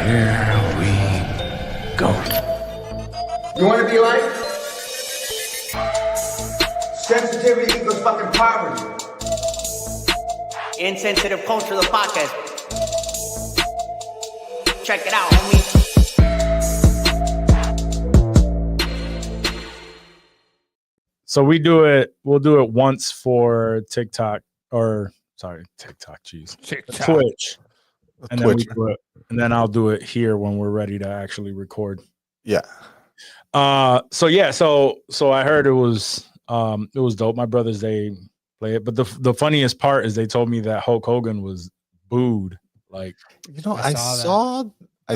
Here we go. You want to be like? Sensitivity equals fucking poverty. Insensitive Culture, the podcast. Check it out, homie. So we'll do it once for TikTok, jeez. TikTok. Twitch. And then Twitch. we do it, and then I'll do it here when we're ready to actually record. Yeah. So I heard it was dope. My brothers, they play it, but the funniest part is they told me that Hulk Hogan was booed. Like, You know, I I saw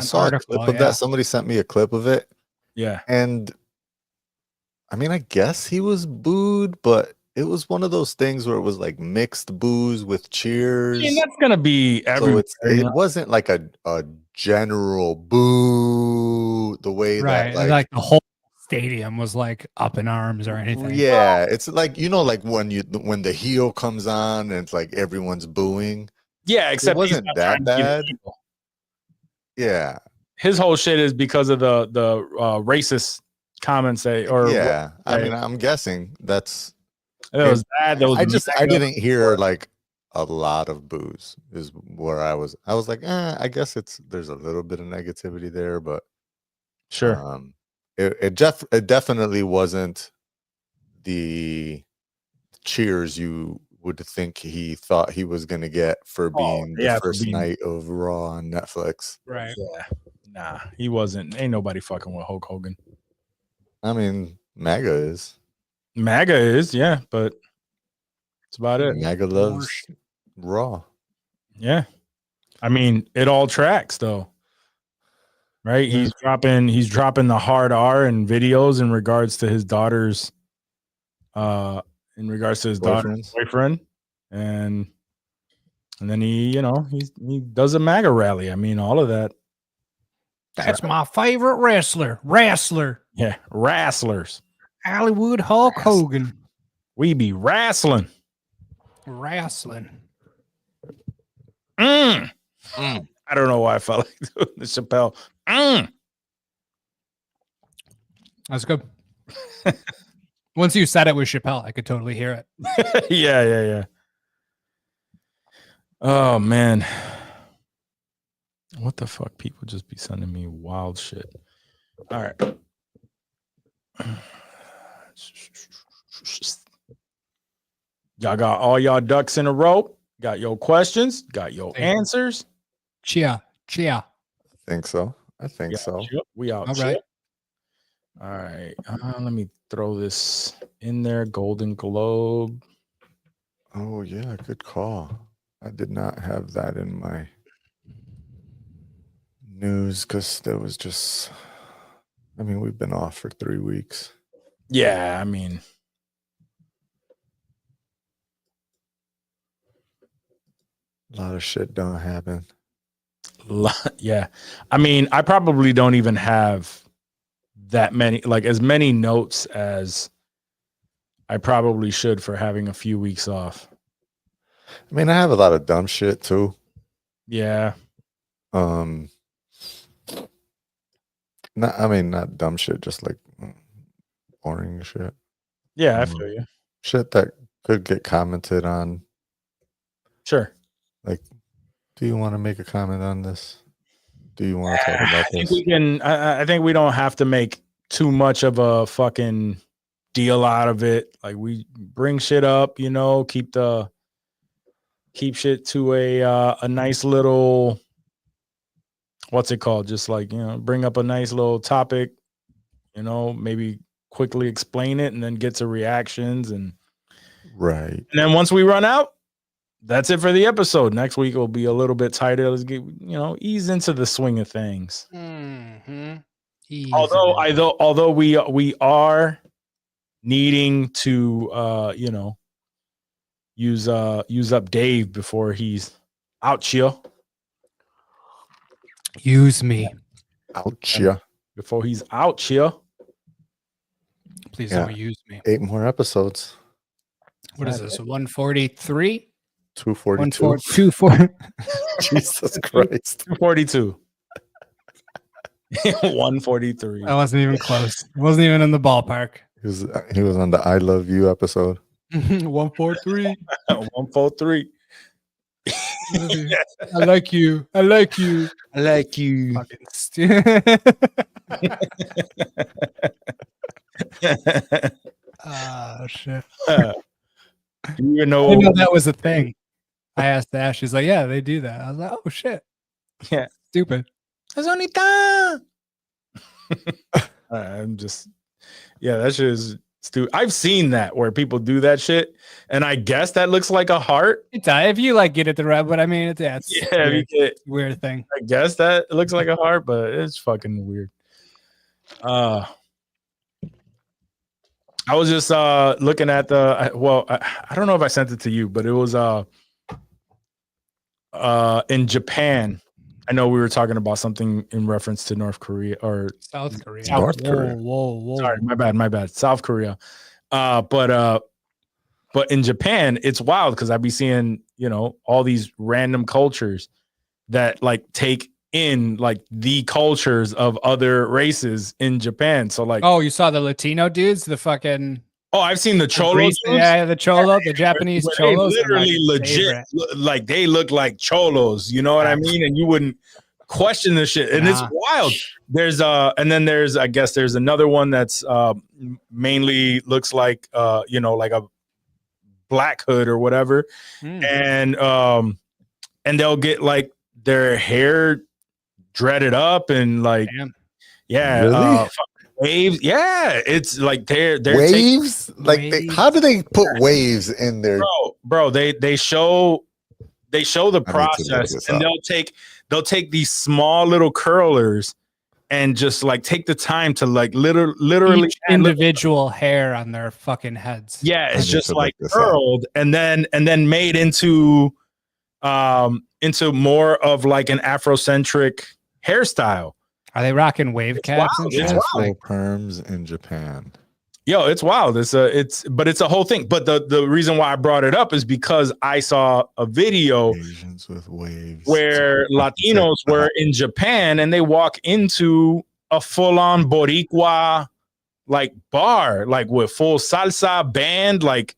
saw a article, clip of yeah. that. Somebody sent me a clip of it. yeah, And I mean, I guess he was booed, but it was one of those things where it was like mixed boos with cheers. I mean, that's gonna be So everywhere. it wasn't like a general boo the way Right. that Like the whole stadium was like up in arms or anything. yeah, it's like, you know, like when the heel comes on and it's like everyone's booing. Yeah, except he's wasn't not that trying to be the bad. heel. Yeah. His whole shit is because of the racist comments I mean, I'm guessing that's it was bad. There was I didn't hear like a lot of boos is where I was like, I guess there's a little bit of negativity there, but sure. It definitely wasn't the cheers you would think he thought he was going to get for being the first night of Raw on Netflix. Right. Yeah. Nah, he wasn't. Ain't nobody fucking with Hulk Hogan. I mean, MAGA is. MAGA is, yeah, but that's about it. MAGA loves Raw. Yeah. I mean, it all tracks though. Right? Yeah. He's dropping the hard R in videos in regards to his daughter's daughter's boyfriend. And then he does a MAGA rally. I mean, all of that. That's my favorite wrestler. Yeah, wrestlers. Hollywood Hulk Hogan. We be wrestling. Wrestling. I don't know why I felt like doing the Chappelle. That's good. Once you said it with Chappelle, I could totally hear it. Yeah. Oh man. What the fuck? People just be sending me wild shit. All right. Y'all got all y'all ducks in a row. Got your questions. Got your answers. Chia. I think so. We out. All right. All right. Let me throw this in there. Golden Globe. Oh yeah, good call. I did not have that in my news because there was just, I mean, we've been off for 3 weeks. Yeah, I mean, A lot of shit don't happen. yeah. I mean, I probably don't even have that many, like as many notes as I probably should for having a few weeks off. I mean, I have a lot of dumb shit too. Yeah. Not dumb shit, just like boring shit. Yeah, I feel you. Shit that could get commented on. Sure. Like, do you want to make a comment on this? Do you want to talk about this? I think we don't have to make too much of a fucking deal out of it. Like, we bring shit up, keep shit to a nice little, what's it called? Just like, bring up a nice little topic, maybe quickly explain it and then get to reactions and then once we run out, that's it for the episode. Next week will be a little bit tighter. Let's get, ease into the swing of things. Mm-hmm. Although we are needing to use up Dave before he's out here. Use me. Out here. Before he's out here. Please don't use me. 8 more episodes. What is this? 143? 242. 240. Jesus Christ. 242. 143. I wasn't even close. Wasn't even in the ballpark. He was on the I Love You episode. 143. 143. I like you. I like you. I like you. Fucking stupid. Oh shit. You even I know? didn't know that was a thing. I asked Ash. She's like, "Yeah, they do that." I was like, "Oh shit." Yeah. Stupid. It's only time. I'm just, yeah, that shit is stupid. I've seen that where people do that shit, and I guess that looks like a heart. If you like get it the right, but I mean, it's Yeah, weird, you get, weird thing. I guess that looks like a heart, but it's fucking weird. I was just looking at the I don't know if I sent it to you, but it was in Japan. I know we were talking about something in reference to North Korea or South Korea. North Korea. Whoa. Sorry, my bad. South Korea. But in Japan, it's wild because I'd be seeing, all these random cultures that like take in like the cultures of other races in Japan. So like, Oh, you saw the Latino dudes, the fucking I've seen the cholos. Grease, yeah, the cholo, the Japanese where cholos. they literally are my legit, favorite. like they look like cholos. You know what I mean? And you wouldn't question this shit. And it's wild. There's and then there's, I guess there's another one that's mainly looks like like a Black Hood or whatever. And they'll get like their hair dreaded up and like, Damn. yeah, Really? waves. Yeah, it's like they're Waves? How do they put waves in there? bro, they show the process, this and up. they'll take these small little curlers and just like take the time to like literally Each individual hair on their fucking heads. yeah, it's need just to like look this curled and then made into more of like an Afrocentric hairstyle. Are they rocking wave caps wild. and It's shit? wild. Afro perms in Japan. Yo, it's wild. It's a whole thing. But the reason why I brought it up is because I saw a video Asians with waves where Latinos were in Japan and they walk into a full-on Boricua like bar, like with full salsa band, like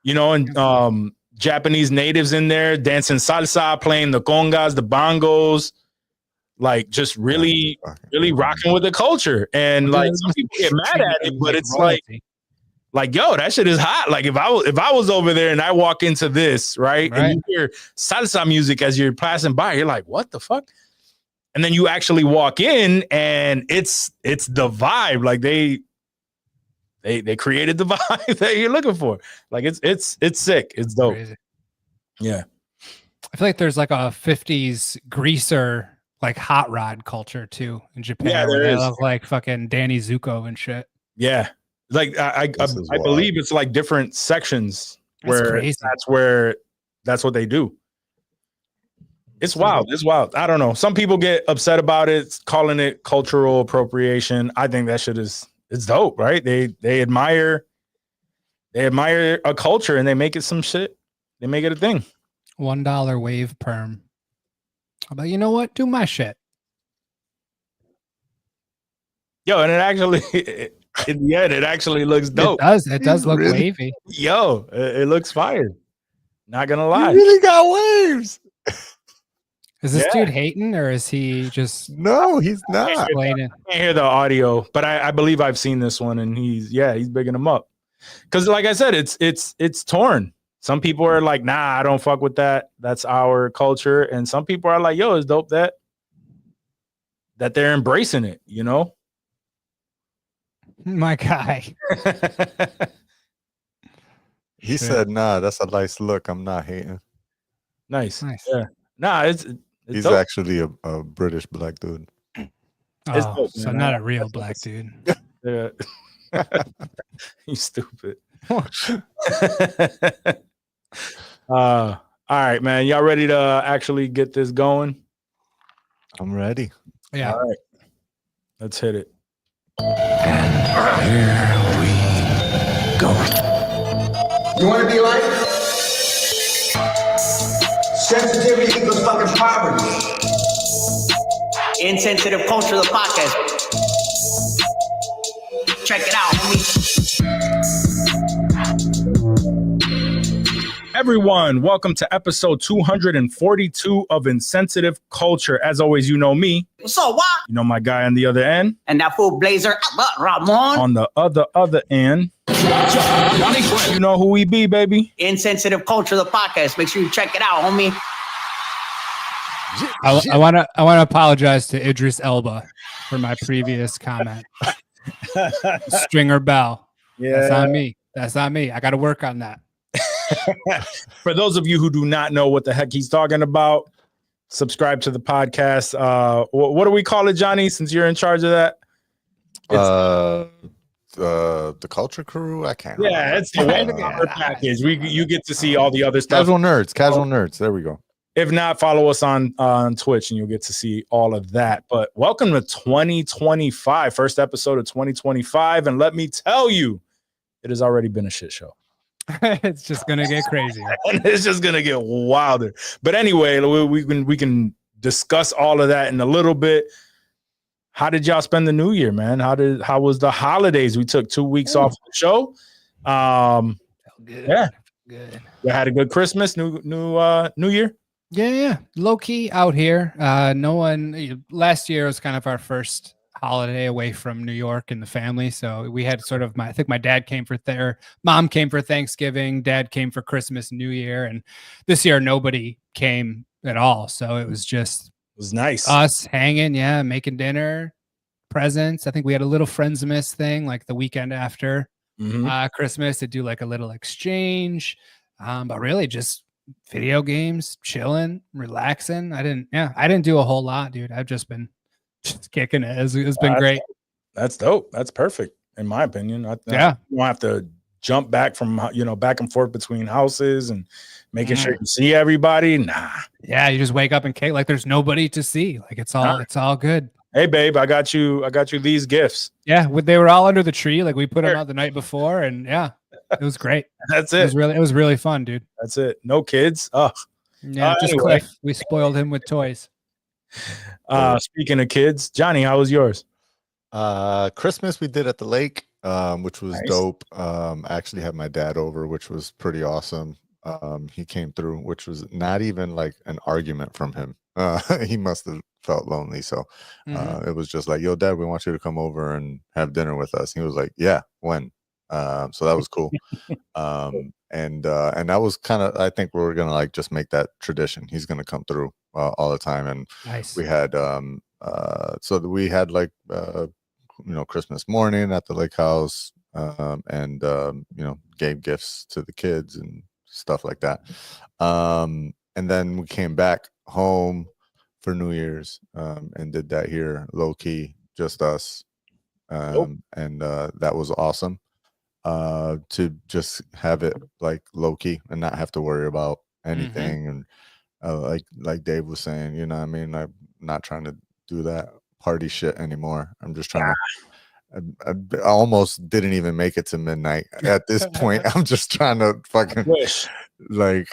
and Japanese natives in there dancing salsa, playing the congas, the bongos, like just really rocking with the culture. And like some people get mad at it, but it's like, yo, that shit is hot. Like if I was over there and I walk into this, right? And you hear salsa music as you're passing by, you're like, what the fuck? And then you actually walk in and it's the vibe. Like they created the vibe that you're looking for. Like it's sick. It's dope. Crazy. Yeah. I feel like there's like a 50s greaser, like hot rod culture too in Japan. Yeah, where there they is. love like fucking Danny Zuko and shit. Yeah. Like I believe it's like different sections where that's what they do. It's wild. It's wild. I don't know. Some people get upset about it, calling it cultural appropriation. I think that shit it's dope, right? They admire a culture and they make it some shit. They make it a thing. $1 wave perm. I'm like, you know what? Do my shit. Yo, and it actually in the end, it actually looks dope. It does look Really? wavy. Yo, it looks fire. Not gonna lie. You really got waves. Is this dude hating or is he just No, he's not. explaining? I can't hear the audio, but I believe I've seen this one, and he's bigging them up. Because like I said, it's torn. Some people are like, nah, I don't fuck with that. That's our culture. And some people are like, yo, it's dope that they're embracing it, My guy. He said, nah, that's a nice look. I'm not hating. Nice. Nice. Yeah. Nah, it's He's dope. actually a British black dude. It's Oh, dope, so man. not a real black dude. Yeah. You stupid. All right, man. Y'all ready to actually get this going? I'm ready. Yeah. All right. Let's hit it. And here we go. You want to be like? Sensitivity equals fucking poverty. Insensitive Culture, the podcast. Check it out, homie. Everyone, welcome to episode 242 of Insensitive Culture. As always, you know me. What's up, what? You know my guy on the other end. And that fool Blazer, Ramon. On the other end, you know who we be, baby. Insensitive Culture, the podcast. Make sure you check it out, homie. I want to apologize to Idris Elba for my previous comment. Stringer Bell. Yeah. That's on me. I got to work on that. For those of you who do not know what the heck he's talking about, subscribe to the podcast. What do we call it, Johnny, since you're in charge of that? The Culture Crew. I can't. Yeah, it's the one package. You get to see all the other stuff. Casual nerds. There we go. If not, follow us on Twitch and you'll get to see all of that. But welcome to 2025, first episode of 2025. And let me tell you, it has already been a shit show. It's just gonna get crazier. And it's just gonna get wilder. But anyway, we can discuss all of that in a little bit. How did y'all spend the new year, man? How was the holidays? We took 2 weeks off the show. Good. Yeah, Good. you had a good Christmas, new year. Yeah. Low key out here. No one. Last year was kind of our first holiday away from New York and the family, so we had sort of I think my dad came for mom came for Thanksgiving, dad came for Christmas, New Year, and this year nobody came at all. So it was Nice. Us hanging, making dinner, presents. I think we had a little Friendsmas thing like the weekend after Christmas to do like a little exchange, but really just video games, chilling, relaxing. I didn't do a whole lot, dude. I've just been kicking it. It's been great. That's dope. That's perfect in my opinion. You don't have to jump back from back and forth between houses and making sure you see everybody. Nah. Yeah, you just wake up and cake like there's nobody to see. Like it's all good. Hey babe, I got you these gifts. Yeah, they were all under the tree. Like we put them out the night before, and it was great. That's it. It was really fun, dude. That's it. No kids. Yeah, just anyway. Cliff. We spoiled him with toys. Speaking of kids, Johnny, how was yours? Christmas we did at the lake, which was Nice. dope. I actually had my dad over, which was pretty awesome. He came through, which was not even like an argument from him. He must have felt lonely. So it was just like, yo, Dad, we want you to come over and have dinner with us. And he was like, yeah, when? So that was cool. And that was kind of, I think we're gonna like just make that tradition. He's gonna come through all the time. And Nice. we had so we had like Christmas morning at the lake house, and gave gifts to the kids and stuff like that. And then we came back home for New Year's, and did that here low key, just us. And that was awesome. To just have it like low key and not have to worry about anything. And like Dave was saying, you know what I mean? I'm not trying to do that party shit anymore. I'm just trying to, I almost didn't even make it to midnight at this point. I'm just trying to fucking like,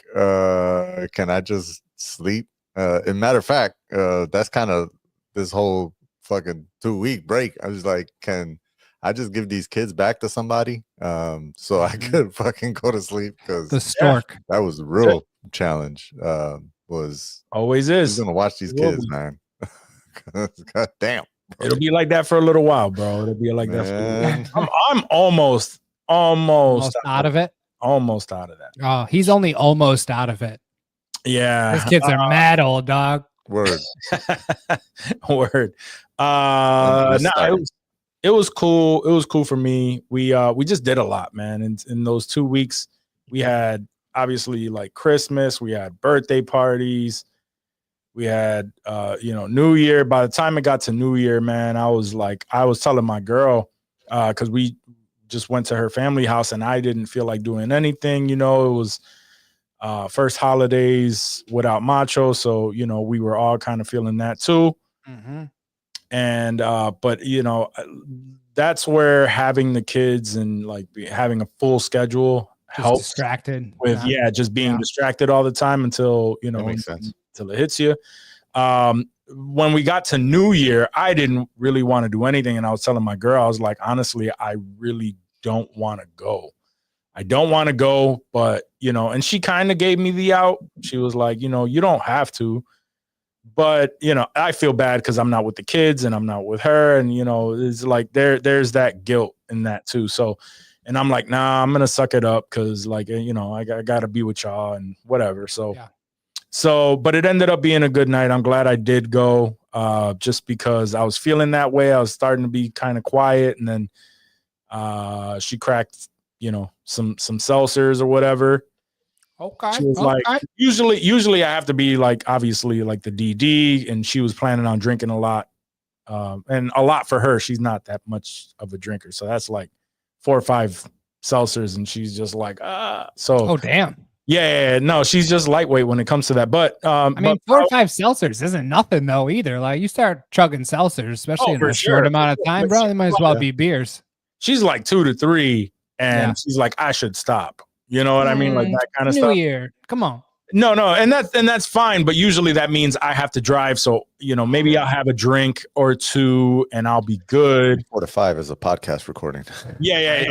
can I just sleep? And matter of fact, that's kind of this whole fucking 2-week break. I was like, can I just give these kids back to somebody so I could fucking go to sleep? Because The stork. that was a real challenge. Was Always who's is. gonna watch these kids, man? God damn. Bro. It'll be like that for a little while, bro. It'll be like that for a little while. I'm almost Out of it. almost out of that. Oh, he's only almost out of it. Yeah. These kids are mad old, dog. Word. Word. I'm just starting. It was cool. It was cool for me. We just did a lot, man. In those 2 weeks, we had obviously like Christmas, we had birthday parties, we had New Year. By the time it got to New Year, man, I was telling my girl, because we just went to her family house and I didn't feel like doing anything. It was first holidays without Macho, so we were all kind of feeling that too. And but that's where having the kids and like having a full schedule helps. Distracted With just being distracted all the time until That makes sense. until it hits you. when we got to New Year, I didn't really want to do anything. And I was telling my girl, I was like, honestly, I really don't want to go. I don't want to go, but, you know, and she kind of gave me the out. She was like, you know, you don't have to. But, you know, I feel bad because I'm not with the kids and I'm not with her. And, you know, it's like there's that guilt in that too. So, and I'm like, nah, I'm going to suck it up because, like, you know, I got to be with y'all and whatever. So, Yeah. So, but it ended up being a good night. I'm glad I did go just because I was feeling that way. I was starting to be kind of quiet. And then she cracked, you know, some seltzers or whatever. Okay. She was like, usually I have to be like, obviously like the DD, and she was planning on drinking a lot. And a lot for her. She's not that much of a drinker. So that's like 4 or 5 seltzers. And she's just like, So, oh, damn. Yeah, no, she's just lightweight when it comes to that. But I mean, 4 or 5 seltzers isn't nothing though either. Like you start chugging seltzers, especially in a short amount of time, bro. They might as well be beers. She's like 2 to 3, and she's like, I should stop. You know what I mean? Like that kind of stuff. New Year, come on. No, and that's fine. But usually that means I have to drive. So, you know, maybe I'll have a drink or 2 and I'll be good. 4 to 5 is a podcast recording. Yeah.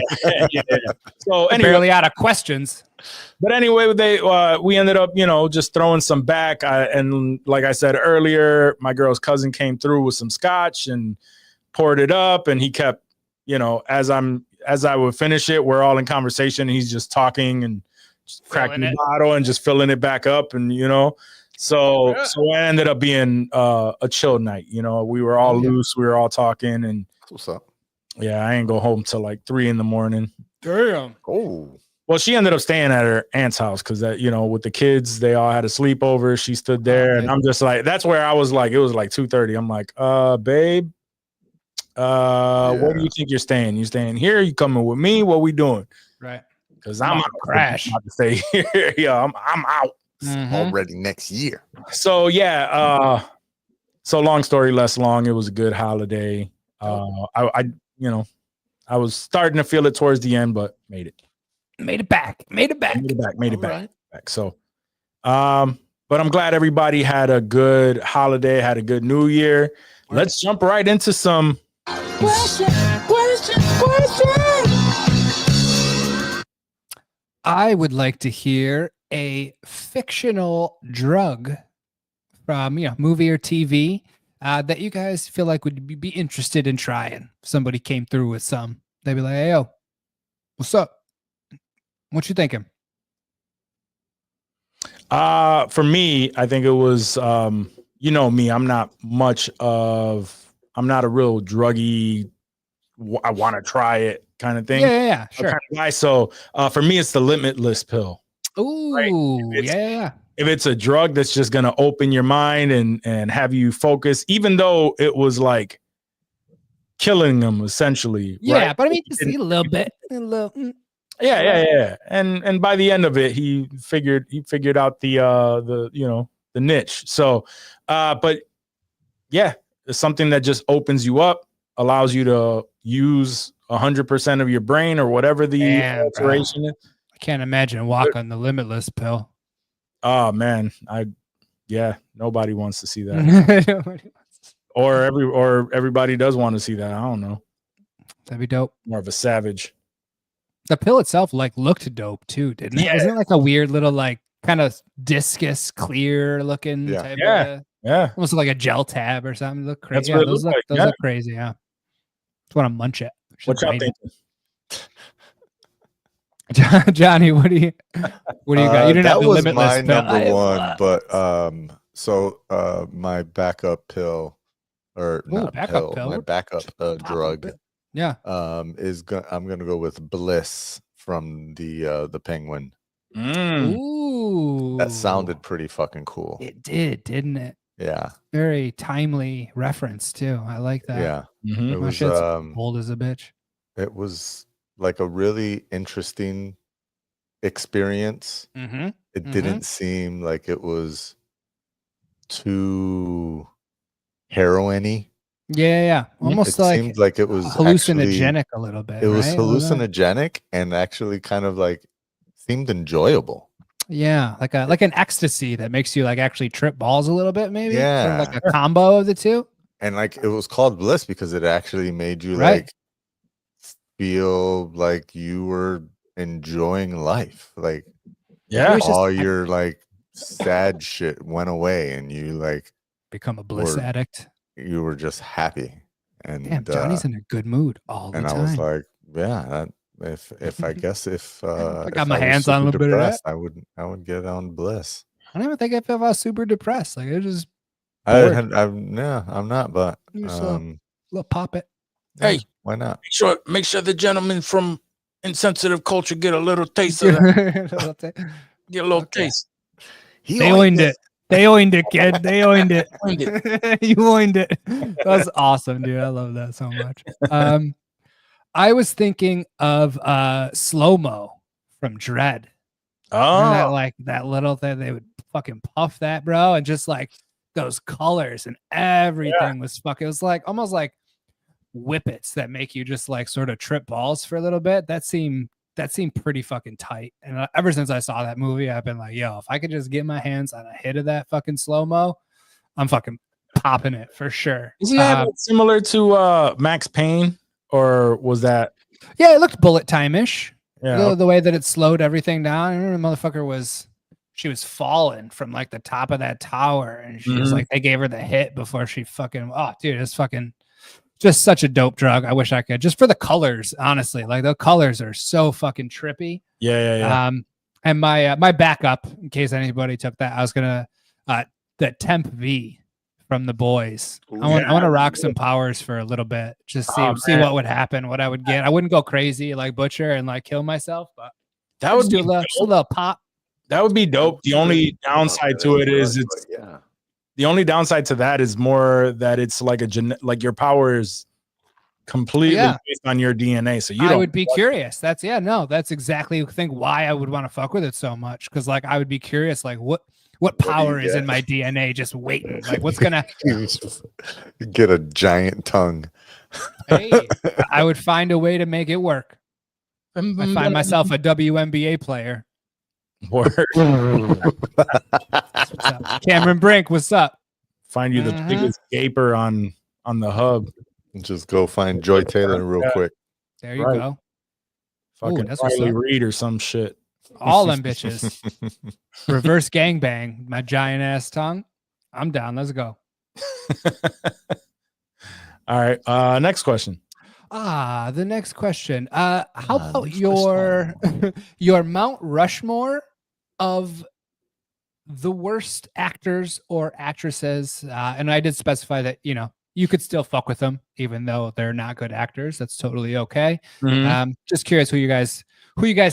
So anyway, barely out of questions. But anyway, we ended up, you know, just throwing some back. And like I said earlier, my girl's cousin came through with some scotch and poured it up. And he kept, you know, as I would finish it, we're all in conversation. And he's just talking and just cracking the bottle and just filling it back up. And, you know, so it ended up being a chill night. You know, we were all loose. We were all talking. And what's up? Yeah, I ain't go home till like 3 a.m. Damn. Oh. Well, she ended up staying at her aunt's house because, you know, with the kids, they all had a sleepover. She stood there, and I'm just like, that's where I was like, it was like 2:30. I'm like, babe, where do you think you're staying? You staying here? You coming with me? What we doing? Right. Because I'm out. Crash. I'm about to stay here. Yeah, I'm out. Already next year. So yeah. So long story less long. It was a good holiday. I you know, I was starting to feel it towards the end, but made it. Made it back. So, but I'm glad everybody had a good holiday, had a good New Year. Let's jump right into some question. I would like to hear a fictional drug from, you know, movie or TV that you guys feel like would be interested in trying. If somebody came through with some, they'd be like, hey, yo, what's up? What you thinking? For me, I think it was, you know me, I'm not a real druggy, I want to try it kind of thing. Yeah, sure. Kind of guy. So for me, it's the limitless pill. Ooh, right? If it's a drug that's just going to open your mind and have you focus, even though it was like killing them essentially. Yeah, right? But I mean, just a little bit. Yeah. And by the end of it, he figured out the you know, the niche. So, but yeah, it's something that just opens you up, allows you to use 100% of your brain or whatever the alteration is. I can't imagine walking the limitless pill. Oh man, nobody wants to see that. or everybody does want to see that. I don't know. That'd be dope. More of a savage. The pill itself looked dope too, didn't it? Wasn't it like a weird little like kind of discus clear looking type of almost like a gel tab or something. Look crazy. Yeah, those look crazy, yeah. Just want to munch it. What y'all thinking? Johnny, what do you got? You didn't have the limitless my number one, but so my backup pill or not backup pill. My backup drug. Yeah. I'm gonna go with Bliss from the Penguin. Ooh. That sounded pretty fucking cool. It did, didn't it? Yeah. Very timely reference too. I like that. Yeah. Mm-hmm. It was old as a bitch. It was like a really interesting experience. Mm-hmm. It didn't seem like it was too heroin-y. Yeah. Almost it seemed like it was hallucinogenic a little bit. It was hallucinogenic and actually kind of like seemed enjoyable. Yeah, like an ecstasy that makes you like actually trip balls a little bit, maybe. Sort of like Yeah. a combo of the two. And like it was called bliss because it actually made you Right. like feel like you were enjoying life. Like Maybe it's just all your like sad shit went away and you like become a bliss were addict. you were just happy. And Damn, Johnny's in a good mood all the and I time. was like, yeah, if I guess if I got if my I was hands on a super little bit of that. depressed, I would get on bliss. I don't even think if I was super depressed. Like it just I'm not, but just a little pop it. Hey, why not? Make sure the gentleman from Insensitive Culture get a little taste of that. Get a little taste. They owned it. They owned it, kid. They owned it. You owned it. That's awesome, dude. I love that so much. I was thinking of slow-mo from Dread. Remember that, like that little thing they would fucking puff that, bro, and just like those colors and everything was fucking. It was like almost like whippets that make you just like sort of trip balls for a little bit. That seemed pretty fucking tight. And ever since I saw that movie, I've been like, yo, if I could just get my hands on a hit of that fucking slow-mo, I'm fucking popping it for sure. Is he similar to Max Payne, or was that? Yeah, it looked bullet time-ish. Yeah, the way that it slowed everything down. I remember the motherfucker was falling from like the top of that tower, and she was like, they gave her the hit before she fucking. Oh, dude, it's fucking just such a dope drug. I wish I could, just for the colors, honestly. Like the colors are so fucking trippy. Yeah. And my backup, in case anybody took that, I was gonna the Temp V from The Boys. I want to rock some powers for a little bit, just see what would happen, what I would get. I wouldn't go crazy like Butcher and like kill myself, but that would do a little pop. That would be dope. The only downside to it is the only downside to that is more that it's like like your power is completely based on your DNA. So I would be curious. That's exactly I think why I would want to fuck with it so much. Cause like I would be curious, like what power is in my DNA just waiting? Like what's gonna get a giant tongue. Hey, I would find a way to make it work. I find myself a WNBA player. Word. Cameron Brink, what's up? Find you the biggest gaper on the hub. Just go find Joy Taylor real quick. There you go. Fucking Riley Reed or some shit. All them bitches. Reverse gangbang. My giant ass tongue. I'm down. Let's go. All right. Next question. The next question. How about your your Mount Rushmore of the worst actors or actresses? And I did specify that, you could still fuck with them even though they're not good actors. That's totally okay. Just curious who you guys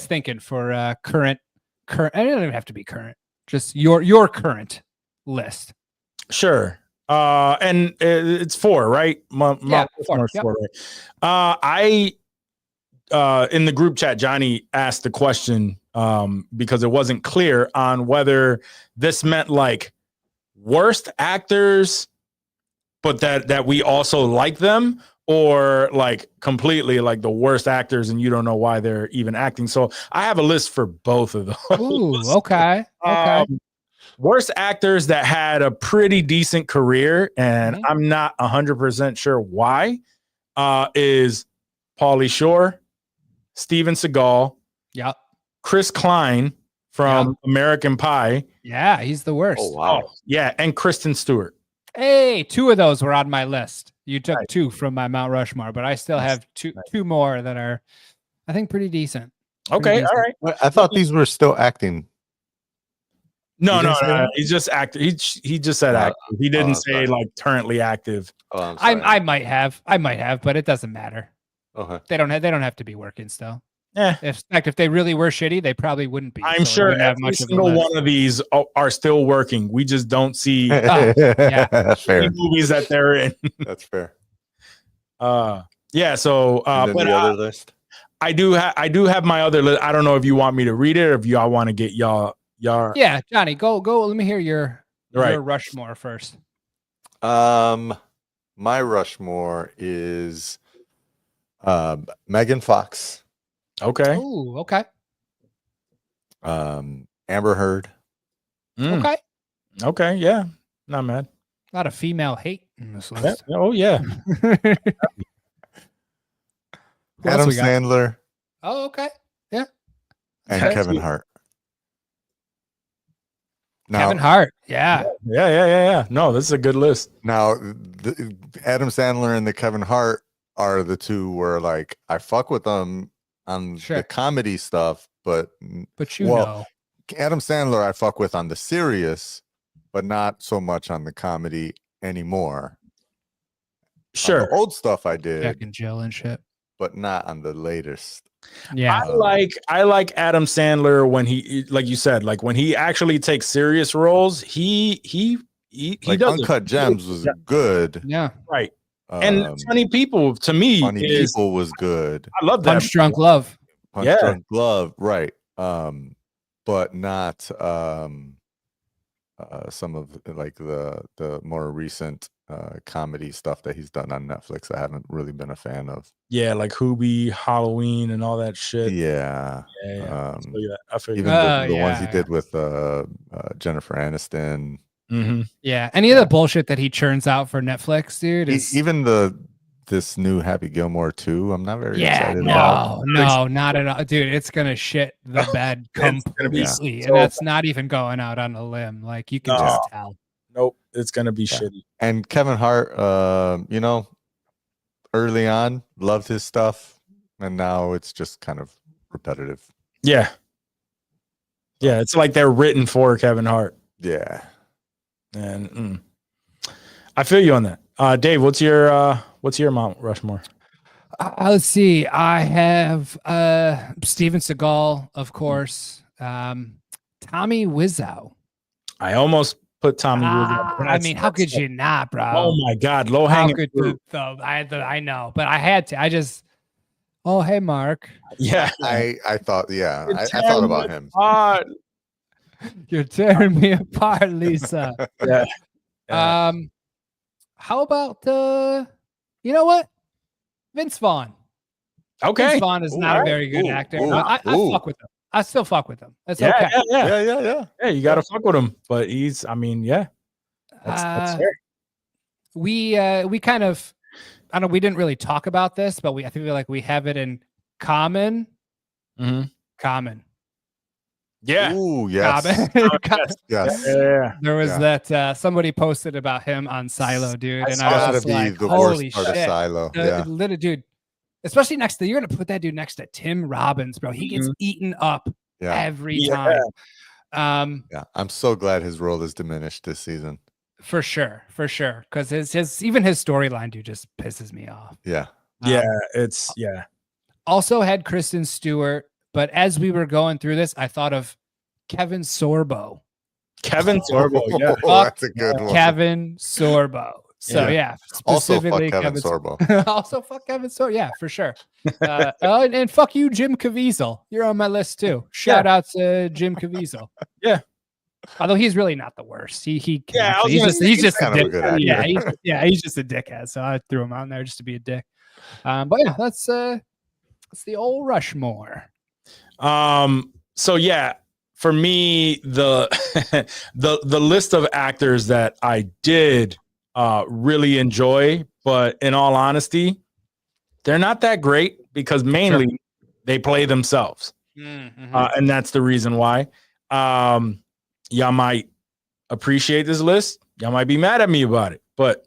thinking for current. I don't even have to be current. Just your current list. Sure. And it's 4, right? Four. Yep. 4, right? In the group chat, Johnny asked the question because it wasn't clear on whether this meant like worst actors, but that we also like them, or like completely like the worst actors and you don't know why they're even acting. So I have a list for both of those. Ooh, okay. Worst actors that had a pretty decent career, and I'm not 100% sure why, is Pauly Shore, Steven Seagal, Chris Klein from American Pie. Yeah, he's the worst. Oh, wow. Yeah, and Kristen Stewart. Hey, 2 of those were on my list. You took 2 from my Mount Rushmore, but I still have two more that are, I think, pretty decent. Okay, all right. I thought these were still acting. No. He's just active. He just said active. He didn't say like currently active. Oh, I might have, but it doesn't matter. Okay. They don't have to be working still. Yeah. If they really were shitty, they probably wouldn't be. I'm sure every single one of these are still working. We just don't see fair movies that they're in. That's fair. Yeah. So, but the other list, I do have my other list. I don't know if you want me to read it or if y'all want to get y'all. Yeah, Johnny, go. Let me hear your Rushmore first. My Rushmore is Megan Fox. Okay. Ooh, okay. And Amber Heard. Okay. Okay, yeah, not mad. A lot of female hate in this Yeah. list. Oh yeah. Who else Adam we got? Sandler Oh, okay. Yeah. and Okay. Kevin Hart. Now, Kevin Hart. Yeah. Yeah. No, this is a good list. Now, the Adam Sandler and the Kevin Hart are the two where like I fuck with them on the comedy stuff, but Adam Sandler I fuck with on the serious, but not so much on the comedy anymore. Sure, the old stuff I did, Jack and Jill and shit, but not on the latest. Yeah, I like Adam Sandler when he, like you said, like when he actually takes serious roles. He like does Uncut Gems was good. Yeah, right. And Funny People to me, People was good. I love that. Punch Drunk Love. Punch Drunk Love, right? But not some of like the more recent comedy stuff that he's done on Netflix. I haven't really been a fan of. Yeah, like Hoobie, Halloween, and all that shit. Yeah. I feel even the ones he did with Jennifer Aniston. Mm-hmm. Yeah, any of the bullshit that he churns out for Netflix, dude. Even this new Happy Gilmore 2, I'm not very excited about. No, not at all, dude. It's gonna shit the bed completely, and that's not even going out on a limb. Like you can just tell. Nope, it's gonna be shitty. And Kevin Hart, early on loved his stuff, and now it's just kind of repetitive. Yeah, it's like they're written for Kevin Hart. Yeah, and I feel you on that. Dave, what's your Mount Rushmore? Let's see. I have Steven Seagal, of course. Tommy Wiseau. I almost put Tommy Wiseau. I mean, how could you not, bro? Oh my God, low hanging fruit. I know, but I had to. Oh, hey, Mark. Yeah, I thought. Yeah, I thought about him. You're tearing me apart, Lisa. Yeah. How about you know what? Vince Vaughn. Okay. Vince Vaughn is not a very good actor. I fuck with him. I still fuck with him. That's okay. Yeah. You gotta fuck with him. But he's, I mean, yeah. That's fair. We kind of, I don't know, we didn't really talk about this, but I feel like we have it in common. Mm-hmm. Common. Yeah. Ooh, yes. Yes. Yeah. There was that somebody posted about him on Silo, dude, and I was just like, the holy worst part shit, of Silo. Little dude, especially you're gonna put that dude next to Tim Robbins, bro. He gets eaten up every time. Yeah, I'm so glad his role is diminished this season. For sure, because his storyline, dude, just pisses me off. Yeah. Also had Kristen Stewart. But as we were going through this, I thought of Kevin Sorbo. Kevin Sorbo, yeah. That's a good one. Kevin Sorbo. So specifically Kevin Sorbo. Also fuck Kevin Sorbo. Yeah, for sure. And fuck you, Jim Caviezel. You're on my list too. Shout out to Jim Caviezel. Yeah. Although he's really not the worst. He's just kind of a good actor. He's just a dickhead. So I threw him out there just to be a dick. But yeah, that's the old Rushmore. So yeah, for me, the list of actors that I did really enjoy, but in all honesty, they're not that great because mainly they play themselves. Mm-hmm. And that's the reason why. Y'all might appreciate this list. Y'all might be mad at me about it, but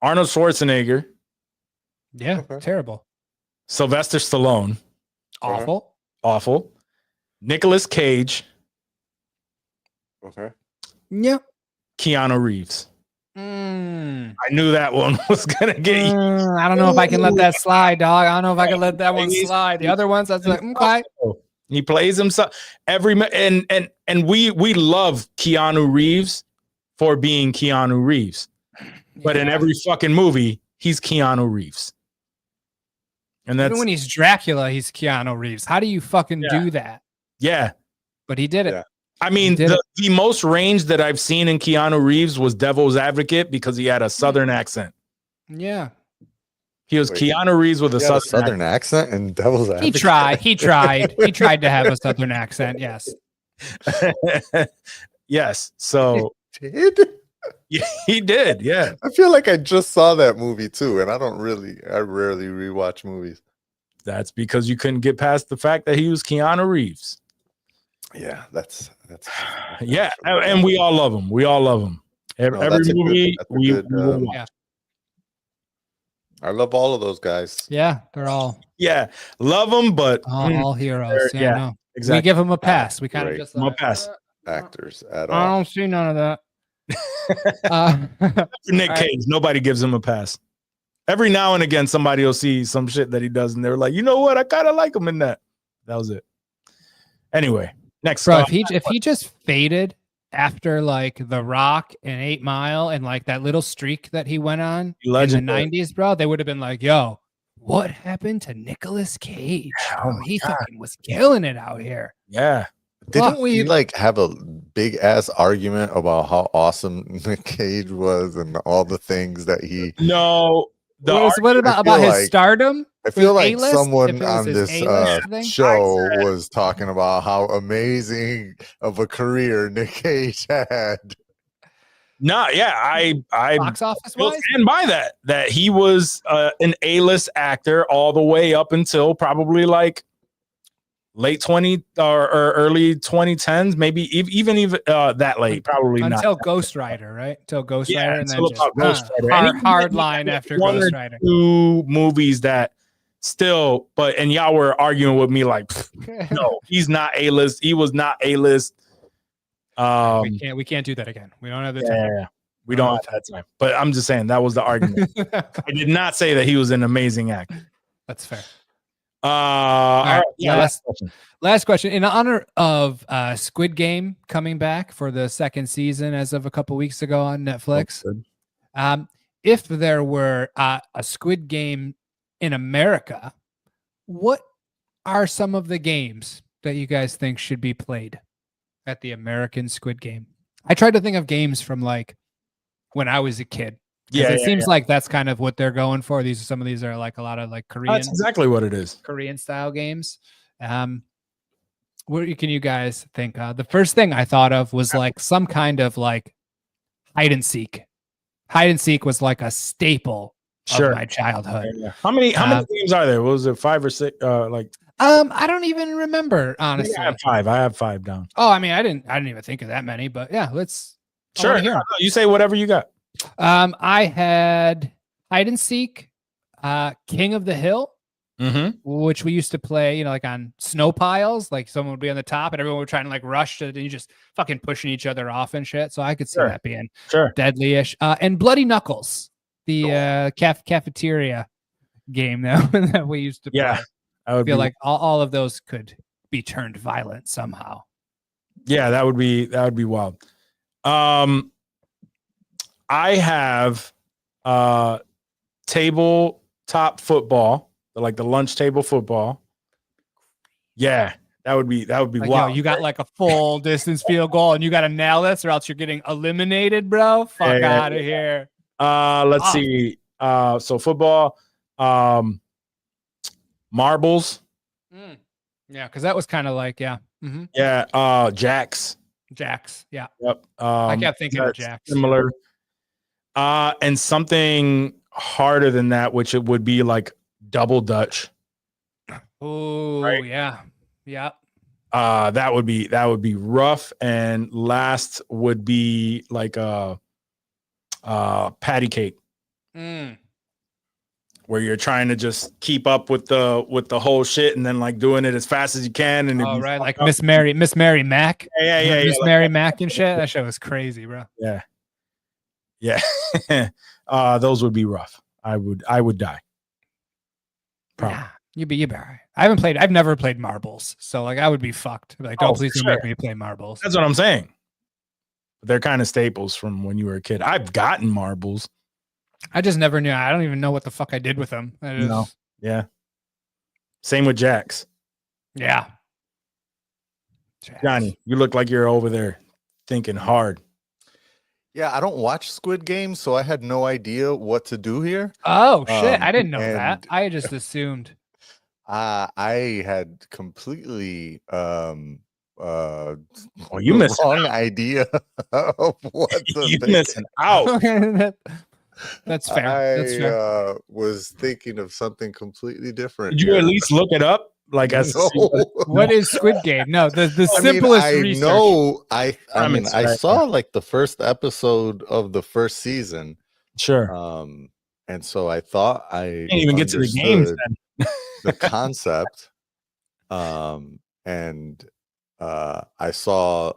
Arnold Schwarzenegger. Yeah, terrible. Sylvester Stallone. Awful. Nicolas Cage. Okay. Yep. Keanu Reeves. I knew that one was gonna get you. I don't know if I can let that slide, dog. I don't know if I can let that one slide. The other ones, I was like, okay. He plays himself and we love Keanu Reeves for being Keanu Reeves, but in every fucking movie, he's Keanu Reeves. And that's even when he's Dracula, he's Keanu Reeves. How do you fucking do that? Yeah. But he did it. Yeah. I mean, the most range that I've seen in Keanu Reeves was Devil's Advocate because he had a Southern accent. Yeah. He was Keanu Reeves with a Southern accent and Devil's Advocate. He tried to have a Southern accent. Yes. Yes. So Did? yeah, he did. Yeah. I feel like I just saw that movie too, and I rarely rewatch movies. That's because you couldn't get past the fact that he was Keanu Reeves. Yeah, that's Yeah, and we all love him. We all love him. Every movie we will watch. Yeah. I love all of those guys. Yeah, they're all love them, but all heroes. Yeah, yeah, no. exactly. We give them a pass. We kind of Great. just No pass. Actors at I all. don't see none of that. Nick all right. Cage, nobody gives him a pass. Every now and again, somebody will see some shit that he does, and they're like, you know what? I kind of like him in that. That was it. Anyway, next. Bro, if he just faded after like The Rock and 8 Mile and like that little streak that he went on in the 90s, bro, they would have been like, yo, what happened to Nicolas Cage? Oh He fucking was killing it out here. Yeah. Didn't we like have a big ass argument about how awesome Nick Cage was and all the things that he No. What about his stardom? I feel like A-list? someone If it was on his this A-list thing? show was talking about how amazing of a career Nick Cage had. No, yeah, I box office will wise stand by that he was an A-list actor all the way up until probably like late 20 or early 2010s, maybe even that late, probably until not. Ghost Rider, right? Until Ghost Rider, and then Ghost Rider. hard line after Ghost Rider. 2 movies that still, and y'all were arguing with me like, no, he's not A-list. He was not A-list. We can't do that again. We don't have the time. Yeah, we don't have that time. But I'm just saying that was the argument. I did not say that he was an amazing actor. That's fair. All right. Yeah, last question. In honor of Squid Game coming back for the 2nd season as of a couple weeks ago on Netflix, if there were a Squid Game in America, what are some of the games that you guys think should be played at the American Squid Game? I tried to think of games from like when I was a kid. It seems like that's kind of what they're going for. Some of these are like a lot of like Korean. That's exactly what it is. Korean style games. What can you guys think? The first thing I thought of was like some kind of like hide and seek. Hide and seek was like a staple of my childhood. Yeah. How many games are there? What was it, 5 or 6? I don't even remember, honestly. I have 5 down. Oh, I mean, I didn't even think of that many, but yeah, let's. Sure. You say whatever you got. I had hide and seek, King of the Hill, which we used to play, like on snow piles. Like someone would be on the top and everyone would try to like rush to, and you just fucking pushing each other off and shit. So I could see that being deadly-ish. And Bloody Knuckles, the cafeteria game that we used to play. Yeah, I feel like all of those could be turned violent somehow. Yeah, that would be wild. I have tabletop football, like the lunch table football. Yeah, that would be like, wild. Yo, you got like a full distance field goal and you got to nail this or else you're getting eliminated, bro. Fuck out of here. Let's see. So football, marbles. Yeah, because that was kind of like, yeah, jacks. Yeah. Yep. I kept thinking of jacks. Similar. And something harder than that, which it would be like double Dutch. Oh, right? Yeah. That would be rough. And last would be like a patty cake. Where you're trying to just keep up with the whole shit and then like doing it as fast as you can. And right, like Miss Mary Mac. Yeah. Miss Mary Mac and shit. That shit was crazy, bro. Yeah. Those would be rough. I would die. Probably. Yeah, you'd be all right. I've never played marbles, so like I would be fucked. Like, don't please don't make me play marbles. That's what I'm saying. They're kind of staples from when you were a kid. I've gotten marbles. I just never knew. I don't even know what the fuck I did with them. Yeah. Same with jacks. Yeah. Johnny, you look like you're over there thinking hard. Yeah, I don't watch Squid Game, so I had no idea what to do here. Oh shit! I didn't know that. I just assumed. I had completely well, you missing wrong idea of what you missing out. That's fair. That's fair. I was thinking of something completely different. Did you at least look it up? Like, as No. What is Squid Game? No, the I simplest mean, research. I mean, I saw like the first episode of the first season. Sure. And so I thought I can't even get to the games then. the concept. And I saw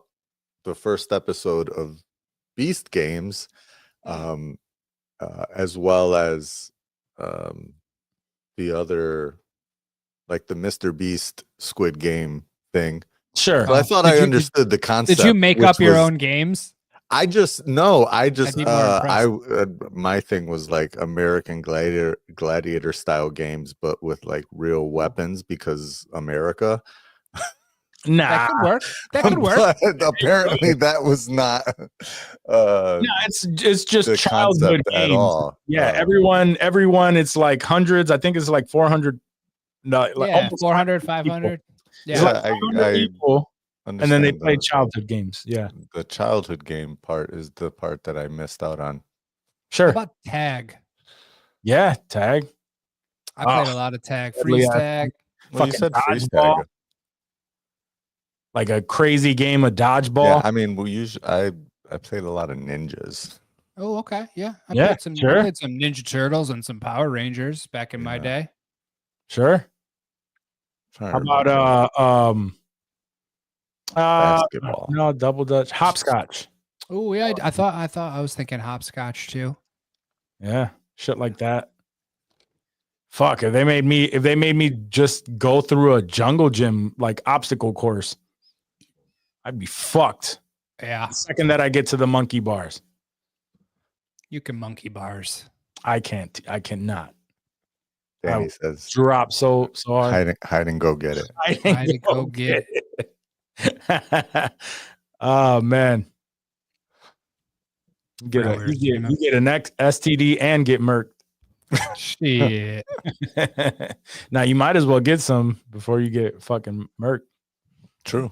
the first episode of Beast Games, as well as the other, like the Mr. Beast Squid Game thing. Sure. So I thought I understood the concept. Did you make up your own games? I just my thing was like American gladiator style games, but with like real weapons, because America. Nah, that could work. That could work. But apparently, that was not. No, it's just childhood games at all. Yeah, everyone. It's like hundreds. I think it's like 400. No, like yeah, 400, 500. Yeah, like 400 people. And then they play childhood games. Yeah. The childhood game part is the part that I missed out on. Sure. How about tag? Yeah, tag. I played a lot of tag. Freeze tag. Well, you said freeze tag. Like a crazy game of dodgeball. Yeah, I mean, I played a lot of ninjas. Oh, okay. Yeah. I played some Ninja Turtles and some Power Rangers back in my day. Sure. How about basketball? No, double dutch, hopscotch. Oh yeah, I thought I was thinking hopscotch too. Yeah, shit like that. Fuck, if they made me just go through a jungle gym like obstacle course, I'd be fucked. Yeah. The second that I get to the monkey bars. You can monkey bars. I can't. I cannot. Danny says drop so hard. Hide and go get it. Hide and go get it. Oh man. You get an STD and get murked. Shit. Now you might as well get some before you get fucking murked. True.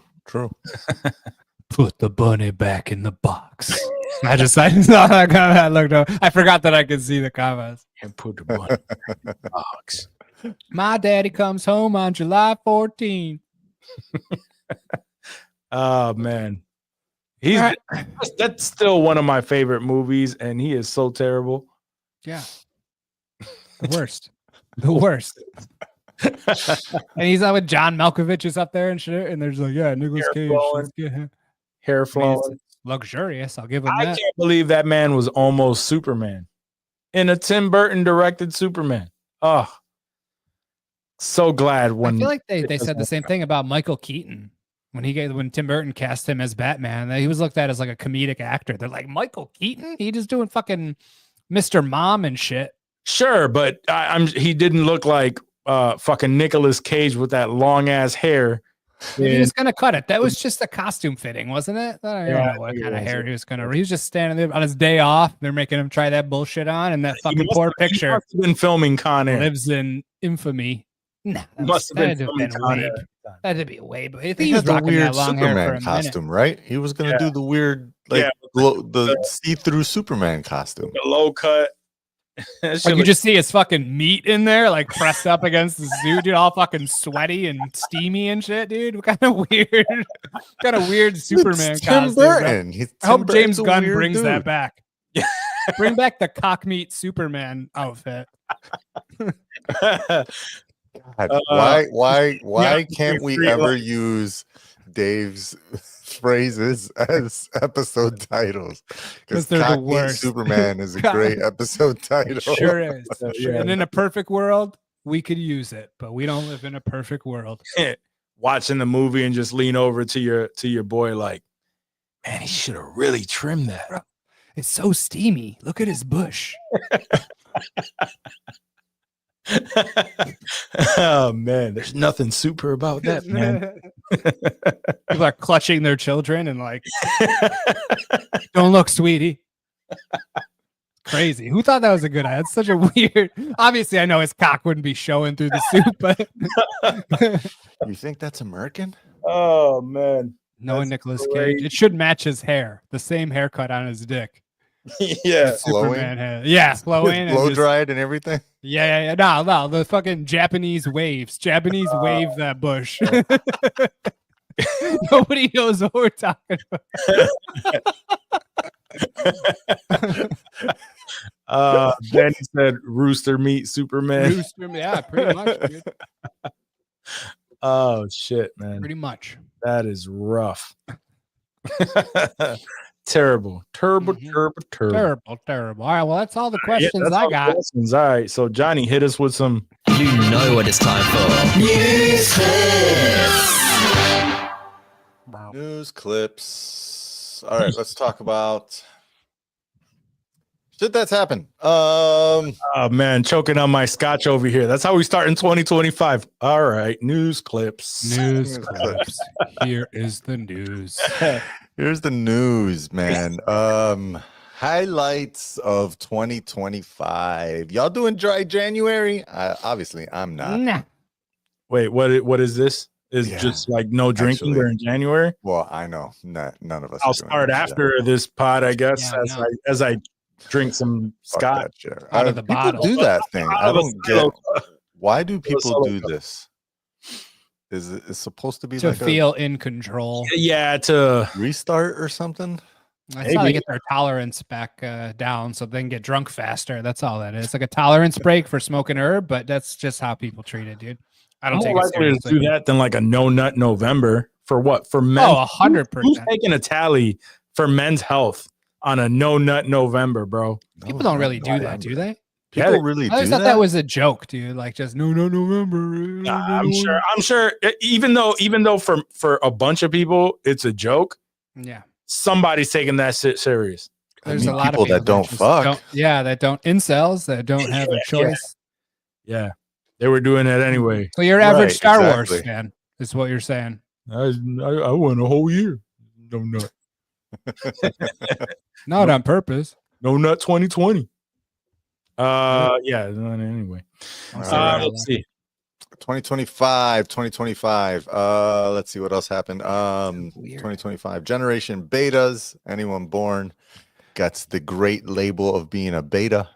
Put the bunny back in the box. I saw that comment. I looked up. I forgot that I could see the comments. And put the bunny back in the box. My daddy comes home on July 14. Oh man. That's still one of my favorite movies, and he is so terrible. Yeah. The worst. And he's out with John Malkovich is up there and shit, and there's like, Nicolas Cage. Hair flowing. Luxurious. I'll give him I that. can't believe that man was almost Superman in a Tim Burton directed Superman. Oh, so glad when I feel like they said the same thing about Michael Keaton when Tim Burton cast him as Batman. He was looked at as like a comedic actor. They're like, Michael Keaton? He just doing fucking Mr. Mom and shit. Sure, but he didn't look like fucking Nicolas Cage with that long ass hair. He was gonna cut it. That was just a costume fitting, wasn't it? I don't know what kind of hair he was gonna. He was just standing there on his day off. They're making him try that bullshit on, and that fucking poor picture. He must have been filming Con Air. Lives in infamy. Nah, that'd be way. But I think he was rocking weird that long Superman hair for a costume, minute. right? He was gonna do the weird, the see-through Superman costume, the low cut. Like you just see his fucking meat in there, like pressed up against the suit, dude, all fucking sweaty and steamy and shit, dude. What kind of weird Superman costume? Burton. I hope James Gunn brings that back. Bring back the cock meat Superman outfit. God, why can't we ever use Dave's phrases as episode titles? Because they're the worst. Superman is a great episode title. Sure is. And in a perfect world, we could use it, but we don't live in a perfect world. Watching the movie and just lean over to your boy like, man, he should have really trimmed that. Bro, it's so steamy. Look at his bush. Oh man, there's nothing super about that, man. People are clutching their children and like, don't look, sweetie. Crazy. Who thought that was a good idea? It's such a weird. Obviously, I know his cock wouldn't be showing through the suit, but you think that's American? Oh man. Knowing That's Nicolas great. Cage, it should match his hair. The same haircut on his dick. Yeah. That Superman had. Yeah, flowing. blow and dried and everything. Yeah. No, the fucking Japanese waves. Japanese wave that bush. Nobody knows what we're talking about. Danny said rooster meat Superman. Rooster, yeah, pretty much, dude. Oh shit, man. Pretty much. That is rough. Terrible. Terrible. Terrible. All right, well, that's all the questions that's I all the got. questions. All right. So Johnny, hit us with some. You know what it's time for. News clips. All right, let's talk about shit that's happened. Oh man, choking on my scotch over here. That's how we start in 2025. All right, news clips. News clips. Here is the news. Here's the news, man. Highlights of 2025. Y'all doing dry January? Obviously, I'm not. Nah. Wait, what is this? Is just like no drinking Actually, during January? Well, I know none of us. I'll start after this pod, I guess, Yeah, as I drink some scotch. Out of the people bottle. do that thing. I don't get silo. why do people silo do cup. this? Is it supposed to be To like feel in control. Yeah, to a restart or something? That's how they get their tolerance back down so they can get drunk faster. That's all that is. It's like a tolerance break for smoking herb, but that's just how people treat it, dude. I don't take more it likely to seriously. do that than like a no nut November for what? For men? Oh, 100%. Who's taking a tally for men's health on a no nut November, bro? People don't really do that, do they? People really I do always thought that? that was a joke, dude. Like just no November. I'm sure. Even though for a bunch of people it's a joke, Yeah. somebody's taking that shit serious. There's a lot people of people that don't just fuck. that don't incels that don't have a choice. Yeah, they were doing it anyway. So your average Right, Star Wars exactly. fan is what you're saying. I went a whole year. No nut. Not on purpose. No nut 2020. Yeah. Anyway, let's see. 2025. Let's see what else happened. 2025 generation betas. Anyone born gets the great label of being a beta.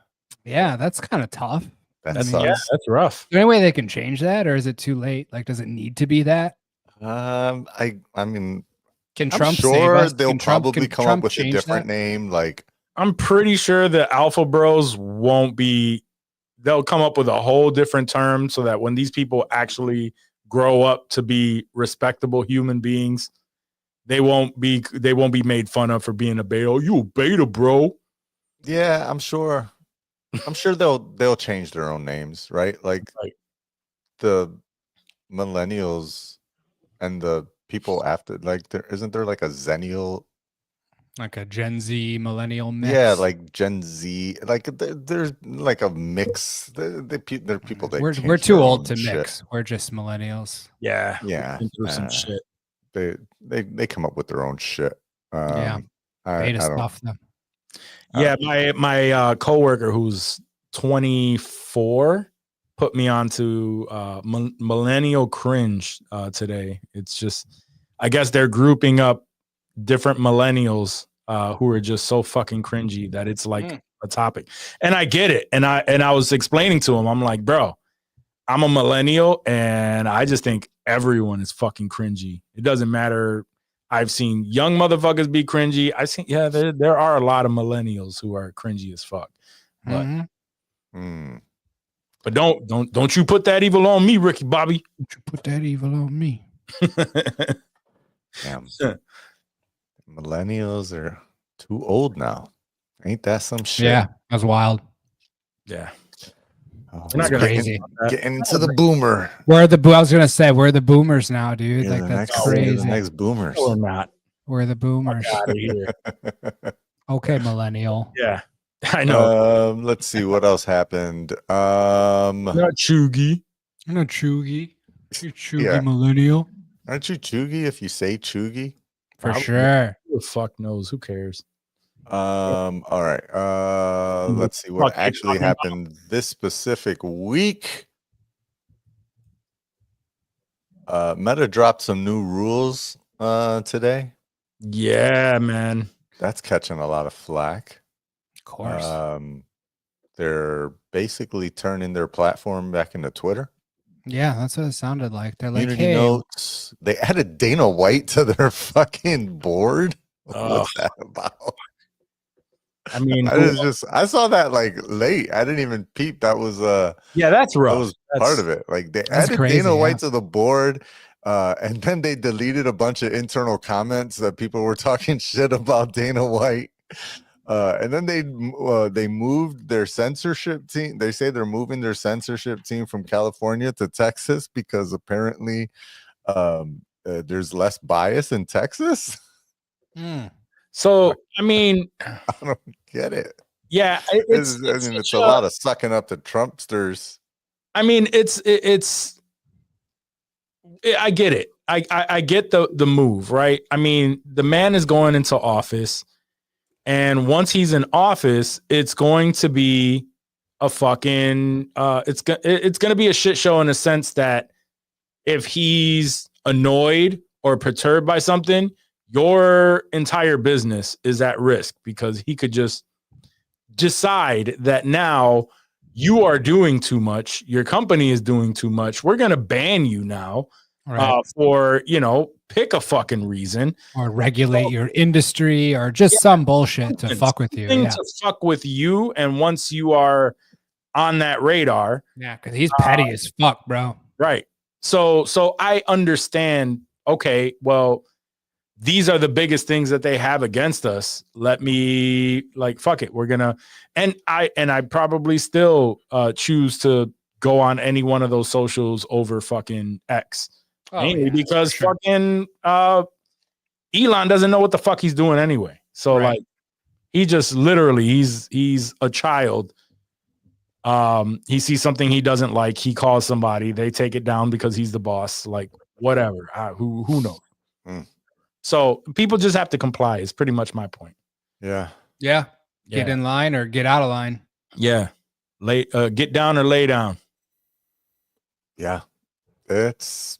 Yeah, that's kind of tough. That I mean, sucks. Yeah, that's rough. Is there any way they can change that, or is it too late? Like, does it need to be that? I mean, Can I'm Trump save sure us? they'll Can Trump- probably can come Trump up with a change different that? name. Like, I'm pretty sure the Alpha Bros won't be. They'll come up with a whole different term so that when these people actually grow up to be respectable human beings, they won't be made fun of for being a beta. Oh, you a beta, bro? yeah, I'm sure they'll change their own names, right? Like Right. the millennials and the people after, like, isn't there like a zennial? Like a Gen Z millennial mix. Yeah, like Gen Z. Like there's like a mix. They're people that we're change too their old own to shit. mix. We're just millennials. Yeah, Yeah, been through some shit. they come up with their own shit. Yeah. I Beta don't. stuff them. Yeah, my coworker who's 24 put me onto millennial cringe today. It's just, I guess they're grouping up different millennials who are just so fucking cringy that it's like a topic. And I get it. And I was explaining to him, I'm like, bro, I'm a millennial and I just think everyone is fucking cringy. It doesn't matter. I've seen young motherfuckers be cringy. I've seen, there are a lot of millennials who are cringy as fuck. But Mhm. but don't you put that evil on me, Ricky Bobby. Don't you put that evil on me. Damn. Millennials are too old now. Ain't that some shit? Yeah, that's wild. Yeah. Oh, We're not That's gonna crazy. getting into the boomer. I was gonna say we're the boomers now, dude. You're Like the that's next, you're crazy. the next boomers. Or not. We're the boomers. Out of here. Okay, millennial. Yeah. I know. Let's see what else happened. Not Chugi. You're not chuggy. You're chuggy Yeah. millennial. Aren't you chuggy if you say chuggy? For Probably. sure. Who the fuck knows? Who cares? All right. Let's see what Fuck you actually talking about? happened this specific week. Meta dropped some new rules today. Yeah, man. That's catching a lot of flack. Of course. They're basically turning their platform back into Twitter. Yeah, that's what it sounded like. They're like, Community hey, notes. They added Dana White to their fucking board. What's that about? I mean, I saw that like late. I didn't even peep. That was yeah, that's rough. That was part of it. Like they That's added crazy, Dana yeah. White to the board, and then they deleted a bunch of internal comments that people were talking shit about Dana White. And then they moved their censorship team. They say they're moving their censorship team from California to Texas because apparently there's less bias in Texas. So I mean, I don't get it. Yeah, it's a lot of sucking up to Trumpsters. I mean, I get it. I get the move, right? I mean, the man is going into office, and once he's in office, it's going to be a fucking it's going to be a shit show in the sense that if he's annoyed or perturbed by something, your entire business is at risk because he could just decide that now you are doing too much. Your company is doing too much. We're going to ban you now for, pick a fucking reason. Or regulate your industry or just some bullshit to fuck with you. To fuck with you. And once you are on that radar. Yeah, because he's petty as fuck, bro. Right. So I understand, okay, well, these are the biggest things that they have against us. Let me fuck it. We're gonna, and I probably still choose to go on any one of those socials over fucking X, mainly because fucking Elon doesn't know what the fuck he's doing anyway. So he just literally he's a child. He sees something he doesn't like. He calls somebody. They take it down because he's the boss. Like whatever. Who knows? So people just have to comply is pretty much my point. Yeah. Get in line or get out of line. Yeah. Get down or lay down. Yeah. It's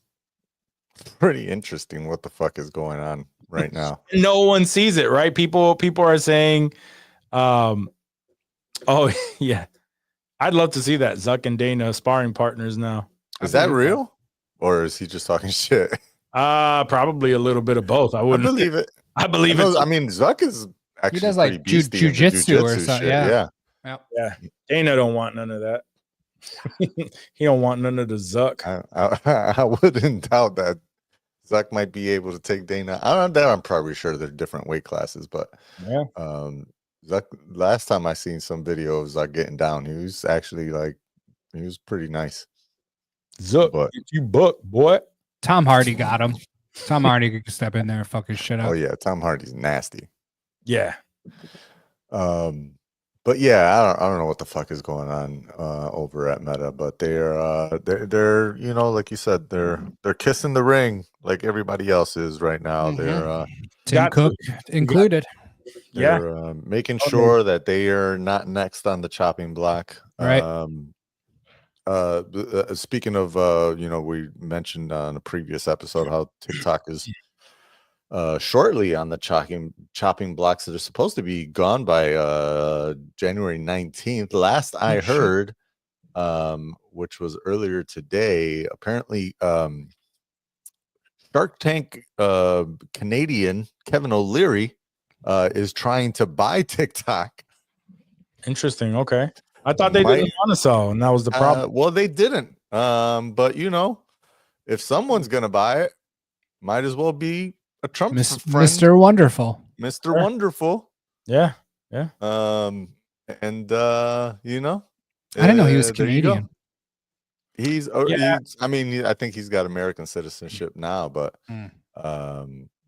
pretty interesting what the fuck is going on right now. No one sees it, right? People are saying, oh yeah. I'd love to see that Zuck and Dana sparring partners now. Is that real? Or is he just talking shit? Probably a little bit of both. I believe it. I believe it. I mean, Zuck is actually he does like jujitsu or something. Yeah. Dana don't want none of that. He don't want none of the Zuck. I wouldn't doubt that Zuck might be able to take Dana. I'm probably sure they're different weight classes, but Zuck. Last time I seen some video of Zuck getting down, he was actually he was pretty nice. Zuck, get you book, boy. Tom Hardy got him. Tom Hardy could step in there and fuck his shit up. Oh yeah, Tom Hardy's nasty. Yeah. But yeah, I don't know what the fuck is going on over at Meta, but they're like you said, they're kissing the ring like everybody else is right now. They're Tim Cook included. They're making sure that they are not next on the chopping block. Right. Speaking of, we mentioned on a previous episode how TikTok is shortly on the chopping blocks that are supposed to be gone by January 19th. Last I heard, which was earlier today, apparently Shark Tank Canadian Kevin O'Leary is trying to buy TikTok. Interesting. Okay. I thought they didn't want to sell, and that was the problem. Well, they didn't. But if someone's gonna buy it, might as well be a Trump friend. Mr. Wonderful. Mr. Wonderful. Yeah. And I didn't know he was Canadian. He's I think he's got American citizenship now, but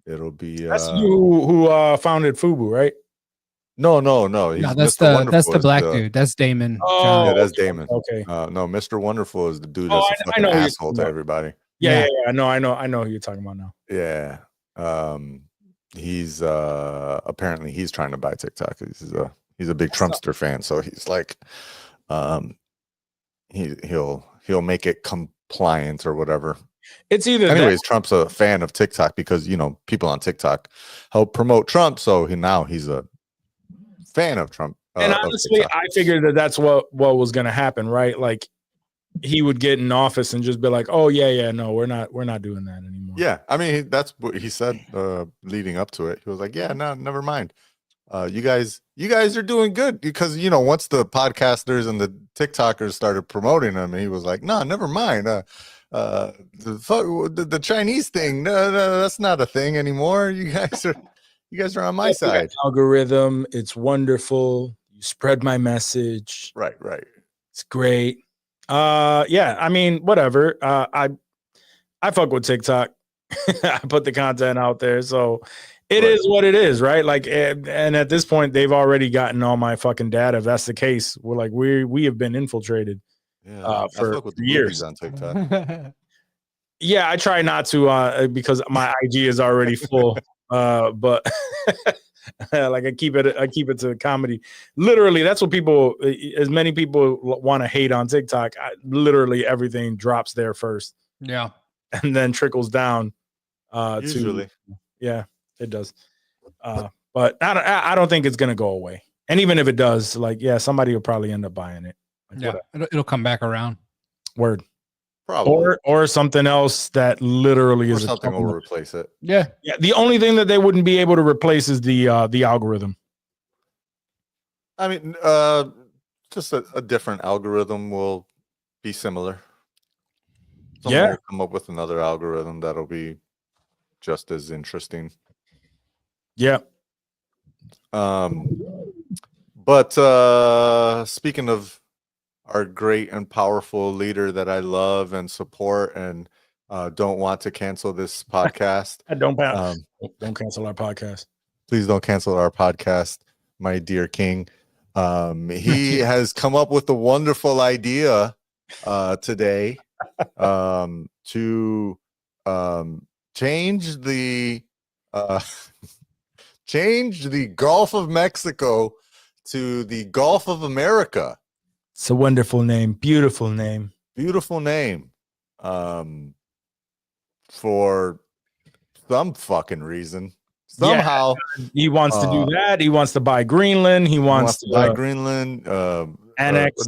it'll be that's who founded Fubu, right? No. That's the black dude. That's Damon. Oh, yeah, that's Damon. Okay. No, Mr. Wonderful is the dude that's a fucking asshole to everybody. Yeah. I know who you're talking about now. Yeah. He's apparently he's trying to buy TikTok. He's a big Trumpster fan, so he's like, he'll make it compliant or whatever. It's either anyways, Trump's a fan of TikTok because, you know, people on TikTok help promote Trump. So now he's a fan of Trump. And honestly, I figured that that's what was going to happen, right? Like he would get in office and just be like, "Oh yeah, no, we're not doing that anymore." Yeah, I mean, that's what he said leading up to it. He was like, "Yeah, no, never mind. You guys are doing good," because, you know, once the podcasters and the TikTokers started promoting him, he was like, "No, never mind. The Chinese thing, no, that's not a thing anymore. You guys are on my side. Algorithm, it's wonderful. You spread my message. Right. It's great. Yeah, I mean, whatever. I fuck with TikTok. I put the content out there, so it is what it is, right? Like, and at this point, they've already gotten all my fucking data. If that's the case, we're like, we have been infiltrated. Yeah, for years on TikTok. Yeah, I try not to because my IG is already full. But like I keep it to comedy. Literally, that's what people. As many people want to hate on TikTok, literally everything drops there first. Yeah, and then trickles down. Usually, yeah, it does. But I don't think it's gonna go away. And even if it does, like, yeah, somebody will probably end up buying it. Like, yeah, it'll come back around. Word. probably, Or something else that literally is something will replace it. Yeah. The only thing that they wouldn't be able to replace is the algorithm. I mean, just a different algorithm will be similar. Someone will come up with another algorithm that'll be just as interesting. Yeah. But speaking of our great and powerful leader that I love and support and don't want to cancel this podcast. Don't cancel our podcast. Please don't cancel our podcast, my dear king. He has come up with a wonderful idea today to change the Gulf of Mexico to the Gulf of America. It's a wonderful name. Beautiful name. For some fucking reason. Somehow he wants to do that. He wants to buy Greenland. He wants to buy Greenland. Annex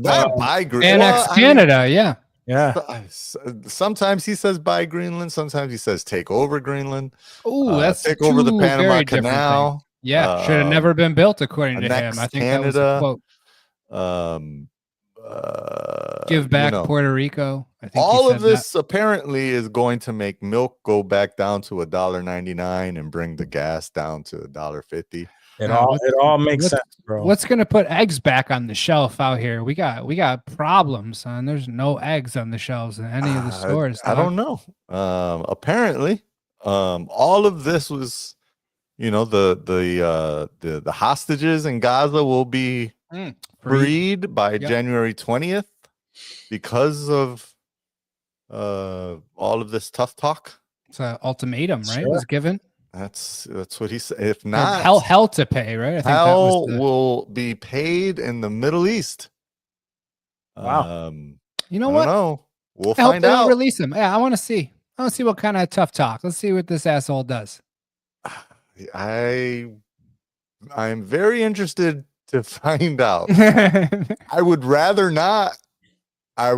Canada. Yeah. Sometimes he says buy Greenland. Sometimes he says take over Greenland. Oh, that's take over the Panama Canal. Yeah, should have never been built according to him. I think Canada, that was a quote. Give back Puerto Rico. I think all of this apparently is going to make milk go back down to $1.99 and bring the gas down to $1.50. It all makes sense, bro. What's going to put eggs back on the shelf out here? We got problems, son. There's no eggs on the shelves in any of the stores. I don't know. Apparently, all of this was, the hostages in Gaza will be freed by January 20th because of all of this tough talk. It's an ultimatum, right? It was given. That's what he said. If not, hell to pay, right? I think hell will be paid in the Middle East. Wow. You know what? We'll find out. Release him. Yeah, I want to see. I want to see what kind of tough talk. Let's see what this asshole does. I'm very interested to find out. I would rather not. I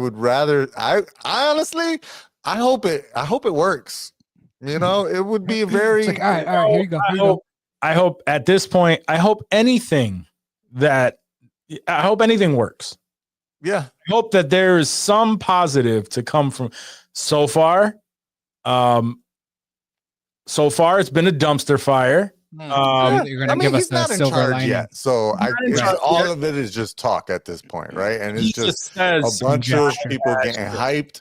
honestly, I hope it works. It would be very. It's like, all right, here you go. I hope at this point, I hope anything works. Yeah. I hope that there is some positive to come from so far. So far, it's been a dumpster fire. You're going to give us the silver lining yet. So all of it is just talk at this point, right? And it's just a bunch of people getting hyped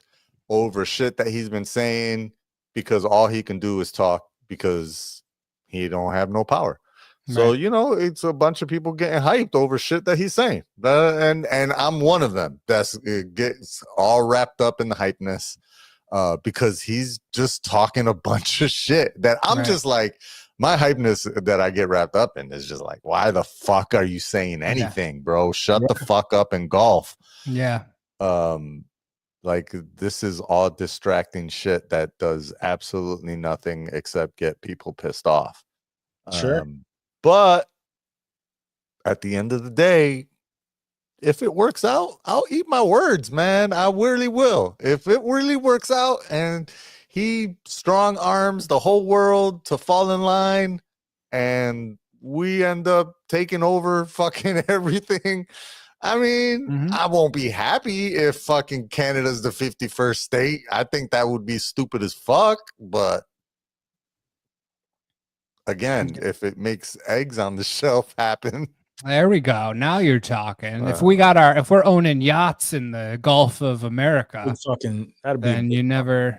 over shit that he's been saying because all he can do is talk because he don't have no power. So, it's a bunch of people getting hyped over shit that he's saying. And I'm one of them that gets all wrapped up in the hypeness because he's just talking a bunch of shit that I'm just like, my hypeness that I get wrapped up in is just like, why the fuck are you saying anything, bro? Shut the fuck up and golf. Yeah. Like, this is all distracting shit that does absolutely nothing except get people pissed off. Sure. But at the end of the day, if it works out, I'll eat my words, man. I really will. If it really works out and he strong arms the whole world to fall in line and we end up taking over fucking everything, I mean, I won't be happy if fucking Canada's the 51st state. I think that would be stupid as fuck. But again, if it makes eggs on the shelf happen. There we go. Now you're talking. If we're owning yachts in the Gulf of America, then you never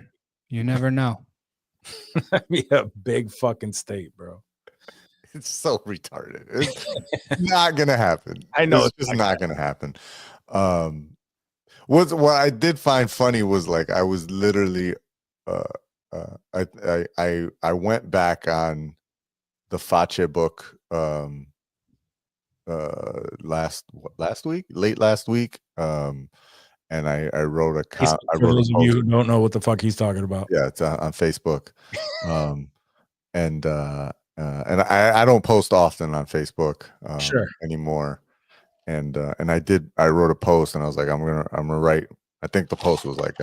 know. That'd be a big fucking state, bro. It's so retarded. It's not gonna happen. I know it's just not gonna happen. What I did find funny was, like, I was literally I went back on the Facce book late last week, and I wrote a for those of you who don't know what the fuck he's talking about. Yeah, it's on Facebook. And I don't post often on Facebook anymore. And I wrote a post, and I was like, I'm gonna write. I think the post was like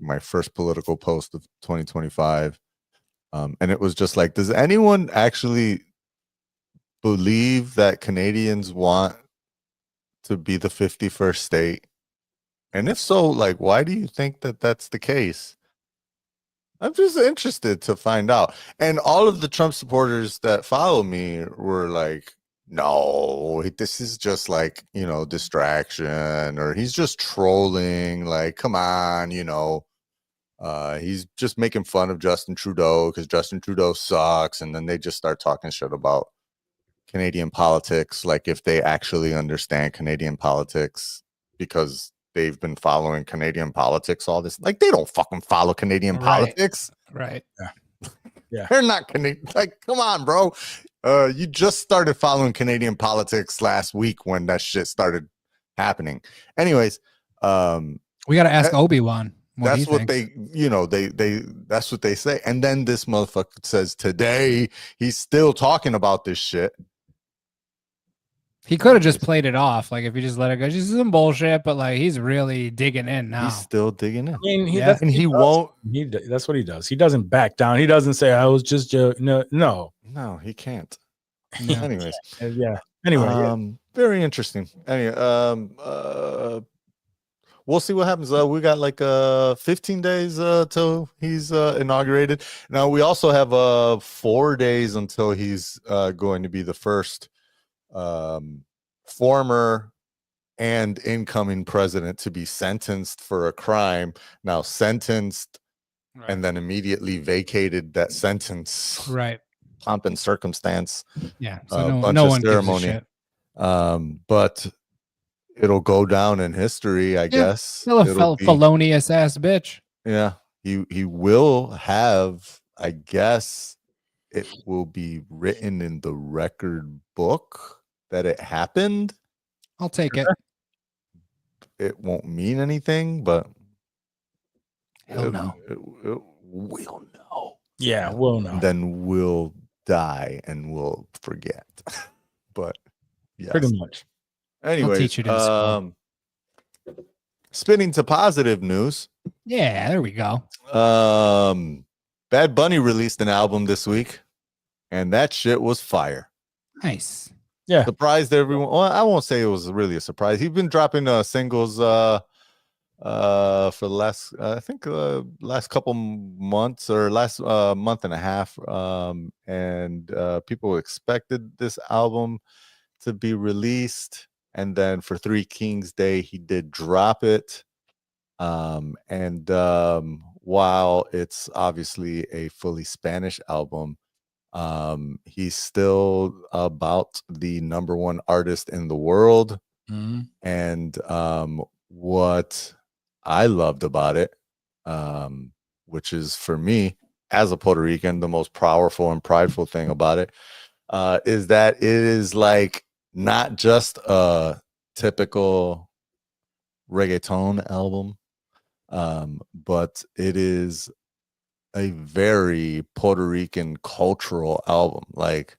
my first political post of 2025. And it was just like, does anyone actually believe that Canadians want to be the 51st state? And if so, like, why do you think that that's the case? I'm just interested to find out. And all of the Trump supporters that follow me were like, no, this is just like, distraction, or he's just trolling. Like, come on, he's just making fun of Justin Trudeau because Justin Trudeau sucks. And then they just start talking shit about Canadian politics, like if they actually understand Canadian politics, because they've been following Canadian politics all this. Like, they don't fucking follow Canadian politics. Right. Yeah. They're not Canadian. Like, come on, bro. You just started following Canadian politics last week when that shit started happening. Anyways, we got to ask Obi-Wan. That's what they that's what they say. And then this motherfucker says today he's still talking about this shit. He could have just played it off, like if he just let it go, just some bullshit. But like, he's really digging in now. He's still digging in. I mean, he won't. That's what he does. He doesn't back down. He doesn't say, "I was just no." He can't. No. Anyways, Anyway, very interesting. Anyway, we'll see what happens. We got like 15 days till he's inaugurated. Now we also have 4 days until he's going to be the first former and incoming president to be sentenced for a crime. Now sentenced, and then immediately vacated that sentence. Right. Pomp and circumstance. Yeah. So no one ceremony. gives a shit. But it'll go down in history, I guess. Still a felonious ass bitch. Yeah. He will have, I guess, it will be written in the record book that it happened. I'll take it. It won't mean anything, but hell no. We'll know. Yeah, we'll know. Then we'll die and we'll forget. But yes. Pretty much. Anyways, spinning to positive news. Yeah, there we go. Bad Bunny released an album this week, and that shit was fire. Nice. Yeah. Surprised everyone. Well, I won't say it was really a surprise. He's been dropping singles for the last last couple months, or last month and a half, and people expected this album to be released, and then for Three Kings Day he did drop it, and while it's obviously a fully Spanish album, he's still about the #1 artist in the world. And what I loved about it, which is for me as a Puerto Rican, the most powerful and prideful thing about it, is that it is like not just a typical reggaeton album, But it is a very Puerto Rican cultural album. Like,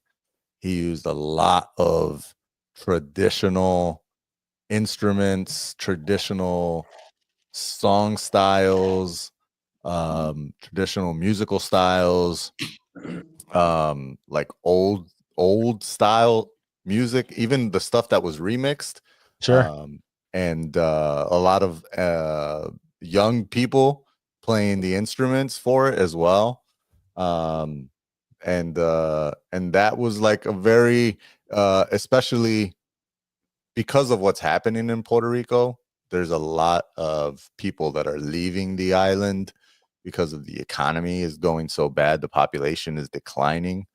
he used a lot of traditional instruments, traditional song styles, traditional musical styles, like old style music, even the stuff that was remixed. Sure. And a lot of young people playing the instruments for it as well. And that was like a very especially because of what's happening in Puerto Rico. There's a lot of people that are leaving the island because of the economy is going so bad. The population is declining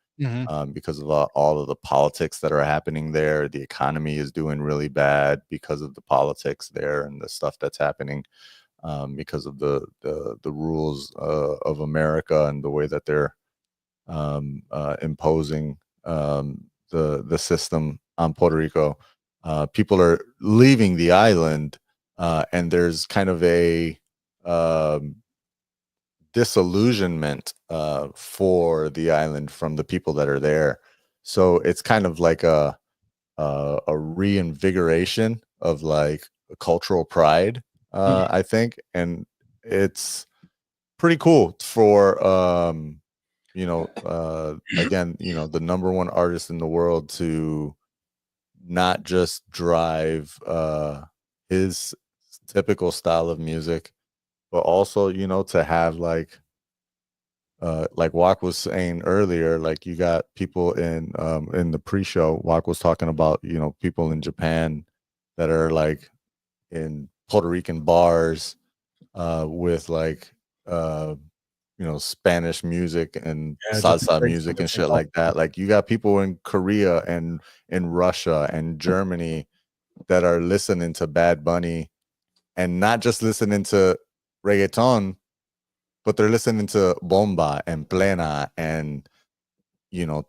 because of all of the politics that are happening there. The economy is doing really bad because of the politics there and the stuff that's happening because of the rules of America and the way that they're imposing the system on Puerto Rico. People are leaving the island, and there's kind of a disillusionment for the island from the people that are there. So it's kind of like a reinvigoration of like cultural pride, I think, and it's pretty cool for again, the number one artist in the world to not just drive his typical style of music, but also, to have like Wak was saying earlier, like you got people in the pre-show, Wak was talking about, people in Japan that are like in Puerto Rican bars with like Spanish music and Just salsa breaks music and different shit like that. Like you got people in Korea and in Russia and Germany that are listening to Bad Bunny and not just listening to reggaeton, but they're listening to bomba and plena and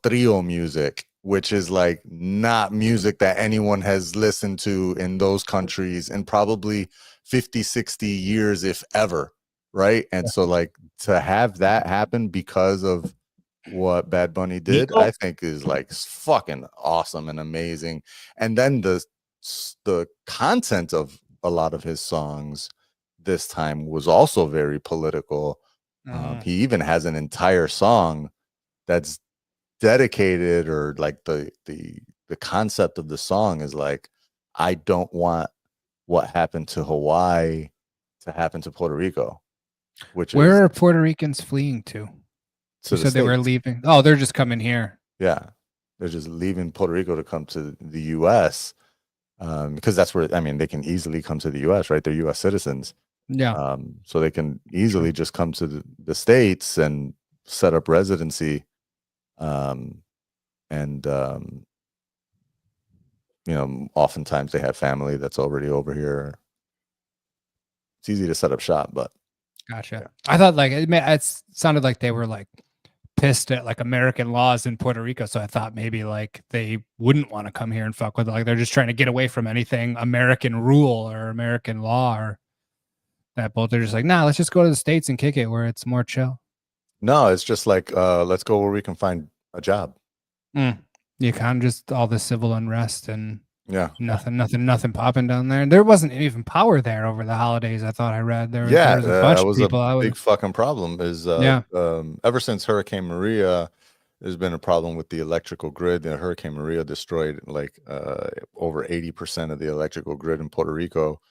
trio music, which is like not music that anyone has listened to in those countries in probably 50, 60 years, if ever. Right. And so like to have that happen because of what Bad Bunny did, Nico? I think is like fucking awesome and amazing. And then the content of a lot of his songs this time was also very political. He even has an entire song that's dedicated, or like the concept of the song is like, I don't want what happened to Hawaii to happen to Puerto Rico, which is Where are Puerto Ricans fleeing to? to You the said they were States. leaving. Oh, they're just coming here. Yeah, they're just leaving Puerto Rico to come to the US, because that's where, I mean, they can easily come to the US, right? They're US citizens. Yeah. So they can easily just come to the States and set up residency. And oftentimes they have family that's already over here. It's easy to set up shop, but Gotcha. yeah. I thought like it sounded like they were like pissed at like American laws in Puerto Rico. So I thought maybe like they wouldn't want to come here and fuck with it. Like they're just trying to get away from anything American rule or American law or that. But they're just like, nah, let's just go to the States and kick it where it's more chill. No, it's just like, let's go where we can find a job. You kind of just all the civil unrest and Yeah. nothing popping down there. There wasn't even power there over the holidays. I thought I read there was a bunch that of was people. a big fucking problem. Is ever since Hurricane Maria, there's been a problem with the electrical grid. And Hurricane Maria destroyed like over 80% of the electrical grid in Puerto Rico.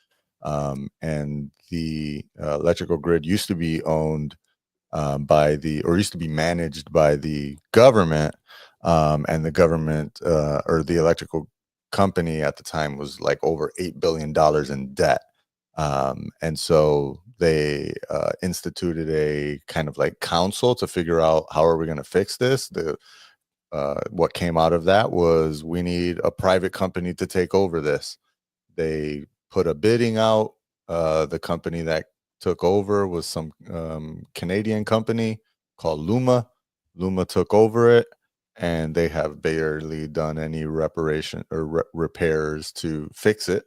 And the electrical grid used to be owned used to be managed by the government, and the government or the electrical company at the time was like over $8 billion in debt. And so they instituted a kind of like council to figure out how are we going to fix this. What came out of that was we need a private company to take over this. They put a bidding out. The company that took over was some Canadian company called Luma. Luma took over it, and they have barely done any reparation or repairs to fix it.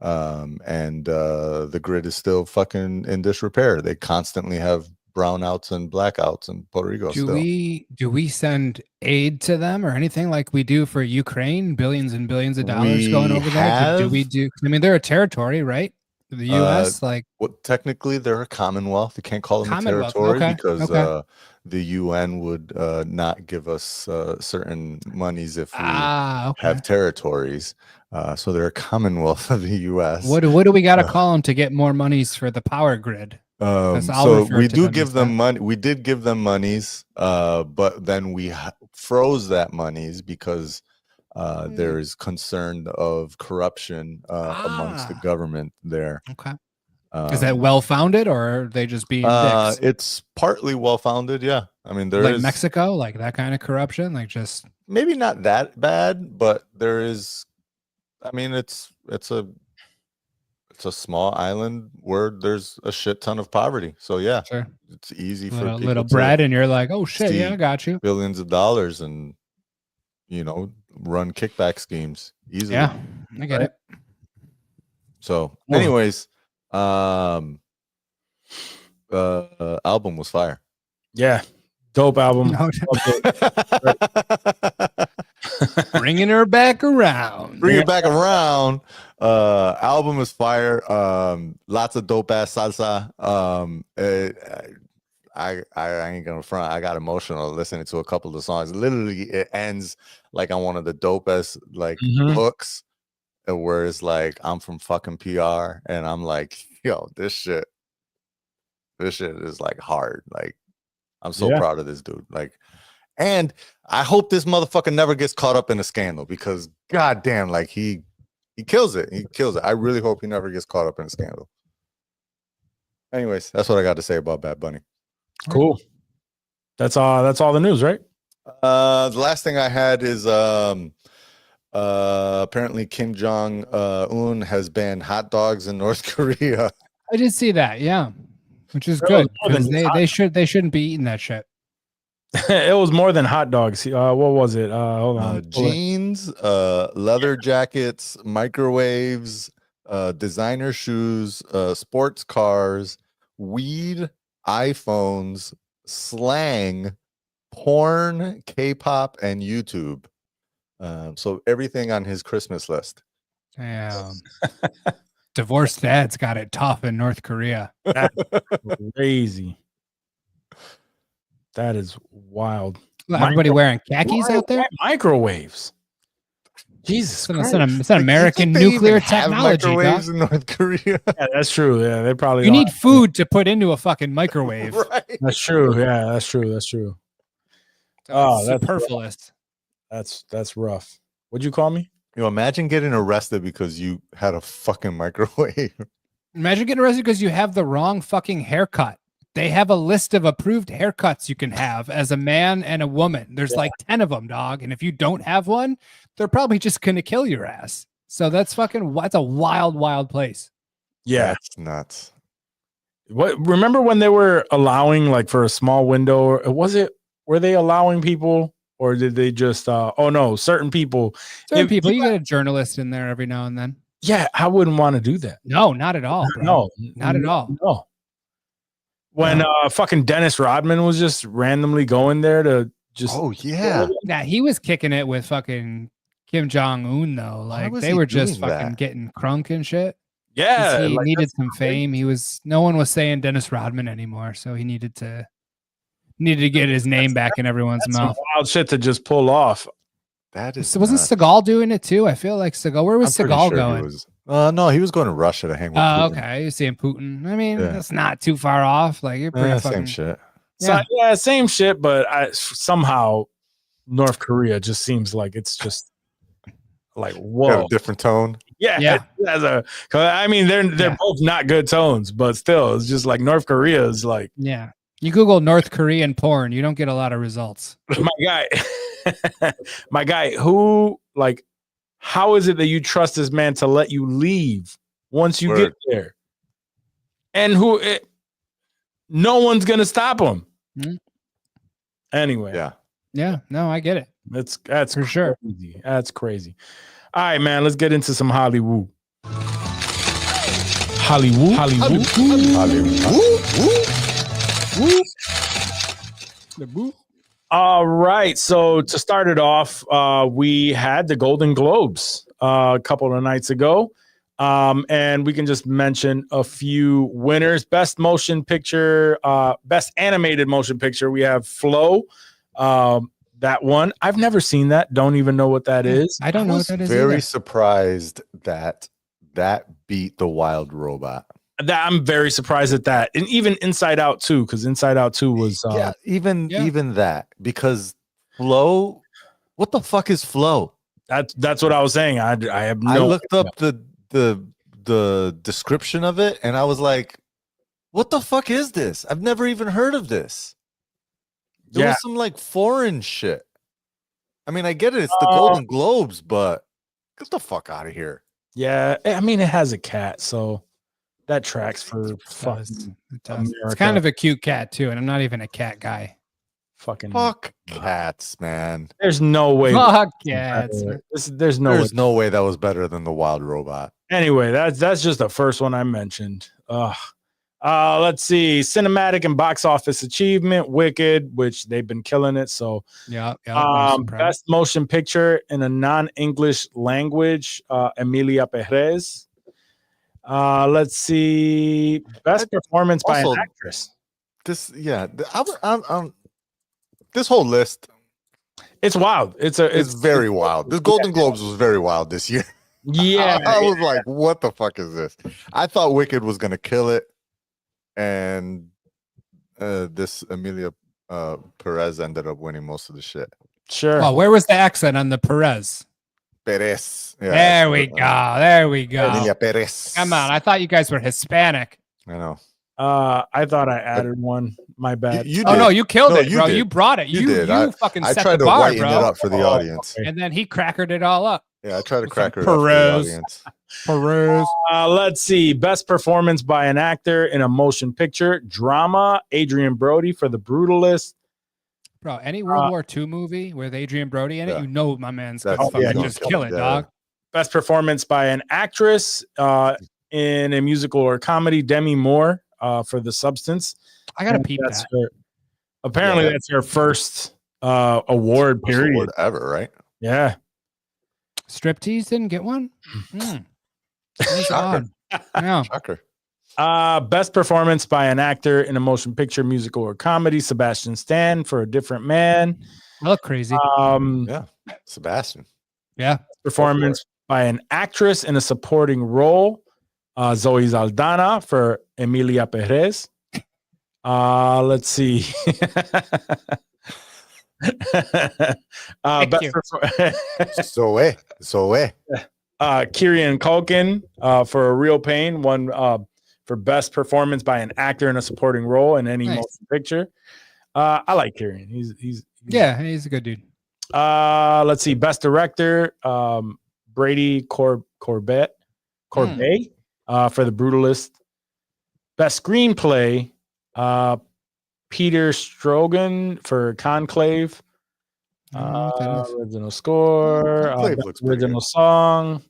and the grid is still fucking in disrepair. They constantly have brownouts and blackouts in Puerto Rico. Do we send aid to them or anything like we do for Ukraine? Billions and billions of dollars going over there. Do we do? I mean, they're a territory, right? The U.S. Well, technically they're a commonwealth. You can't call them a territory because the UN would not give us certain monies if we have territories. So they're a commonwealth of the U.S. What do we got to call them to get more monies for the power grid? So we do give them money. We did give them monies, but then we froze that monies because there is concern of corruption amongst the government there. Okay. Is that well-founded or are they just being dicks? It's partly well-founded, yeah. I mean, there like is Mexico, like that kind of corruption, like just maybe not that bad, but there is. I mean, it's a small island where there's a shit ton of poverty. So yeah, sure. It's easy for little, people little bread, and you're like, oh shit, yeah, I got you. Billions of dollars and run kickback schemes easily. Yeah, I get it. So, anyways, album was fire. Yeah, dope album. Bringing her back around. Bring it back around. Album is fire. Lots of dope ass salsa. I ain't gonna front. I got emotional listening to a couple of the songs. Literally, it ends like on one of the dopest hooks, where it's like I'm from fucking PR, and I'm like, yo, this shit is like hard. Like, I'm so proud of this dude. Like, and I hope this motherfucker never gets caught up in a scandal because goddamn, like he kills it. He kills it. I really hope he never gets caught up in a scandal. Anyways, that's what I got to say about Bad Bunny. Cool. That's all the news, right? The last thing I had is apparently Kim Jong-un has banned hot dogs in North Korea. I did see that, yeah. Which is good because they shouldn't be eating that shit. It was more than hot dogs. What was it? Hold on. Jeans, leather jackets, microwaves, designer shoes, sports cars, weed, iPhones, slang, porn, K-pop, and YouTube. So everything on his Christmas list. Damn. Divorced dads got it tough in North Korea. That's crazy. That is wild. Well, everybody wearing khakis out there? Microwaves. Jesus Christ. It's an American nuclear technology. Microwaves in North Korea. Yeah, that's true. Yeah, they probably. You need food to put into a fucking microwave. Right. That's true. Yeah, that's true. That's true. That's superfluous. That's rough. What'd you call me? Imagine getting arrested because you had a fucking microwave. Imagine getting arrested because you have the wrong fucking haircut. They have a list of approved haircuts you can have as a man and a woman. There's like 10 of them, dog. And if you don't have one, they're probably just going to kill your ass. So that's a wild, wild place. Yeah. That's nuts. Remember when they were allowing, like, for a small window, were they allowing people, or did they just, certain people. You get a journalist in there every now and then. Yeah. I wouldn't want to do that. No, not at all. Bro. No, not at all. No. When fucking Dennis Rodman was just randomly going there to just. Oh, yeah. Yeah, he was kicking it with fucking Kim Jong-un, though. Like, they were just fucking getting crunk and shit. Yeah. He needed some fame. No one was saying Dennis Rodman anymore, so he needed to get his name back in everyone's mouth. Wild shit to just pull off. That is. So wasn't Seagal doing it too? I feel like Seagal. Where was Seagal going? No, he was going to Russia to hang with Putin. Okay. You're seeing Putin. I mean, that's not too far off. Like, you're pretty fucking... Same shit. Yeah. So, same shit, but somehow North Korea just seems like it's just like, whoa. Got a different tone. Yeah. I mean, they're both not good tones, but still, it's just like North Korea is like... Yeah. You Google North Korean porn, you don't get a lot of results. My guy, who, like, how is it that you trust this man to let you leave once you get there? And no one's going to stop him. Mm-hmm. Anyway. Yeah. No, I get it. That's for crazy. Sure. That's crazy. All right, man, let's get into some Hollywood. Hollywood. All right. So to start it off, we had the Golden Globes a couple of nights ago. And we can just mention a few winners. Best motion picture, best animated motion picture. We have Flow. That one. I've never seen that. Don't even know what that is. I don't know what that is. Very either. surprised that beat The Wild Robot. I'm very surprised at that. And even Inside Out 2, because Inside Out 2 was even that, because Flow, what the fuck is Flow? That's what I was saying. I have no I looked up the description of it and I was like, what the fuck is this? I've never even heard of this. There was some like foreign shit. I mean, I get it, it's the Golden Globes, but get the fuck out of here. Yeah, I mean, it has a cat, so that tracks for fucking America. It's kind of a cute cat too, and I'm not even a cat guy. Fuck cats, man. There's no way. Fuck cats. There's no way that was better than The Wild Robot. Anyway, that's just the first one I mentioned. Let's see, cinematic and box office achievement, Wicked, which they've been killing it. So yeah. Best motion picture in a non-English language, Emilia Perez. Let's see, best performance by an actress. This whole list, it's wild. It's very wild. This Golden Globes was very wild this year. Yeah, I was like, what the fuck is this? I thought Wicked was gonna kill it, and this Emilia Perez ended up winning most of the shit. Sure. Oh, where was the accent on the Perez? Perez. Yeah, there we go. Emilia Perez. Come on, I thought you guys were Hispanic. I know. I thought I added one. My bad. Oh no, you killed it, bro. You brought it. You did. You fucking set tried the to bar, whiten bro. it up for the audience. And then he crackered it all up. Yeah, I tried to cracker it up for the audience. Perez. Let's see. Best performance by an actor in a motion picture, drama, Adrian Brody for The Brutalist. Bro, any World War II movie with Adrian Brody in it, you know my man's gonna just kill it, dog. Best performance by an actress in a musical or comedy, Demi Moore for The Substance. I gotta peep that. Apparently, that's her first award period. Award ever, right? Yeah. Striptease didn't get one? Shocker. Yeah. Shocker. Best performance by an actor in a motion picture, musical, or comedy, Sebastian Stan for A Different Man. I look crazy. Yeah, Sebastian. Yeah. Performance by an actress in a supporting role, Zoe Saldana for Emilia Perez. Let's see. Zoe. Kieran Culkin for A Real Pain won for best performance by an actor in a supporting role in any motion picture. I like Kieran. He's a good dude. Let's see, best director, Brady Corbet for The Brutalist. Best screenplay, Peter Strogan for Conclave. Original score, original song.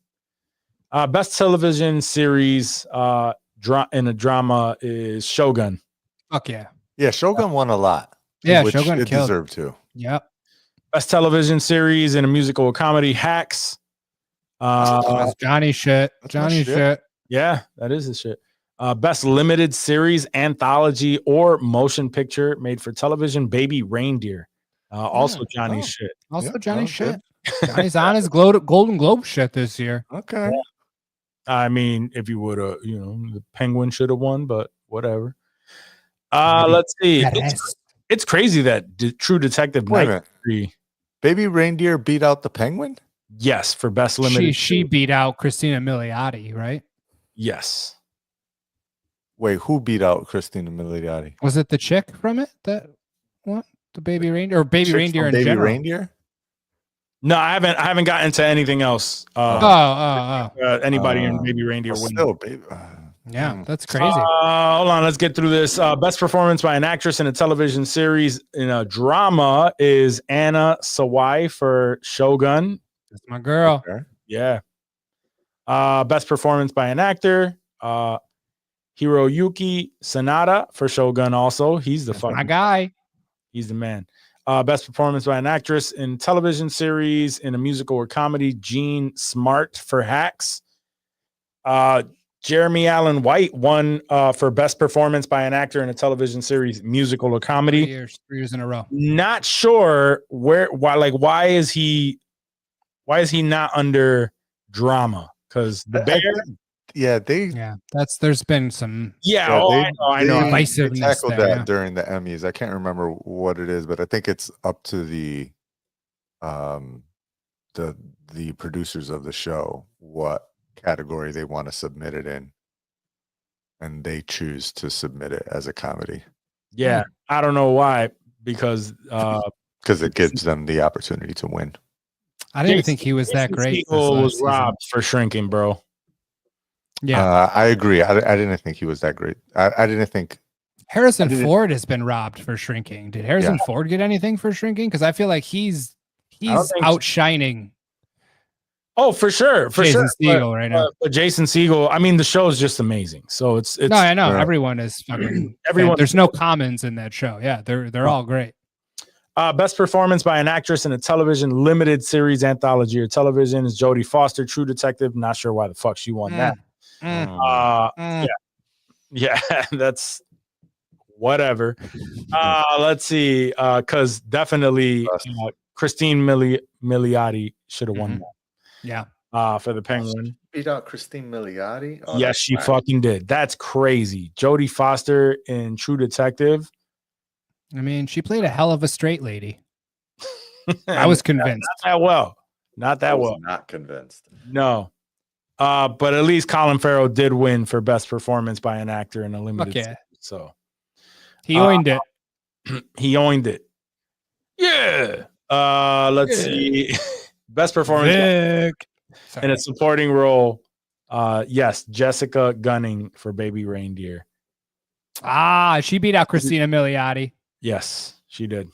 Best television series in a drama is Shogun. Fuck yeah. Yeah, Shogun won a lot. Yeah, which Shogun it deserved to. Yep. Best television series in a musical or comedy, Hacks. That's Johnny shit. Johnny shit. Yeah, that is his shit. Best limited series, anthology, or motion picture made for television, Baby Reindeer. Also Johnny's shit. Also Johnny's shit. Johnny's on his Golden Globe shit this year. Okay. Yeah. I mean, if you would have, the Penguin should have won, but whatever. Let's see. It's crazy that True Detective Night 3. Baby Reindeer beat out the Penguin? Yes, for best limited. She beat out Christina Milioti, right? Yes. Wait, who beat out Christina Milioti? Was it the chick from it that what? The Baby Reindeer or Baby Reindeer in Baby general? Reindeer? No, I haven't gotten to anything else. Anybody in Baby Reindeer winning. Still, baby. Yeah, that's crazy. Hold on, let's get through this. Best performance by an actress in a television series in a drama is Anna Sawai for Shogun. That's my girl. Okay. Yeah. Best performance by an actor, Hiroyuki Sanada for Shogun. Also, he's the My guy. He's the man. Best performance by an actress in television series, in a musical or comedy, Jean Smart for Hacks. Jeremy Allen White won for best performance by an actor in a television series, musical or comedy. 3 years in a row. Not sure why is he not under drama? Because the Bear. There's been some I know. divisiveness they tackled there, that during the Emmys. I can't remember what it is, but I think it's up to the producers of the show what category they want to submit it in, and they choose to submit it as a comedy. Yeah, I don't know why, because it gives them the opportunity to win. I didn't think he was that great. Siegel was robbed for Shrinking, bro. Yeah, I agree. I didn't think he was that great. I didn't think Harrison Ford has been robbed for Shrinking. Did Harrison Ford get anything for Shrinking? Because I feel like he's outshining. Oh, for sure, Jason Segel right now. But Jason Segel, I mean, the show is just amazing. So it's no, I know everyone is fucking. Everyone, there's no commons in that show. Yeah, they're all great. Best performance by an actress in a television limited series, anthology, or television is Jodie Foster, True Detective. Not sure why the fuck she won that. Yeah, that's whatever. Let's see, because definitely Christine Milioti should have won that. Yeah. For the Penguin. Beat out Christine Milioti? Oh, yes, she fucking did. That's crazy. Jodie Foster in True Detective. I mean, she played a hell of a straight lady. I was convinced. Not that well. Not convinced. No. But at least Colin Farrell did win for best performance by an actor in a limited series. So he owned it. He owned it. Yeah. Let's see. Best performance in a supporting role. Yes, Jessica Gunning for Baby Reindeer. She beat out Christina Milioti. Yes, she did.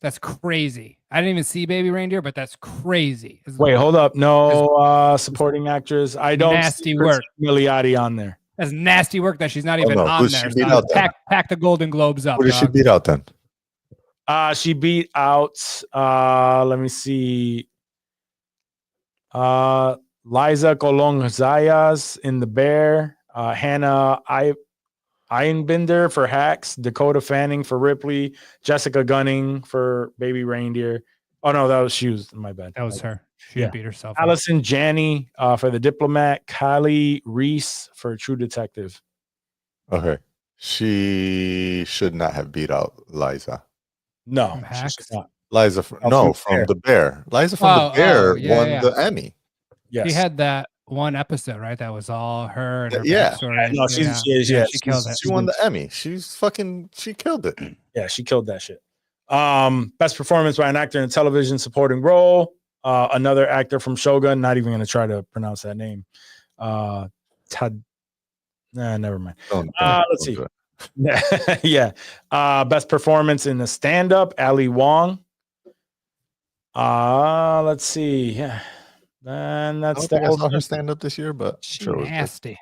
That's crazy. I didn't even see Baby Reindeer, but that's crazy. Wait, hold up. No, supporting actress. I don't nasty work. Milioti on there. That's nasty work that she's not even on there. So pack the Golden Globes up. What did she beat out then? She beat out. Let me see. Liza Colón-Zayas in The Bear. Hannah Einbinder for Hacks, Dakota Fanning for Ripley, Jessica Gunning for Baby Reindeer. Oh no, she was my bad. That was her. She beat herself. Allison Janney for The Diplomat, Kylie Reese for True Detective. Okay, she should not have beat out Liza. No, Liza from The Bear. Liza from The Bear won the Emmy. Yes, she had that one episode, right? That was all her and her backstory. No, she killed it. She won the Emmy. She killed it. Yeah, she killed that shit. Best performance by an actor in a television supporting role. Another actor from Shogun. Not even going to try to pronounce that name. Never mind. Let's see. Yeah. Best performance in the stand-up, Ali Wong. Let's see. Yeah. And that's I saw her stand up this year, but she's nasty.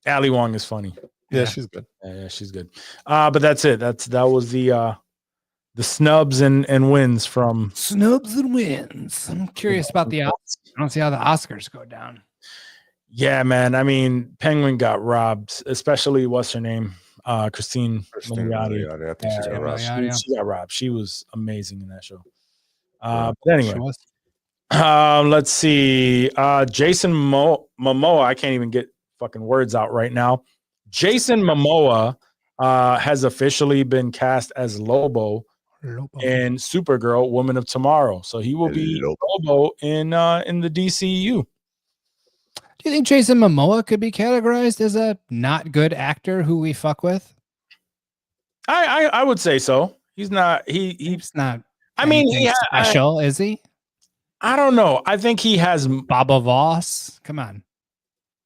Ali Wong is funny. Yeah, she's good. Yeah, she's good. But that's it. That was the snubs and wins from snubs and wins. I'm curious about the Oscars. I don't see how the Oscars go down. Yeah, man. I mean, Penguin got robbed, especially what's her name? Christine Milioti. I think she got robbed. She got robbed. She was amazing in that show. But anyway. Let's see. Jason Momoa. I can't even get fucking words out right now. Jason Momoa has officially been cast as Lobo in Supergirl, Woman of Tomorrow. So he will be Lobo in the DCU. Do you think Jason Momoa could be categorized as a not good actor who we fuck with? I would say so. He's not. He's not. I mean, special, is he? I don't know. I think he has Baba Voss. Come on.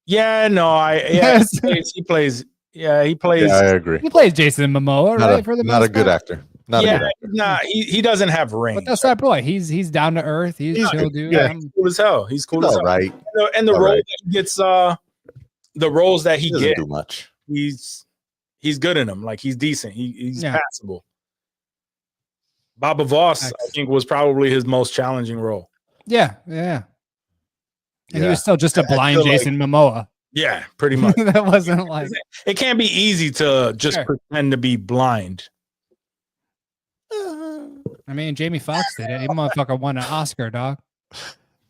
Yeah, no, he plays. Yeah, he plays. Yeah, I agree. He plays Jason Momoa, right? For the not a good actor. Not a good actor. Nah, he doesn't have range. But that's that boy. He's down to earth. He's chill dude. Yeah, he's cool as hell. He's cool as hell. Right. And the role that he gets, the roles that he gets, do much. he's good in them. Like he's decent. He's passable. Baba Voss, I think, was probably his most challenging role. Yeah. And he was still just a blind Jason Momoa. Yeah, pretty much. That wasn't like it can't be easy to just pretend to be blind. I mean, Jamie Foxx did it. He motherfucker won an Oscar, dog.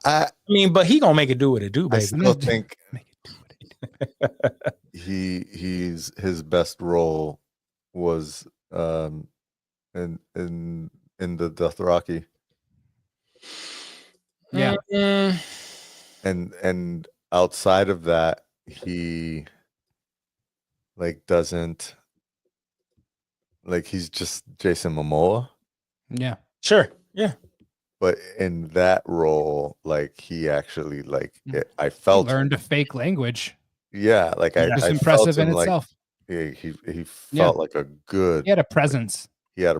I mean, but he gonna make it do what it do, baby. I still think his best role was in the Dothraki. Yeah. And outside of that, he doesn't he's just Jason Momoa. Yeah. Sure. Yeah. But in that role, he actually I felt he learned a fake language. Yeah, it's impressive in itself. He felt like a good. He had a presence. Yeah.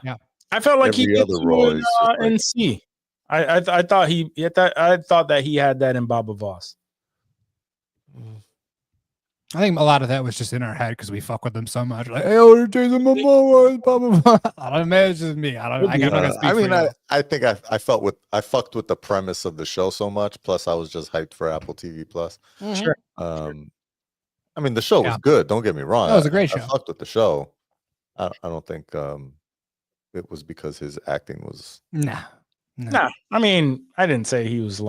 Yeah. I felt like he did in C. I thought I thought that he had that in Baba Voss. I think a lot of that was just in our head because we fuck with them so much. Like, hey, Jason Momoa, blah blah blah. I don't know. It's just me. I'm not gonna speak. I think I fucked with the premise of the show so much. Plus, I was just hyped for Apple TV Plus. Sure. I mean, the show was good. Don't get me wrong. That was a great show. I fucked with the show. I don't think it was because his acting was. Nah. I mean, I didn't say he was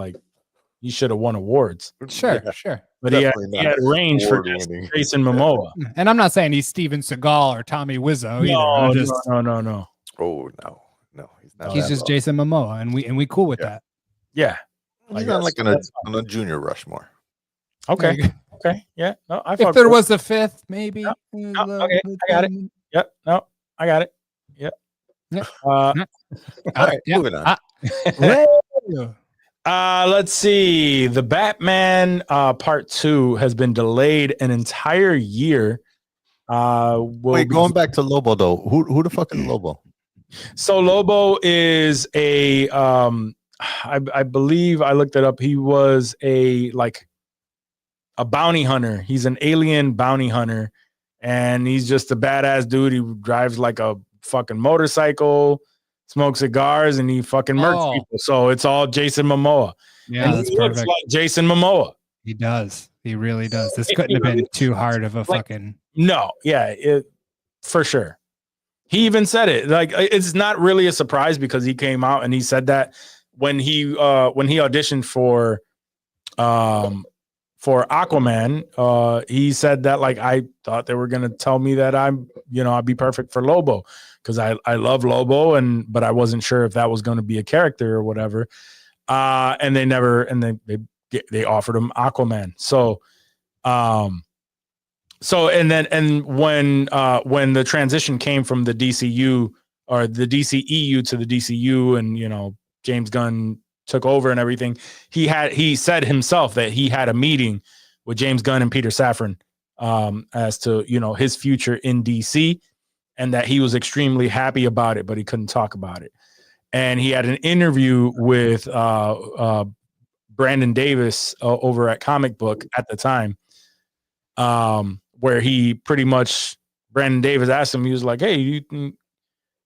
he should have won awards. Sure. But he had range for Jason Momoa. And I'm not saying he's Steven Seagal or Tommy Wiseau either. No. Oh no, he's not. He's just Jason Momoa, and we cool with that. Yeah, he's on a junior Rushmore. Okay. Yeah. No, if there was a fifth, maybe. No, okay, I got it. Yep. No, I got it. Yep. Yeah. All right. Moving on. Let's see. The Batman Part 2 has been delayed an entire year. Wait, going back to Lobo though. Who the fuck is Lobo? So Lobo is a I believe I looked it up. He was a bounty hunter. He's an alien bounty hunter, and he's just a badass dude. He drives like a fucking motorcycle, smokes cigars, and he fucking murks people. So it's all Jason Momoa. Yeah, and he looks like Jason Momoa. He does. He really does. This couldn't have been too hard of a fucking. No, yeah, for sure. He even said it. It's not really a surprise because he came out and he said that when he auditioned for Aquaman, he said that I thought they were gonna tell me that I'd be perfect for Lobo because I love Lobo but I wasn't sure if that was going to be a character or whatever. And they never, and they offered him Aquaman. So when the transition came from the DCU or the DCEU to the DCU, and James Gunn took over and everything, he said himself that he had a meeting with James Gunn and Peter Safran as to his future in DC, and that he was extremely happy about it, but he couldn't talk about it. And he had an interview with Brandon Davis over at Comic Book at the time, where he pretty much, Brandon Davis asked him, he was like, hey,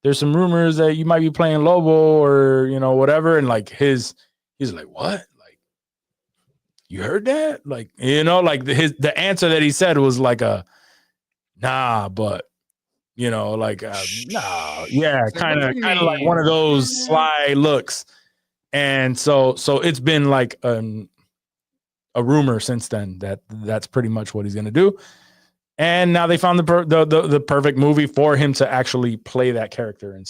there's some rumors that you might be playing Lobo or, whatever. And he's like, what? You heard that? The answer that he said was nah, but nah, yeah, kind of like one of those sly looks. And so it's been a rumor since then that's pretty much what he's going to do. And now they found the perfect movie for him to actually play that character. And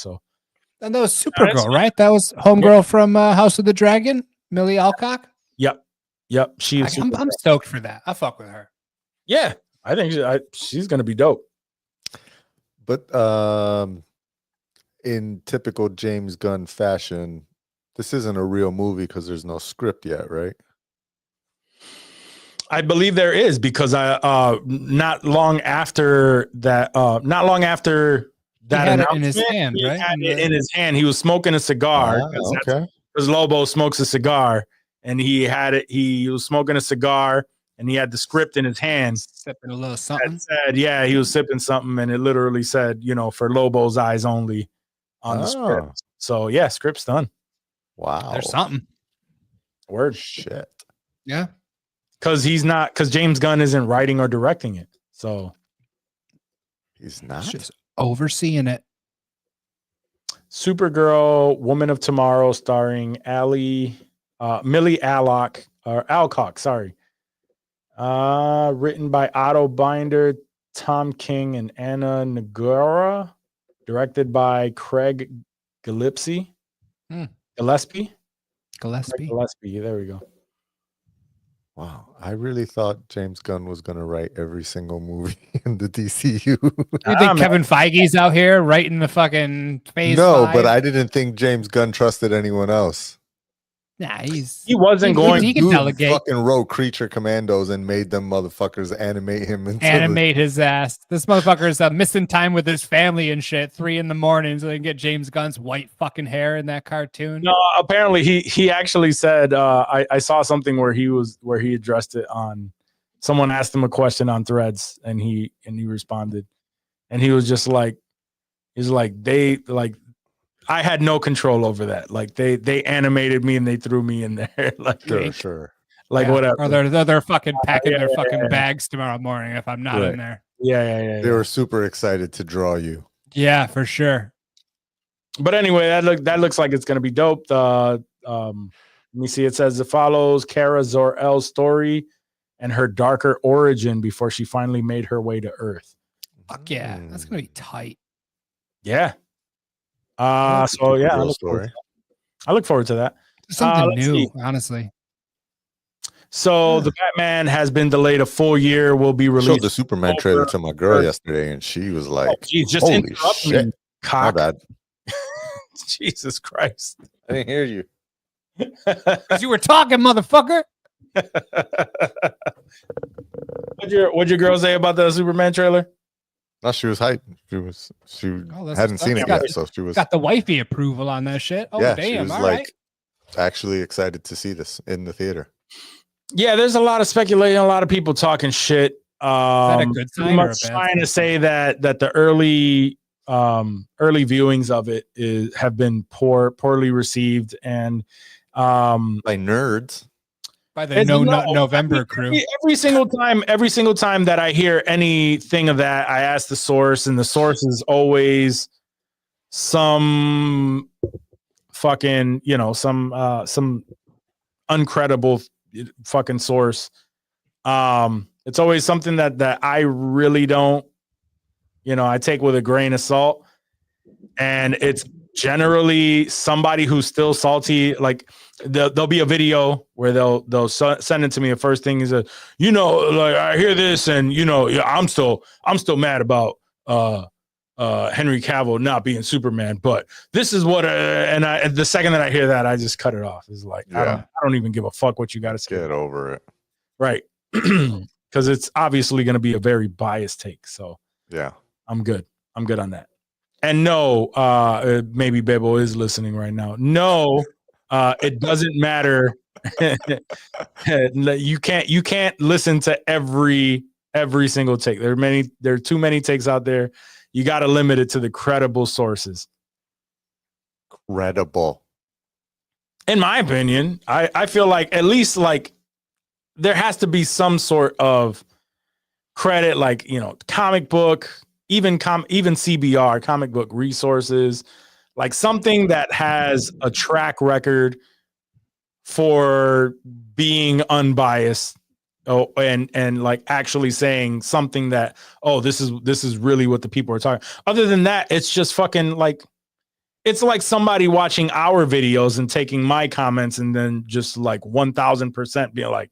that was Supergirl, right? That was homegirl from House of the Dragon, Millie Alcock. Yep. I'm stoked for that. I fuck with her. Yeah, I think she's going to be dope. But in typical James Gunn fashion, this isn't a real movie because there's no script yet, right? I believe there is, because not long after that had it in his hand, right? Had it in his hand. He was smoking a cigar. Okay. Because Lobo smokes a cigar, and he had it. He was smoking a cigar, and he had the script in his hand. Sipping a little something. Said, yeah, he was sipping something, and it literally said, for Lobo's eyes only on the script. So yeah, script's done. Wow. There's something. Word. Shit. Yeah. Because James Gunn isn't writing or directing it. So he's not just overseeing it. Supergirl, Woman of Tomorrow, starring Millie Alcock, sorry. Written by Otto Binder, Tom King, and Anna Nagara. Directed by Craig Gillespie. Gillespie. There we go. Wow, I really thought James Gunn was going to write every single movie in the DCU. You think Kevin Feige's out here writing the fucking phase? No, 5? but I didn't think James Gunn trusted anyone else. Nah, he wasn't going. He can delegate. Fucking wrote Creature Commandos and made them motherfuckers animate him. Animate his ass. This motherfucker's missing time with his family and shit. 3 a.m. so they can get James Gunn's white fucking hair in that cartoon. No, apparently he actually said I saw something where he addressed it on. Someone asked him a question on Threads, and he responded, and he was just like, I had no control over that. Like they animated me and they threw me in there. Like sure. Like whatever. Or they're fucking packing their fucking bags tomorrow morning if I'm not in there. Yeah. They were super excited to draw you. Yeah, for sure. But anyway, that looks like it's gonna be dope. Let me see. It says it follows Kara Zor-El's story and her darker origin before she finally made her way to Earth. Fuck yeah, that's gonna be tight. Yeah. So yeah, I look forward to that. Something new, honestly. So the Batman has been delayed a full year. Will be released. I showed the Superman trailer to my girl yesterday, and she was like, "Holy shit, cock." My bad. Jesus Christ! I didn't hear you. Because you were talking, motherfucker. What'd your girl say about the Superman trailer? No, she was hyped. She hadn't seen it yet, so she was got the wifey approval on that shit. Oh, yeah, damn! she was all like right. actually excited to see this in the theater. Yeah, there's a lot of speculating, a lot of people talking shit. Is that a good sign or a bad trying to say that the early viewings of it have been poorly received and by nerds. By the November crew. Every single time that I hear anything of that, I ask the source, and the source is always some fucking, some uncredible fucking source. It's always something that I really don't, I take with a grain of salt, and it's generally somebody who's still salty. Like there'll be a video where they'll send it to me. The first thing is like I hear this, and I'm still mad about Henry Cavill not being Superman, but this is what and the second that I hear that, I just cut it off. It's like I don't even give a fuck what you got to say. Get over it, right? Because it's obviously going to be a very biased take. So yeah, I'm good on that. And no, maybe Bebo is listening right now. No, it doesn't matter. You can't listen to every single take. There are too many takes out there. You got to limit it to the credible sources. Credible. In my opinion, I feel like at least like there has to be some sort of credit, like comic book. Even CBR, comic book resources, like something that has a track record for being unbiased, and like actually saying something that, this is really what the people are talking. Other than that, it's just fucking like, it's like somebody watching our videos and taking my comments and then just like 1000% being like,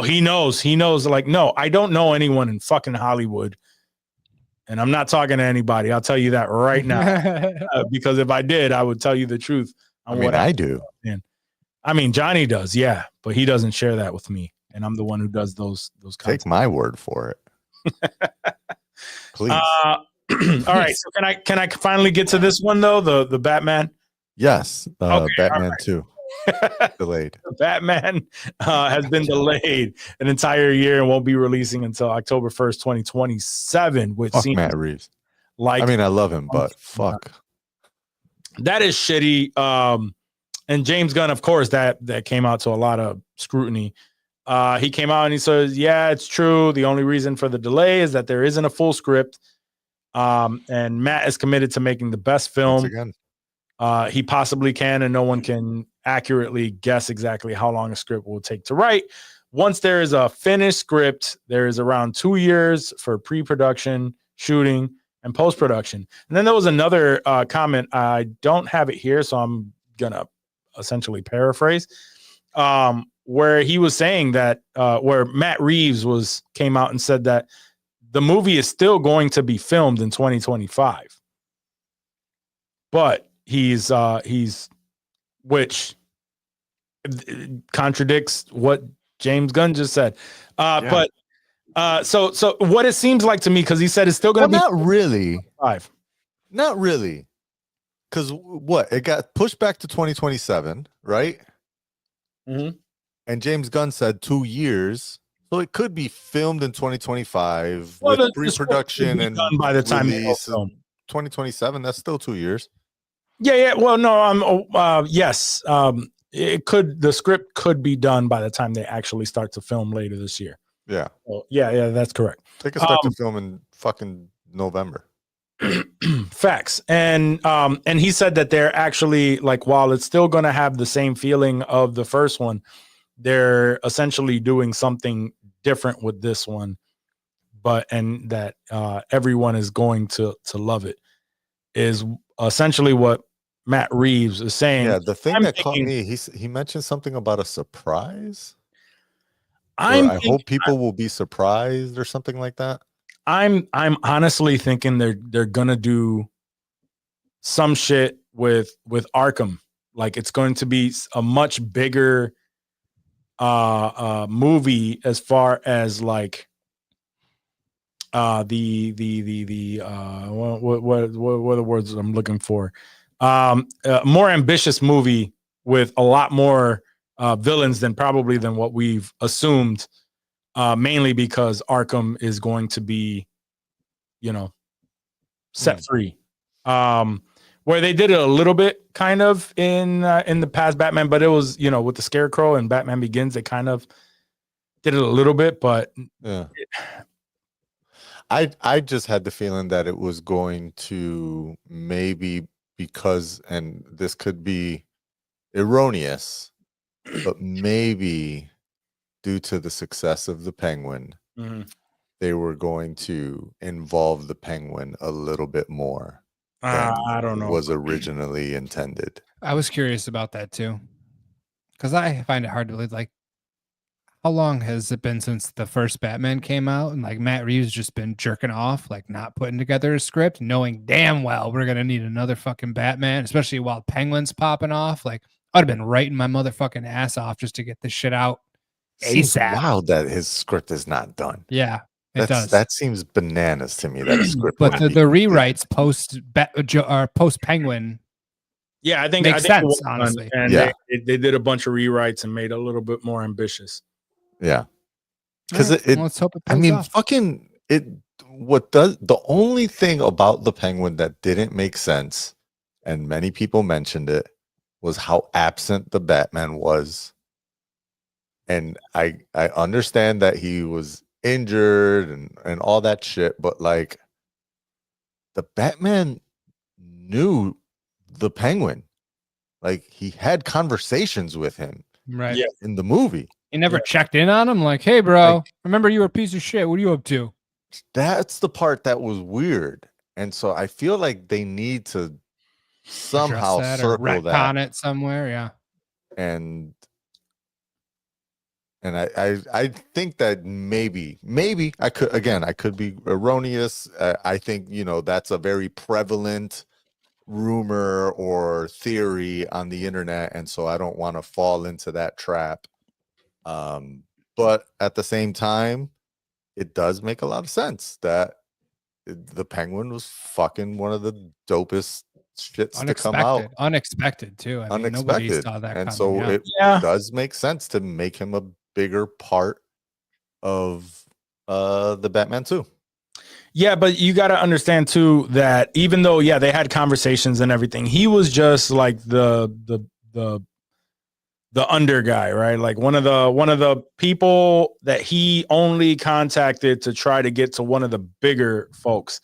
he knows. Like, no, I don't know anyone in fucking Hollywood. And I'm not talking to anybody. I'll tell you that right now. Because if I did, I would tell you the truth. I do. I mean, Johnny does, yeah, but he doesn't share that with me, and I'm the one who does those. Take my word for it, please. All right. So can I finally get to this one though? The Batman. Yes. Okay, Batman 2. Delayed. Batman has been delayed an entire year and won't be releasing until October 1st, 2027, which Fuck seems Matt Reeves. like, I mean, I love him, but fuck. That is shitty. And James Gunn, of course, that came out to a lot of scrutiny. He came out and he says, yeah, it's true. The only reason for the delay is that there isn't a full script. And Matt is committed to making the best film he possibly can, and no one can accurately guess exactly how long a script will take to write. Once there is a finished script, there is around 2 years for pre-production, shooting, and post-production. And then there was another comment. I don't have it here, so I'm gonna essentially paraphrase, where he was saying that where Matt Reeves came out and said that the movie is still going to be filmed in 2025, but he's which contradicts what James Gunn just said. But so what it seems like to me, because he said it's still going to be not really 5. Not really. Because what? It got pushed back to 2027, right? Mm-hmm. And James Gunn said 2 years. So it could be filmed in 2025 Well, with pre-production and done by the time release in 2027. That's still 2 years. Yeah. Well, no, yes. It could, the script could be done by the time they actually start to film later this year. Yeah. Well, yeah, that's correct. They could start to film in fucking November. Facts. And he said that they're actually, like, while it's still going to have the same feeling of the first one, they're essentially doing something different with this one, and that everyone is going to love it, is essentially what Matt Reeves is saying. Yeah, the thing caught me, he mentioned something about a surprise. I hope people will be surprised or something like that. I'm honestly thinking they're gonna do some shit with Arkham. Like, it's going to be a much bigger movie as far as like what are the words I'm looking for? More ambitious movie with a lot more villains than what we've assumed, mainly because Arkham is going to be, set free. Where they did it a little bit kind of in the past Batman, but it was, with the Scarecrow and Batman Begins, they kind of did it a little bit, but yeah. I just had the feeling that it was going to, maybe because, and this could be erroneous, but maybe due to the success of the Penguin, they were going to involve the Penguin a little bit more than I don't know was originally intended. I was curious about that too, because I find it hard to believe, like, how long has it been since the first Batman came out, and like Matt Reeves just been jerking off, like not putting together a script, knowing damn well we're gonna need another fucking Batman, especially while Penguin's popping off. Like, I'd have been writing my motherfucking ass off just to get this shit out. Seems wild that his script is not done. Yeah, it does. That seems bananas to me. That a script, but the rewrites post Penguin. Yeah, I think makes sense, honestly. And they did a bunch of rewrites and made it a little bit more ambitious. Yeah, because let's hope it pays off. fucking it. The only thing about the Penguin that didn't make sense, and many people mentioned it, was how absent the Batman was. And I understand that he was injured and all that shit, but like, the Batman knew the Penguin. Like, he had conversations with him, right? In the movie. He never checked in on him, like, hey, bro, remember you were a piece of shit. What are you up to? That's the part that was weird. And so I feel like they need to somehow circle that on it somewhere. Yeah. And I think that maybe I could be erroneous. I think, that's a very prevalent rumor or theory on the internet. And so I don't want to fall into that trap. But at the same time, it does make a lot of sense that the Penguin was fucking one of the dopest shit's to come out. Unexpected too. I mean, nobody Unexpected. saw that And coming. so it does make sense to make him a bigger part of the Batman 2. Yeah, but you got to understand too that even though they had conversations and everything, he was just like the under guy, right? Like one of the people that he only contacted to try to get to one of the bigger folks.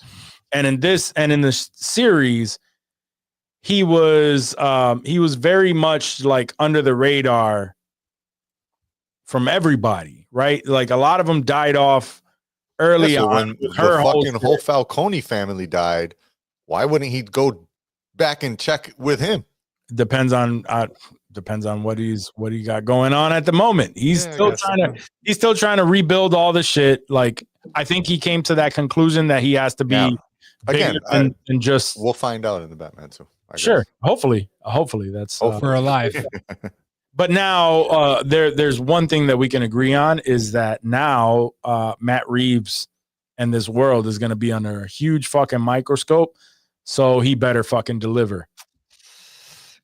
And in this series, he was very much like under the radar from everybody, right? Like a lot of them died off early on. When the whole Falcone family died, why wouldn't he go back and check with him? Depends on what he got going on at the moment. He's still trying to rebuild all the shit. Like I think he came to that conclusion that he has to be bigger than just. We'll find out in the Batman 2. Sure, hopefully that's we're alive. But now there's one thing that we can agree on is that now Matt Reeves and this world is going to be under a huge fucking microscope, so he better fucking deliver.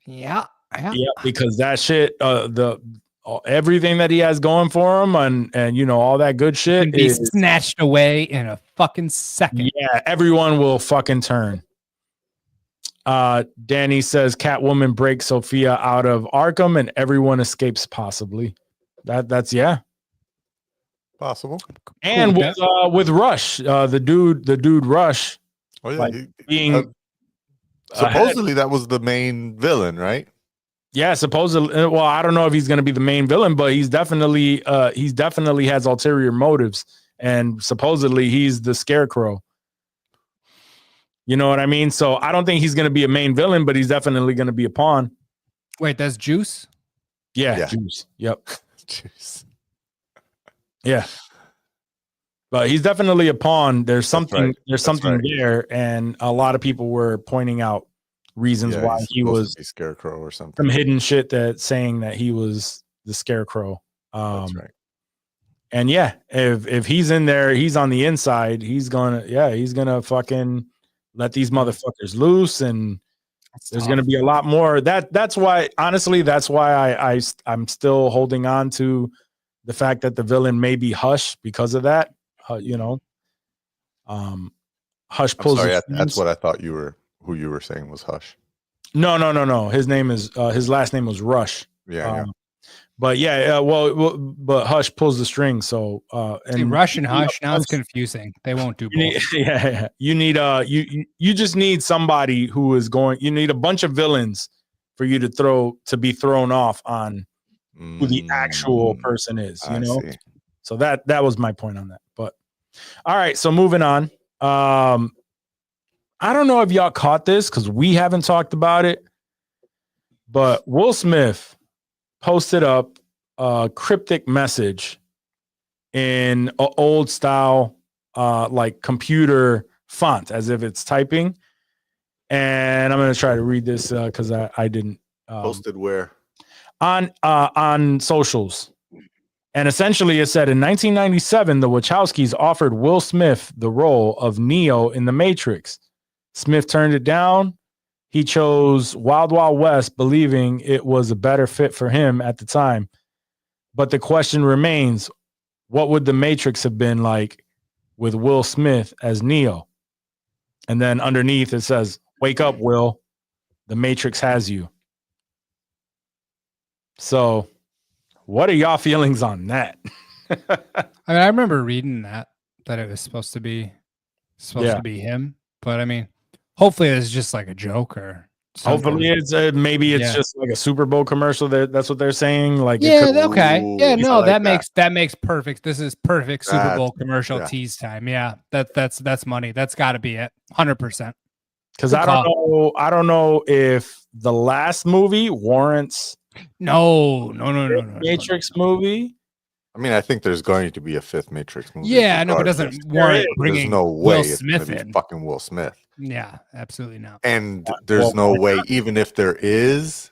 Yeah, because that shit, everything that he has going for him, and all that good shit can be snatched away in a fucking second. Yeah, everyone will fucking turn. Danny says Catwoman breaks Sophia out of Arkham and everyone escapes possibly. That's possible. And with Rush, the dude Rush. Oh yeah, being supposedly that was the main villain, right? Yeah, supposedly. Well, I don't know if he's going to be the main villain, but he's definitely has ulterior motives, and supposedly he's the Scarecrow. You know what I mean? So I don't think he's going to be a main villain, but he's definitely going to be a pawn. Wait, that's Juice? Yeah. Juice. Yep. Juice. Yeah. But he's definitely a pawn. There's something. Right. There's something there, and a lot of people were pointing out reasons why he was a Scarecrow or something. Some hidden shit that saying that he was the Scarecrow. That's right. And if he's in there, he's on the inside. He's gonna fucking let these motherfuckers loose, and there's going to be a lot more. That's why, honestly, I'm still holding on to the fact that the villain may be Hush because of that. Hush pulls. I'm sorry, that's what I thought who you were saying was Hush. No. His last name was Rush. Yeah. But but Hush pulls the string. So and Rush and Hush, now it's confusing. They won't do both. You need you just need somebody who is going. You need a bunch of villains for you to be thrown off on who the actual person is. You know. See. So that was my point on that. But all right, so moving on. I don't know if y'all caught this because we haven't talked about it, but Will Smith posted up a cryptic message in an old style, like computer font, as if it's typing. And I'm going to try to read this because I didn't. Posted where? On socials. And essentially it said, in 1997, the Wachowskis offered Will Smith the role of Neo in The Matrix. Smith turned it down. He chose Wild Wild West, believing it was a better fit for him at the time. But the question remains, what would The Matrix have been like with Will Smith as Neo? And then underneath it says, wake up, Will. The Matrix has you. So what are y'all feelings on that? I mean, I remember reading that it was supposed to be him. But I mean, hopefully it's just like a joke or something. Hopefully it's just like a Super Bowl commercial. That's what they're saying. Like, okay. Yeah, no, like that makes perfect. This is perfect Super Bowl commercial tease time. Yeah, that's money. That's got to be it. 100%. Because I don't know if the last movie warrants no Matrix movie. I mean, I think there's going to be a fifth Matrix movie. Yeah, I know, but it doesn't warrant bringing there's no way Will Smith it's in. Fucking Will Smith. Yeah, absolutely not. And there's no way, even if there is,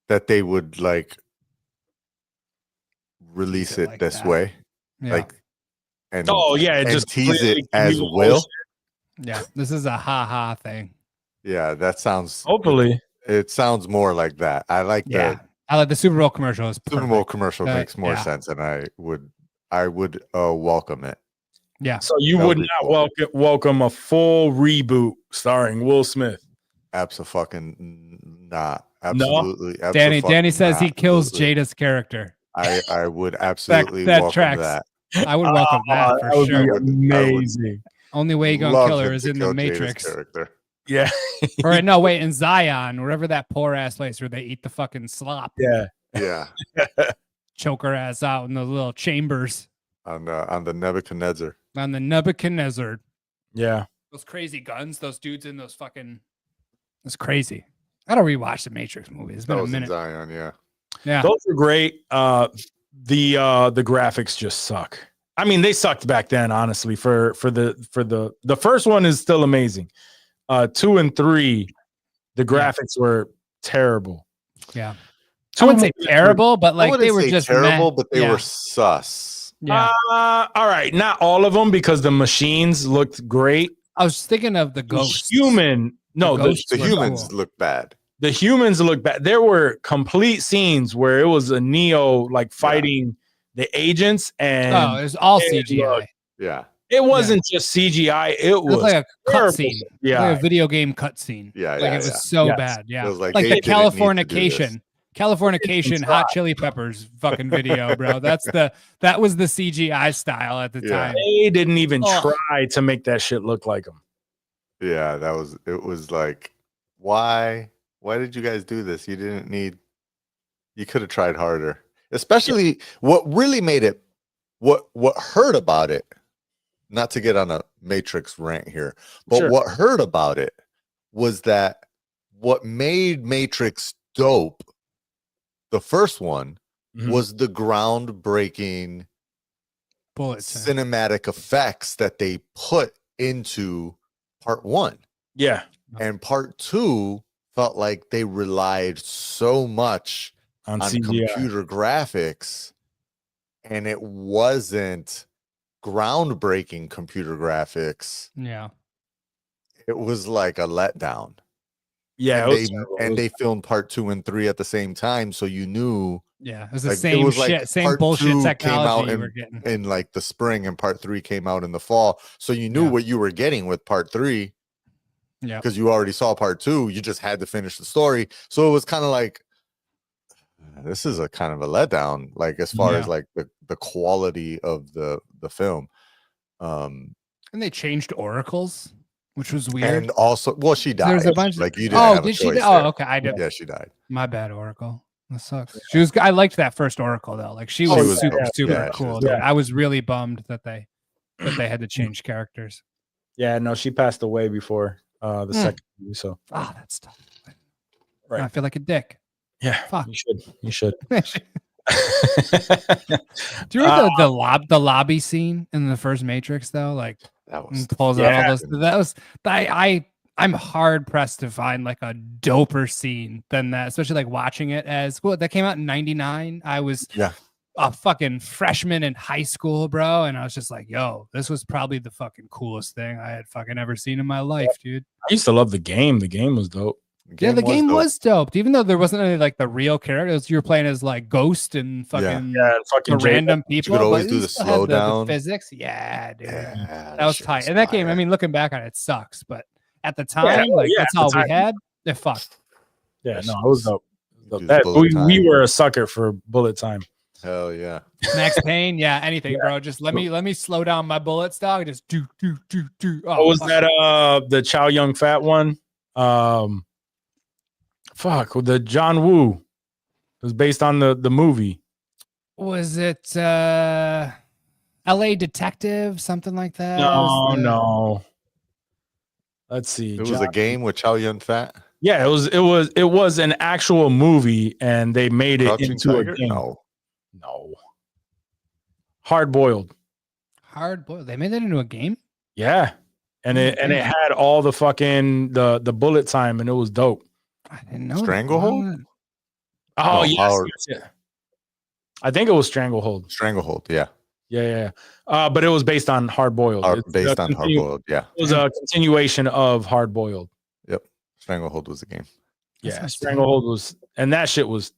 that they would like release it like this that. Way. Yeah. Like, just tease it as Will. Yeah, this is a ha-ha thing. Yeah, that sounds. Hopefully. It sounds more like that. I like Yeah. the I like the Super Bowl commercial. Is Super perfect. Bowl commercial makes more yeah. sense, and I would welcome it. Yeah. So you That would would be not cool. welcome a full reboot starring Will Smith? Absolutely not. Absolutely. Danny says he kills Absolutely. Jada's character. I would absolutely that welcome tracks. that. I would welcome that for That would sure. be amazing. Only way you gonna Love kill her him is to in the kill Jada's Matrix. character. Yeah. Or no, wait, in Zion, wherever that poor ass place where they eat the fucking slop. Yeah. Yeah. Choke her ass out in the little chambers On the Nebuchadnezzar. on the Nebuchadnezzar. Yeah. Those crazy guns, those dudes in those fucking. It's crazy. I don't rewatch the Matrix movie. It's been a minute. Zion, yeah. Yeah. Those are great. The graphics just suck. I mean, they sucked back then, honestly. For the first one is still amazing. 2 and 3, the graphics were terrible. Yeah. I wouldn't say terrible, but like they were just terrible, but they were sus. Yeah. All right, not all of them because the machines looked great. I was thinking of the ghosts. The humans look bad. The humans look bad. There were complete scenes where it was a Neo like fighting the agents, and it was all CGI. It wasn't just CGI. It was like a cutscene. Yeah, like a video game cutscene. Yeah, like it was so bad. Yeah, it was like the Californication Hot Chili Peppers fucking video, bro. That was the CGI style at the time. They didn't even try to make that shit look like them. Yeah, it was like, why did you guys do this? You didn't need. You could have tried harder. Especially what really made it, what hurt about it. Not to get on a Matrix rant here, but what hurt about it was that what made Matrix dope, the first one, was the groundbreaking cinematic effects that they put into part 1. Yeah. And part 2 felt like they relied so much on computer graphics, and it wasn't groundbreaking computer graphics. Yeah. It was like a letdown. Yeah. And they filmed part 2 and 3 at the same time, so you knew. Yeah, it was the same shit, same bullshit technology you were getting in like the spring, and part 3 came out in the fall. So you knew what you were getting with part 3. Yeah. Because you already saw part 2. You just had to finish the story. So it was kind of like, this is a kind of a letdown, like as far as like the quality of the film. And they changed oracles, which was weird. And also, well, she died. There's a bunch like you didn't have did a she? choice Oh, there. okay. I did. Yeah, she died. My bad, Oracle. That sucks. She was. I liked that first Oracle though. Like she was super cool. Dude. I was really bummed that they had to change characters. Yeah, no, she passed away before the second movie. So that's tough. Right. I feel like a dick. Yeah, fuck. You should. Do you remember the lobby scene in the first Matrix though? Like that was pulls out all those. That was I'm hard pressed to find like a doper scene than that, especially like watching it as that came out in '99. I was a fucking freshman in high school, bro, and I was just like, yo, this was probably the fucking coolest thing I had fucking ever seen in my life, dude. I used to love the game. The game was dope. The game was dope. Even though there wasn't any like the real characters, you were playing as like Ghost and fucking random people. You could always do the slowdown physics. Yeah, dude. That was tight. And that game, I mean, looking back on it, sucks. But at the time, that's all we had. It fucked. Yeah, no, it was dope. We were a sucker for bullet time. Hell yeah. Max Payne, anything, bro. Just let me slow down my bullets, dog. Just do. Oh, what was that? The Chow Yun Fat one. The John Woo. It was based on the movie. Was it LA Detective, something like that? No. Let's see. It was a game with Chow Yun Fat. Yeah, it was an actual movie, and they made it into a game. No. Hard boiled. They made that into a game. Yeah, and it had all the fucking the bullet time, and it was dope. I didn't know. Stranglehold? Oh, yes. I think it was Stranglehold. Stranglehold, yeah. Yeah. But it was based on Hard Boiled. Based on Hard Boiled, yeah. It was a continuation of Hard Boiled. Yep. Stranglehold was a game. Yeah, Stranglehold was, and that shit was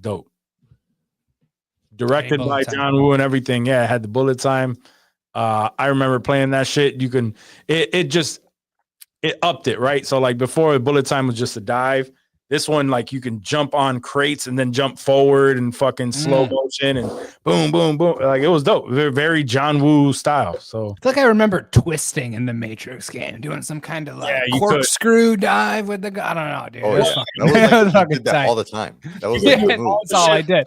dope. Directed by John Woo and everything. Yeah, it had the bullet time. I remember playing that shit. You can it upped it, right? So like before, bullet time was just a dive. This one, like you can jump on crates and then jump forward and fucking slow motion and boom, boom, boom. Like it was dope. Very John Woo style. So I feel like I remember twisting in the Matrix game, doing some kind of like corkscrew dive with the guy. I don't know, dude. Oh, that was like, you did that all the time. That was like that's all I did.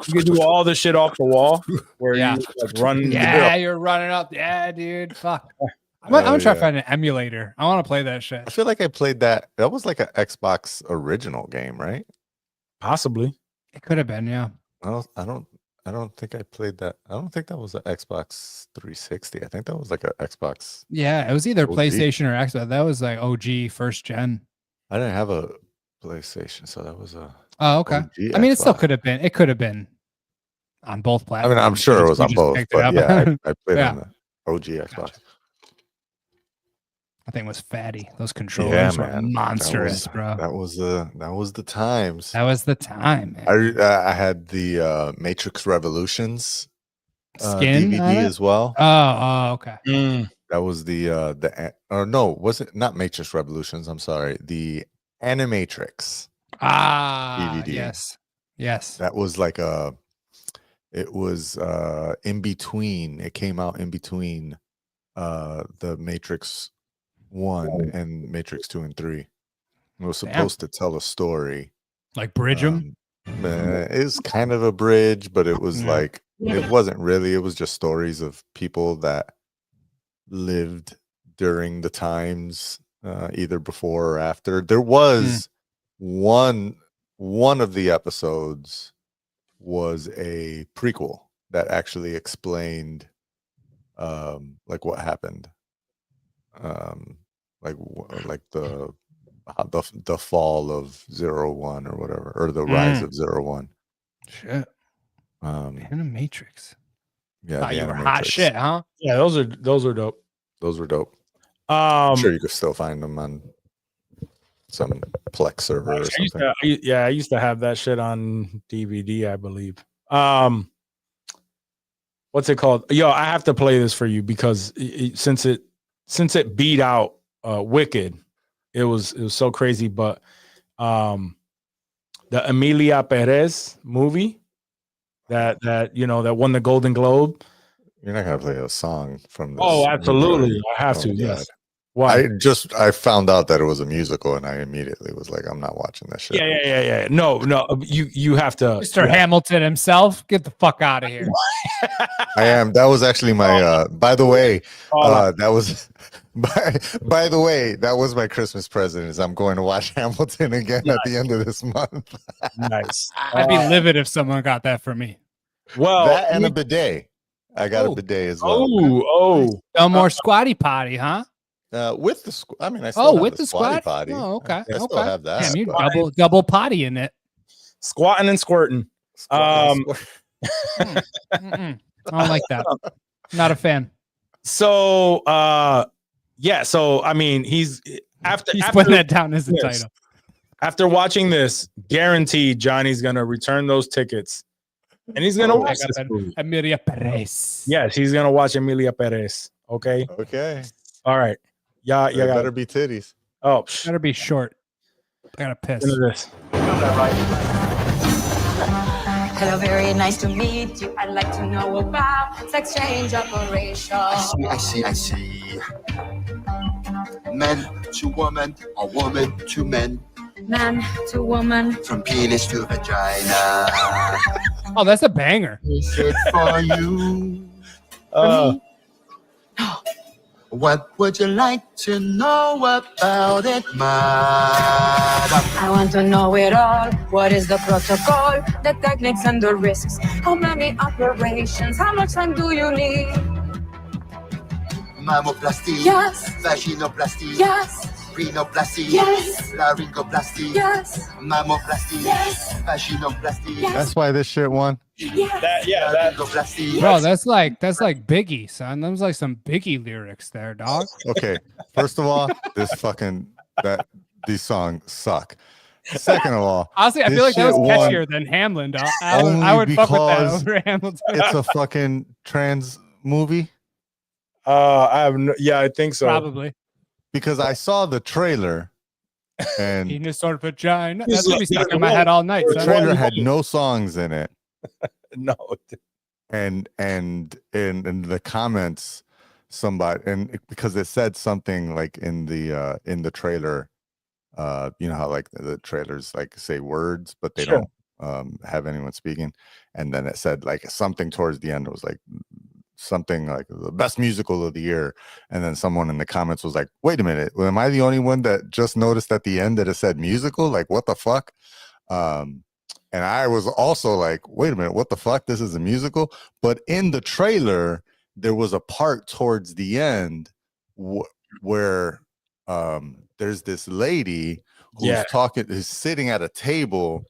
You can do all the shit off the wall where you like run. Yeah, you're running up. Yeah, dude. Fuck. I'm gonna try to find an emulator. I want to play that shit. I feel like I played that. That was like an Xbox original game, right? Possibly. It could have been, yeah. I don't think I played that. I don't think that was an Xbox 360. I think that was like an Xbox. Yeah, it was either PlayStation or Xbox. That was like OG first gen. I didn't have a PlayStation, so that was a. Oh, okay. OG I mean, Xbox. it still could have been. It could have been on both platforms. I mean, I'm sure it was on both, but yeah, I played on the OG Xbox. Gotcha. That thing was fatty. Those controllers were monstrous, bro. That was the times. That was the time. Man. I had the Matrix Revolutions skin DVD as well. Oh, okay. That was was it not Matrix Revolutions? I'm sorry, the Animatrix. DVD. Yes. That was like it was in between. It came out in between the Matrix 1 and Matrix 2 and 3. It was supposed to tell a story. Like bridge them? It was kind of a bridge, but it was like it wasn't really. It was just stories of people that lived during the times, either before or after. There was one of the episodes was a prequel that actually explained like what happened, like the fall of 01 or whatever, or the rise of 01. Shit. Animatrix. Yeah, you were hot shit, huh? Yeah, those are dope. Those were dope. I'm sure you could still find them on some Plex server or something. I used to have that shit on DVD, I believe. What's it called? Yo, I have to play this for you because since it beat out Wicked, it was so crazy. But the Emilia Perez movie that won the Golden Globe. You're not gonna play a song from this. Oh, absolutely. Movie. I have to. Yes. Why? I found out that it was a musical, and I immediately was like, I'm not watching that shit. Yeah. No. You have to. Mr. Hamilton himself, get the fuck out of here. I am. That was actually my. By the way, that was. By the way, that was my Christmas present. Is I'm going to watch Hamilton again at the end of this month. Nice. I'd be livid if someone got that for me. Well, that and a bidet. I got a bidet as well. No more squatty potty, huh? With the I mean, I still have with the squatty potty. Oh, okay. I still have that. Damn, you double potty in it. Squatting and squirting. I don't like that. Not a fan. So so I mean, he's putting that down as the title. After watching this, guaranteed Johnny's gonna return those tickets. And he's gonna watch this movie. Emilia Perez. Yes, he's gonna watch Emilia Perez. Okay. All right. Yeah. Better be titties. Oh, better be short. I gotta piss. Into this. Hello, very nice to meet you. I'd like to know about sex change operation. I see. Men to woman, or woman to men. Man to woman. From penis to vagina. Oh, that's a banger. Is it for you? For me? What would you like to know about it, madam? I want to know it all. What is the protocol? The techniques and the risks. How many operations? How much time do you need? Mammoplasty. Yes. Vaginoplasty. Yes. Rhinoplasty. Yes. Laryngoplasty. Yes. Mammoplasty. Yes. Vaginoplasty. Yes. That's why this shit won. Laryngoplasty. Bro, that's like Biggie, son. That was like some Biggie lyrics there, dog. Okay, first of all, this fucking that these songs suck. Second of all, honestly, I feel like that was catchier than Hamlin. I would fuck with that over Hamilton. It's a fucking trans movie. I think so. Probably because I saw the trailer and penis or vagina. That's gonna be stuck in my head all night. The trailer had no songs in it. No. And in the comments, somebody because it said something like in the trailer, you know how like the trailers like say words, but they don't have anyone speaking. And then it said like something towards the end. It was like something like the best musical of the year. And then someone in the comments was like, wait a minute, am I the only one that just noticed at the end that it said musical? Like, what the fuck? And I was also like, wait a minute, what the fuck? This is a musical? But in the trailer, there was a part towards the end where there's this lady who's is sitting at a table,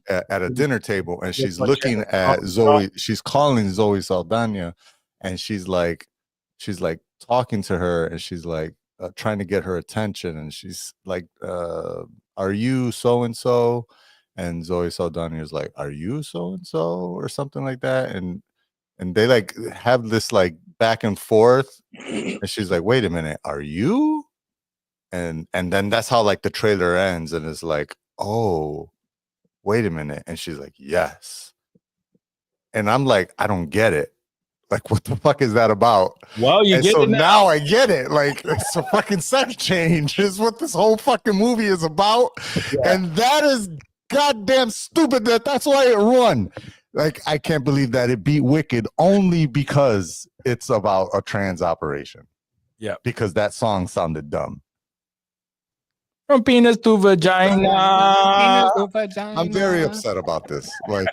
at a dinner table, and she's looking at Zoe. She's calling Zoe Saldana, and she's like talking to her, and she's like trying to get her attention, and she's like, "Are you so and so?" And Zoe Saldana is like, "Are you so and so?" or something like that, and they like have this like back and forth, and she's like, "Wait a minute, are you?" And then that's how like the trailer ends, and it's like, "Oh, wait a minute," and she's like, "Yes," and I'm like, I don't get it. Like, what the fuck is that about? Well, you get so it now I get it. Like, it's a fucking sex change is what this whole fucking movie is about, and that is goddamn stupid. That's why it won. Like, I can't believe that it beat Wicked only because it's about a trans operation. Yeah, because that song sounded dumb. From penis to vagina. I'm very upset about this. Like,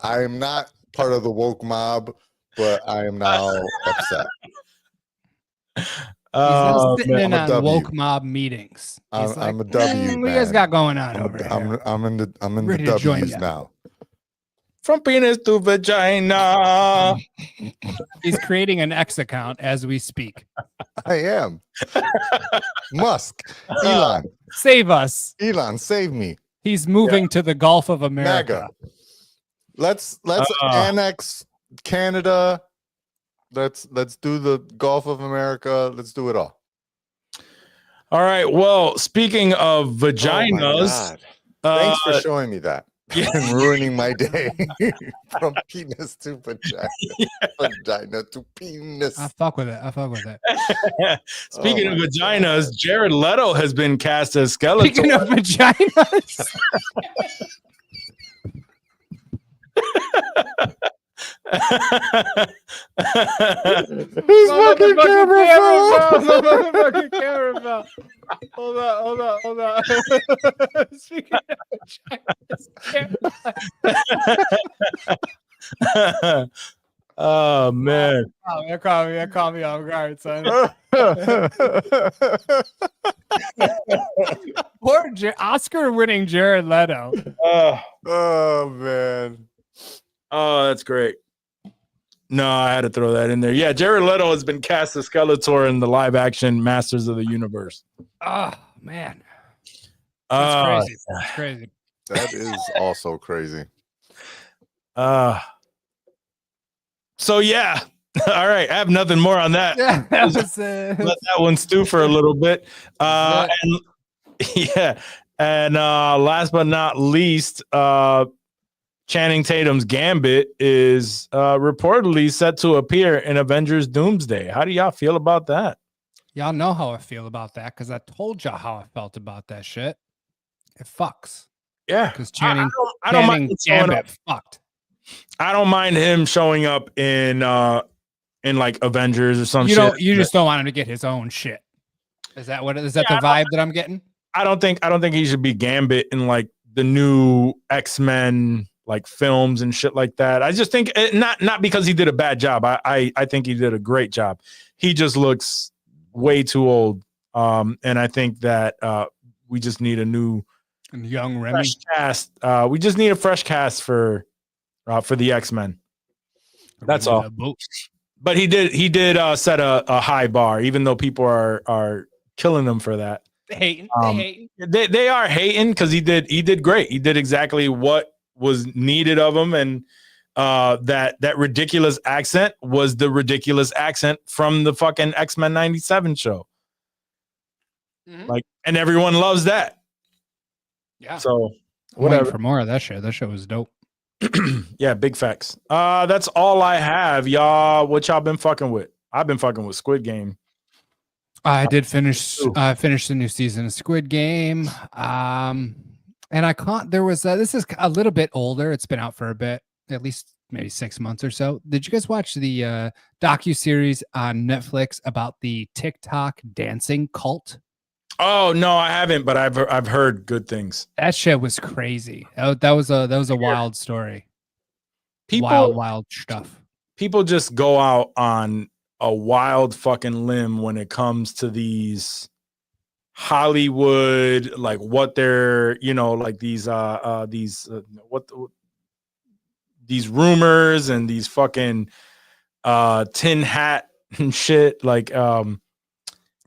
I am not part of the woke mob, but I am now upset. He's sitting in on woke mob meetings. I'm a W. What you guys got going on over here? I'm in the W's now. From penis to vagina. He's creating an X account as we speak. I am. Musk. Elon. Save us. Elon, save me. He's moving to the Gulf of America. MAGA. Let's annex Canada. Let's do the Gulf of America. Let's do it all. All right. Well, speaking of vaginas, thanks for showing me that. And ruining my day. From penis to vagina. Vagina to penis. I fuck with it. Speaking of vaginas, Jared Leto has been cast as Skeletor. Speaking of vaginas. He's fucking camera. Hold on. Speaking of oh man. Oh, that caught me off guard, son. Poor Oscar-winning Jared Leto. Oh man. Oh, that's great. No, I had to throw that in there. Yeah, Jared Leto has been cast as Skeletor in the live-action Masters of the Universe. Oh man, that's crazy. That's crazy. That is also crazy. So yeah, all right. I have nothing more on that. Yeah, that was, let that one stew for a little bit. And last but not least, Channing Tatum's Gambit is reportedly set to appear in Avengers Doomsday. How do y'all feel about that? Y'all know how I feel about that because I told y'all how I felt about that shit. It fucks. Yeah, because Channing Gambit fucked. I don't mind him showing up in like Avengers or some shit. You just don't want him to get his own shit. Is that what? Is that the vibe that I'm getting? I don't think he should be Gambit in like the new X-Men like films and shit like that. I just think not because he did a bad job. I think he did a great job. He just looks way too old. And I think that we just need a new young Remy cast. We just need a fresh cast for the X-Men. That's all. But he did set a high bar, even though people are killing him for that. Hating. They are hating because he did great. He did exactly what was needed of him, and that ridiculous accent was the ridiculous accent from the fucking X-Men 97 show. Like, and everyone loves that. Yeah. So I'm waiting for more of that show. That show was dope. Yeah, big facts. That's all I have, y'all. What y'all been fucking with? I've been fucking with Squid Game. I did finish the new season of Squid Game. And I caught there was this is a little bit older. It's been out for a bit, at least maybe 6 months or so. Did you guys watch the docuseries on Netflix about the TikTok dancing cult? Oh no, I haven't, but I've heard good things. That shit was crazy. That was a wild story. Wild stuff. People just go out on a wild fucking limb when it comes to these Hollywood, like what they're, like these rumors and these fucking tin hat and shit, like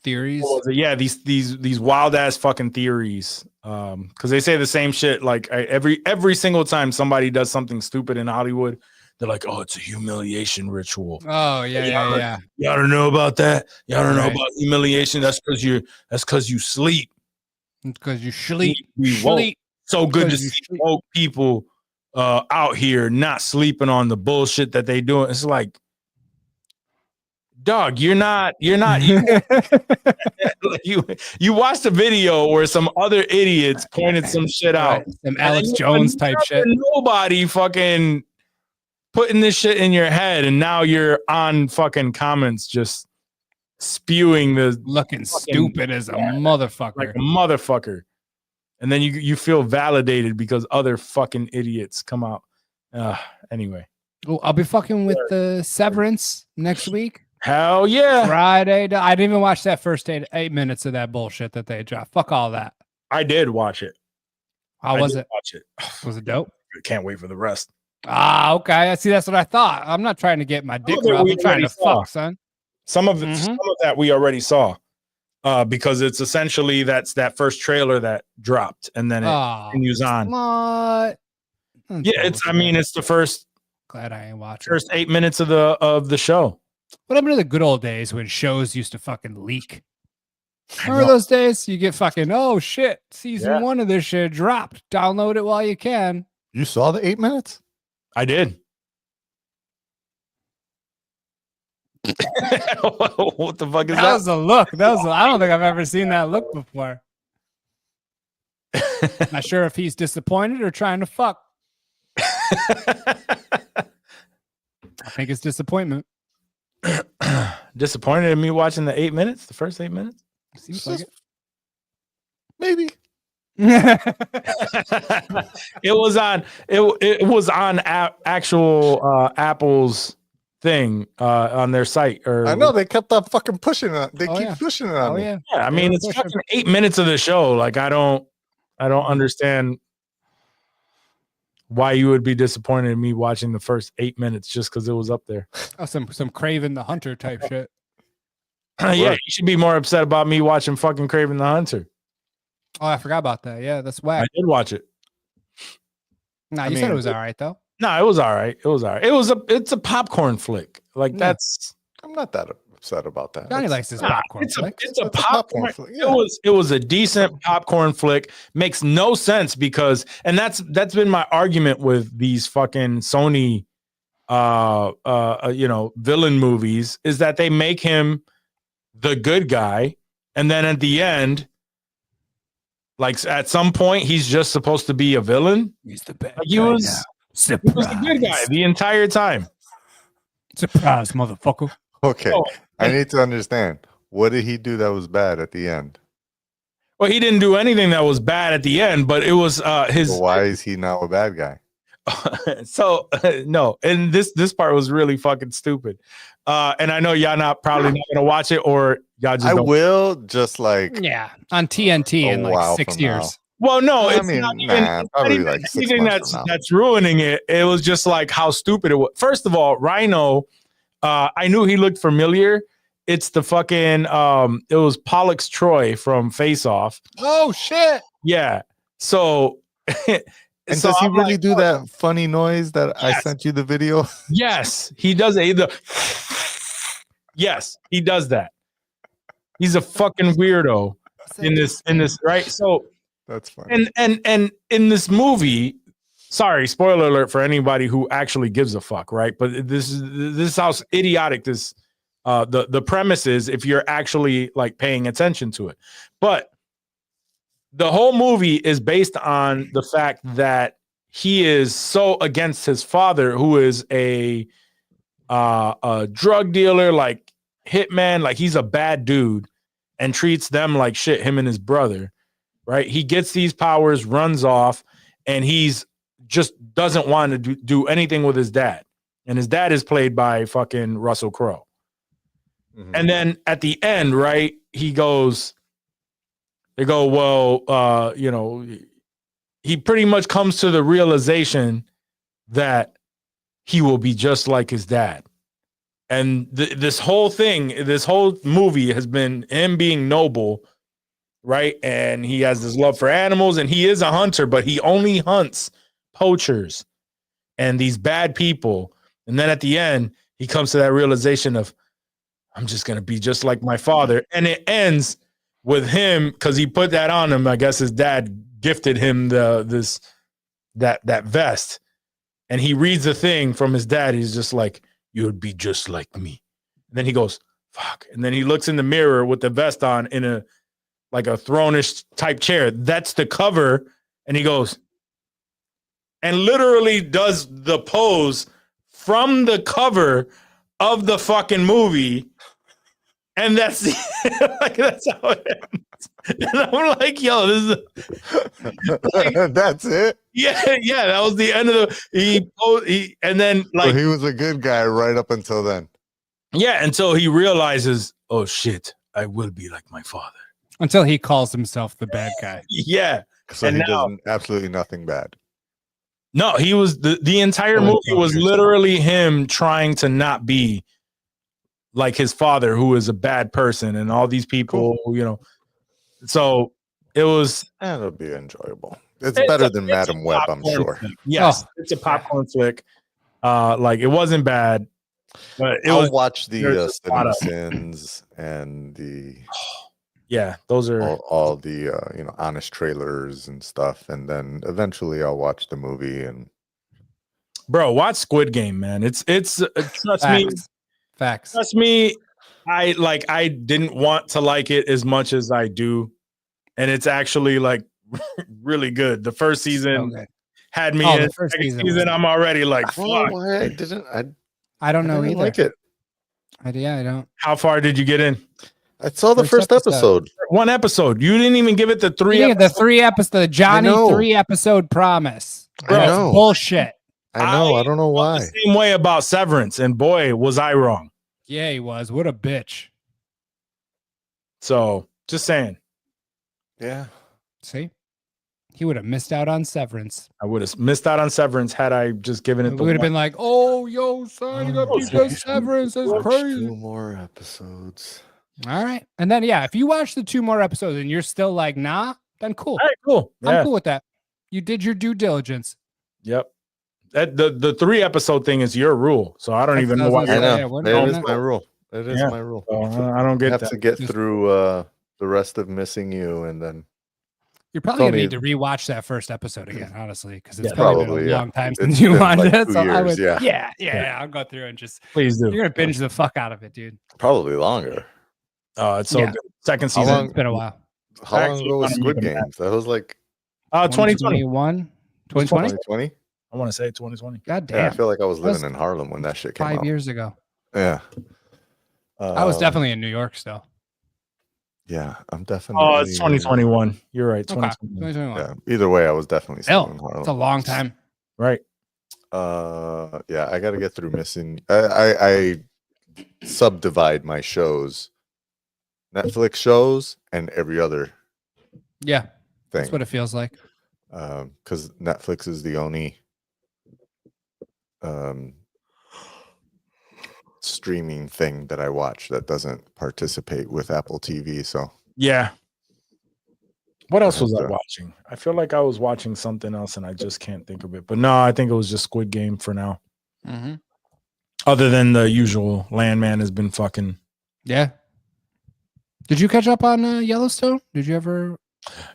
theories. Yeah, these wild ass fucking theories. Because they say the same shit like every single time somebody does something stupid in Hollywood, they're like, "Oh, it's a humiliation ritual." Oh yeah. Y'all don't know about that. Y'all don't know about humiliation. That's because you sleep. Because you sleep. So good to see woke people out here not sleeping on the bullshit that they doing. It's like, dog, you're not you watched a video where some other idiots pointed some shit out. Some Alex Jones type shit. Nobody fucking putting this shit in your head, and now you're on fucking comments just spewing the looking stupid as a motherfucker. Like a motherfucker. And then you feel validated because other fucking idiots come out. Anyway. Well, I'll be fucking with the Severance next week. Hell yeah. Friday. I didn't even watch that first 8 minutes of that bullshit that they dropped. Fuck all that. I did watch it. How was it? Watch it. Was it dope? I can't wait for the rest. Okay. I see. That's what I thought. I'm not trying to get my dick rubbed. I'm trying to fuck, son. Some of that we already saw. Because it's essentially that's that first trailer that dropped and then it continues on. It's the first. Glad I ain't watching. First 8 minutes of the show. What happened to the good old days when shows used to fucking leak? Remember those days? You get fucking, oh shit, season 1 of this shit dropped. Download it while you can. You saw the 8 minutes? I did. What the fuck is that? That was a look. I don't think I've ever seen that look before. Not sure if he's disappointed or trying to fuck. I think it's disappointment. Disappointed in me watching the 8 minutes, the first 8 minutes? Seems like it. Maybe. It was on actual Apple's thing on their site. Or I know they kept on fucking pushing it. They keep pushing it on me. Yeah. I mean, it's fucking 8 minutes of the show. Like I don't understand why you would be disappointed in me watching the first 8 minutes just because it was up there. Oh, some Craven the Hunter type shit. Yeah, you should be more upset about me watching fucking Craven the Hunter. Oh, I forgot about that. Yeah, that's whack. I did watch it. Nah, you said it was all right though. No, it was all right. It's a popcorn flick. Like I'm not that upset about that. Johnny likes his popcorn flick. It's a popcorn flick. Yeah. It was a decent popcorn flick. Makes no sense because, and that's been my argument with these fucking Sony villain movies, is that they make him the good guy, and then at the end, like at some point, he's just supposed to be a villain. He's the bad. Like he was the good guy the entire time. Surprise, motherfucker. Okay, I need to understand. What did he do that was bad at the end? Well, he didn't do anything that was bad at the end, but it was his. Well, why is he now a bad guy? No, and this part was really fucking stupid. And I know y'all probably not gonna watch it, or y'all just. I will just like on TNT in like 6 years. Now. Well, no, it's not even probably like 6 months that's ruining it. It was just like how stupid it was. First of all, Rhino, I knew he looked familiar, it's the fucking it was Pollux Troy from Face Off. Oh shit. Yeah. So And so does he I'm really like, do that funny noise that I Yes. sent you the video? yes, he does it. Yes, he does that. He's a fucking weirdo in this, right? So That's funny. and in this movie, sorry, spoiler alert for anybody who actually gives a fuck, right? But this is how idiotic this the premise is if you're actually like paying attention to it. But the whole movie is based on the fact that he is so against his father, who is a drug dealer, like hitman, like he's a bad dude and treats them like shit, him and his brother, right? He gets these powers, runs off, and he's just doesn't want to do anything with his dad. And his dad is played by fucking Russell Crowe. Mhm. And then at the end, right, they go, well, you know, he pretty much comes to the realization that he will be just like his dad. And this whole movie has been him being noble, right? And he has this love for animals, and he is a hunter, but he only hunts poachers and these bad people. And then at the end, he comes to that realization of, I'm just going to be just like my father. And it ends with him, because he put that on him. I guess his dad gifted him that vest. And he reads the thing from his dad. He's just like, you would be just like me. And then he goes, fuck. And then he looks in the mirror with the vest on in a throne-ish type chair. That's the cover. And he goes, and literally does the pose from the cover of the fucking movie. And that's that's how it ends. And I'm like, yo, this is That's it. yeah, that was the end of he and then like So he was a good guy right up until then. yeah, until he realizes, oh shit, I will be like my father. Until he calls himself the bad guy. Yeah. So And he now- does absolutely nothing bad. No, he was the entire movie was literally him trying to not be like his father, who is a bad person, and all these people, you know. So it was. It'll be enjoyable. It's better than Madam Web, I'm sure. Flick. Yes, it's a popcorn flick. Like it wasn't bad, but I'll watch the there's a lot of- Sins and the yeah, those are all the honest trailers and stuff, and then eventually I'll watch the movie. And bro, watch Squid Game, man. It's Facts. trust me. I didn't want to like it as much as I do, and it's actually like really good. The first season had me in. The first season I'm already like, I don't know fuck. why I didn't. I don't know I didn't either. like it. I don't. How far did you get in? I saw the first episode. One episode. You didn't even give it the three. The 3 episode, the Johnny know. 3 episode promise. Bro, That's I know. bullshit. I know. I don't know felt why. the same way about Severance, and boy, was I wrong. Yeah, he was. What a bitch. So just saying, Yeah. See? He would have missed out on Severance. I would have missed out on Severance had I just given it. We would have been like, oh, yo, son, you got to do Severance. That's Watch crazy. 2 more episodes. All right. And then, yeah, if you watch the 2 more episodes and you're still like, nah, then cool. All right, cool. Yeah. I'm cool with that. You did your due diligence. Yep. That the 3 episode thing is your rule, so I don't even know why. I know. Yeah, what- It is my rule. It is Yeah. my rule. So, I don't You get have that. to get through the rest of Missing You, and then You're probably going to only- need to rewatch that first episode again, honestly, because it's Yeah, probably probably, been a yeah. long time It's since you been watched like it. 2 So I years, would, yeah. yeah. I'll go through and just, Please do. you're going to binge the fuck out of it, dude. probably longer. It's so Yeah. good. Second How season. long- It's been a while. How long Actually, ago was not Squid even that. Games? That was like 2020. 2020? 2020. I want to say 2020. God Yeah, I damn. feel like I was That was living in Harlem when that shit came 5 out. years ago. Yeah. I was definitely in New York still. Yeah, I'm definitely. Oh, it's 2021. You're right. Okay. 2021. 2021. Yeah. Either way, I was definitely still Hell, in Harlem. it's a long time. Right. Yeah, I got to get through Missing. I subdivide my shows, Netflix shows, and every other Yeah, thing. that's what it feels like. Because Netflix is the only streaming thing that I watch that doesn't participate with Apple TV. So yeah. What else was I watching? I feel like I was watching something else and I just can't think of it. But no, I think it was just Squid Game for now. Mm-hmm. Other than the usual, Landman has been fucking. Yeah. Did you catch up on Yellowstone? Did you ever?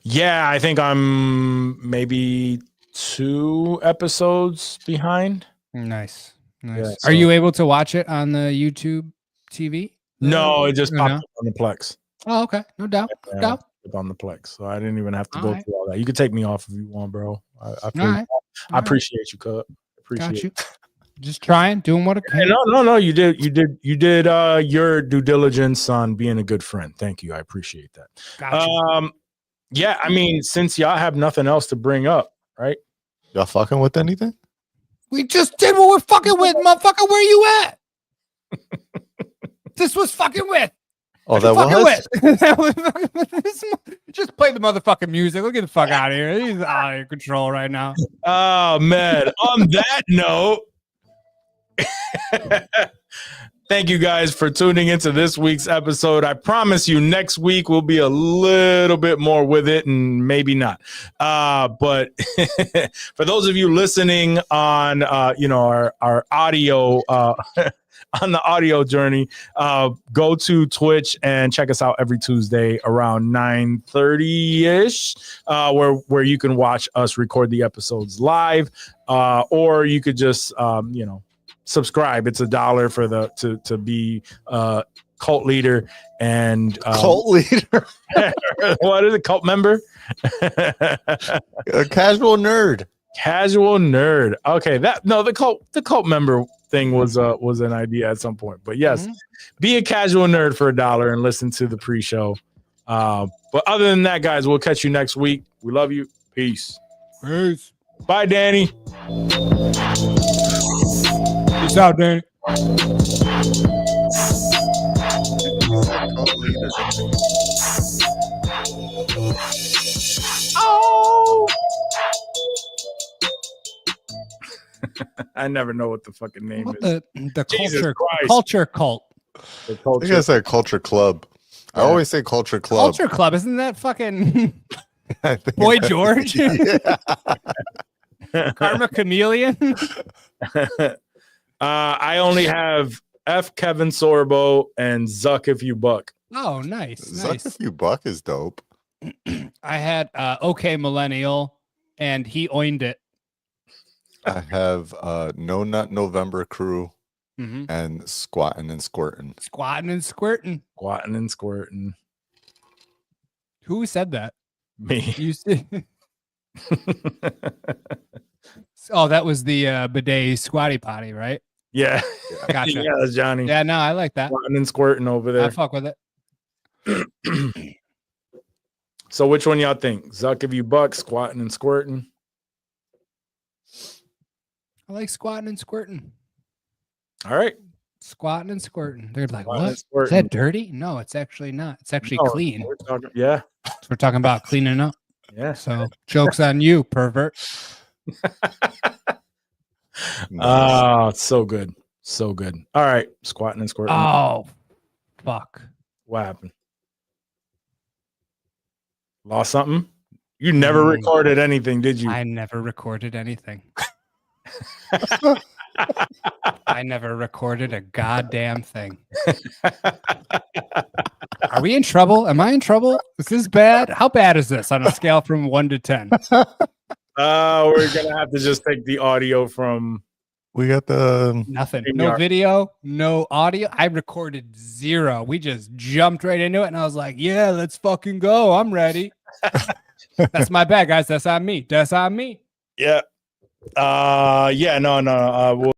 Yeah, I think I'm maybe 2 episodes behind. Nice. Yeah, so. Are you able to watch it on the YouTube TV? No, it just popped up on the Plex. Oh, okay. No doubt. Yeah, No doubt. on the Plex, so I didn't even have to go All right. through all that. You could take me off if you want, bro. I appreciate you, Cut. Appreciate you. Just trying, doing what I can. No. You did your due diligence on being a good friend. Thank you. I appreciate that. Gotcha. Yeah, I mean, since y'all have nothing else to bring up, right? Y'all fucking with anything? We just did what we're fucking with, motherfucker. Where you at? This was fucking with. Oh, that was? Just play the motherfucking music. Look, get the fuck out of here. He's out of control right now. Oh, man. On that note, thank you guys for tuning into this week's episode. I promise you next week will be a little bit more with it and maybe not. But for those of you listening on, our audio, on the audio journey, go to Twitch and check us out every Tuesday around 9:30-ish, where you can watch us record the episodes live, or you could just, subscribe. It's $1 for to be cult leader and cult leader. What is it? Cult member? A casual nerd. Casual nerd. Okay, the cult member thing was an idea at some point. But yes, be a casual nerd for $1 and listen to the pre-show. But other than that, guys, we'll catch you next week. We love you. Peace. Bye, Danny. Peace out, Danny. Oh. I never know what the fucking name is. The culture cult. I think I said culture club. Yeah. I always say culture club. Culture club, isn't that fucking Boy George? Karma Chameleon. I only have F Kevin Sorbo and Zuck if you buck. Oh, nice. Zuck if you buck is dope. I had OK Millennial and he oined it. I have No Nut November Crew and Squatting and Squirting. Squatting and Squirting. Squatting and Squirting. Who said that? Me. You said. Oh, that was the bidet squatty potty, right? Yeah. Gotcha. Yeah, that's Johnny. Yeah, no, I like that. Squatting and Squirting over there. I fuck with it. So which one y'all think? Zuck if you buck, Squatting and Squirting? I like Squatting and Squirting. All right. Squatting and Squirting. They're like, Squatting what? Is that dirty? No, it's actually not. It's actually clean. Yeah. We're talking about cleaning up. Yeah. So joke's on you, pervert. Oh, it's so good. So good. All right. Squatting and Squirting. Oh, fuck. What happened? Lost something? You never recorded anything, did you? I never recorded anything. I never recorded a goddamn thing. Are we in trouble? Am I in trouble? Is this bad? How bad is this on a scale from 1 to 10? We're gonna have to just take the audio from. We got the nothing. No video, no audio. I recorded 0. We just jumped right into it, and I was like, "Yeah, let's fucking go. I'm ready." That's my bad, guys. That's on me. That's on me. Yeah. Yeah. No. We'll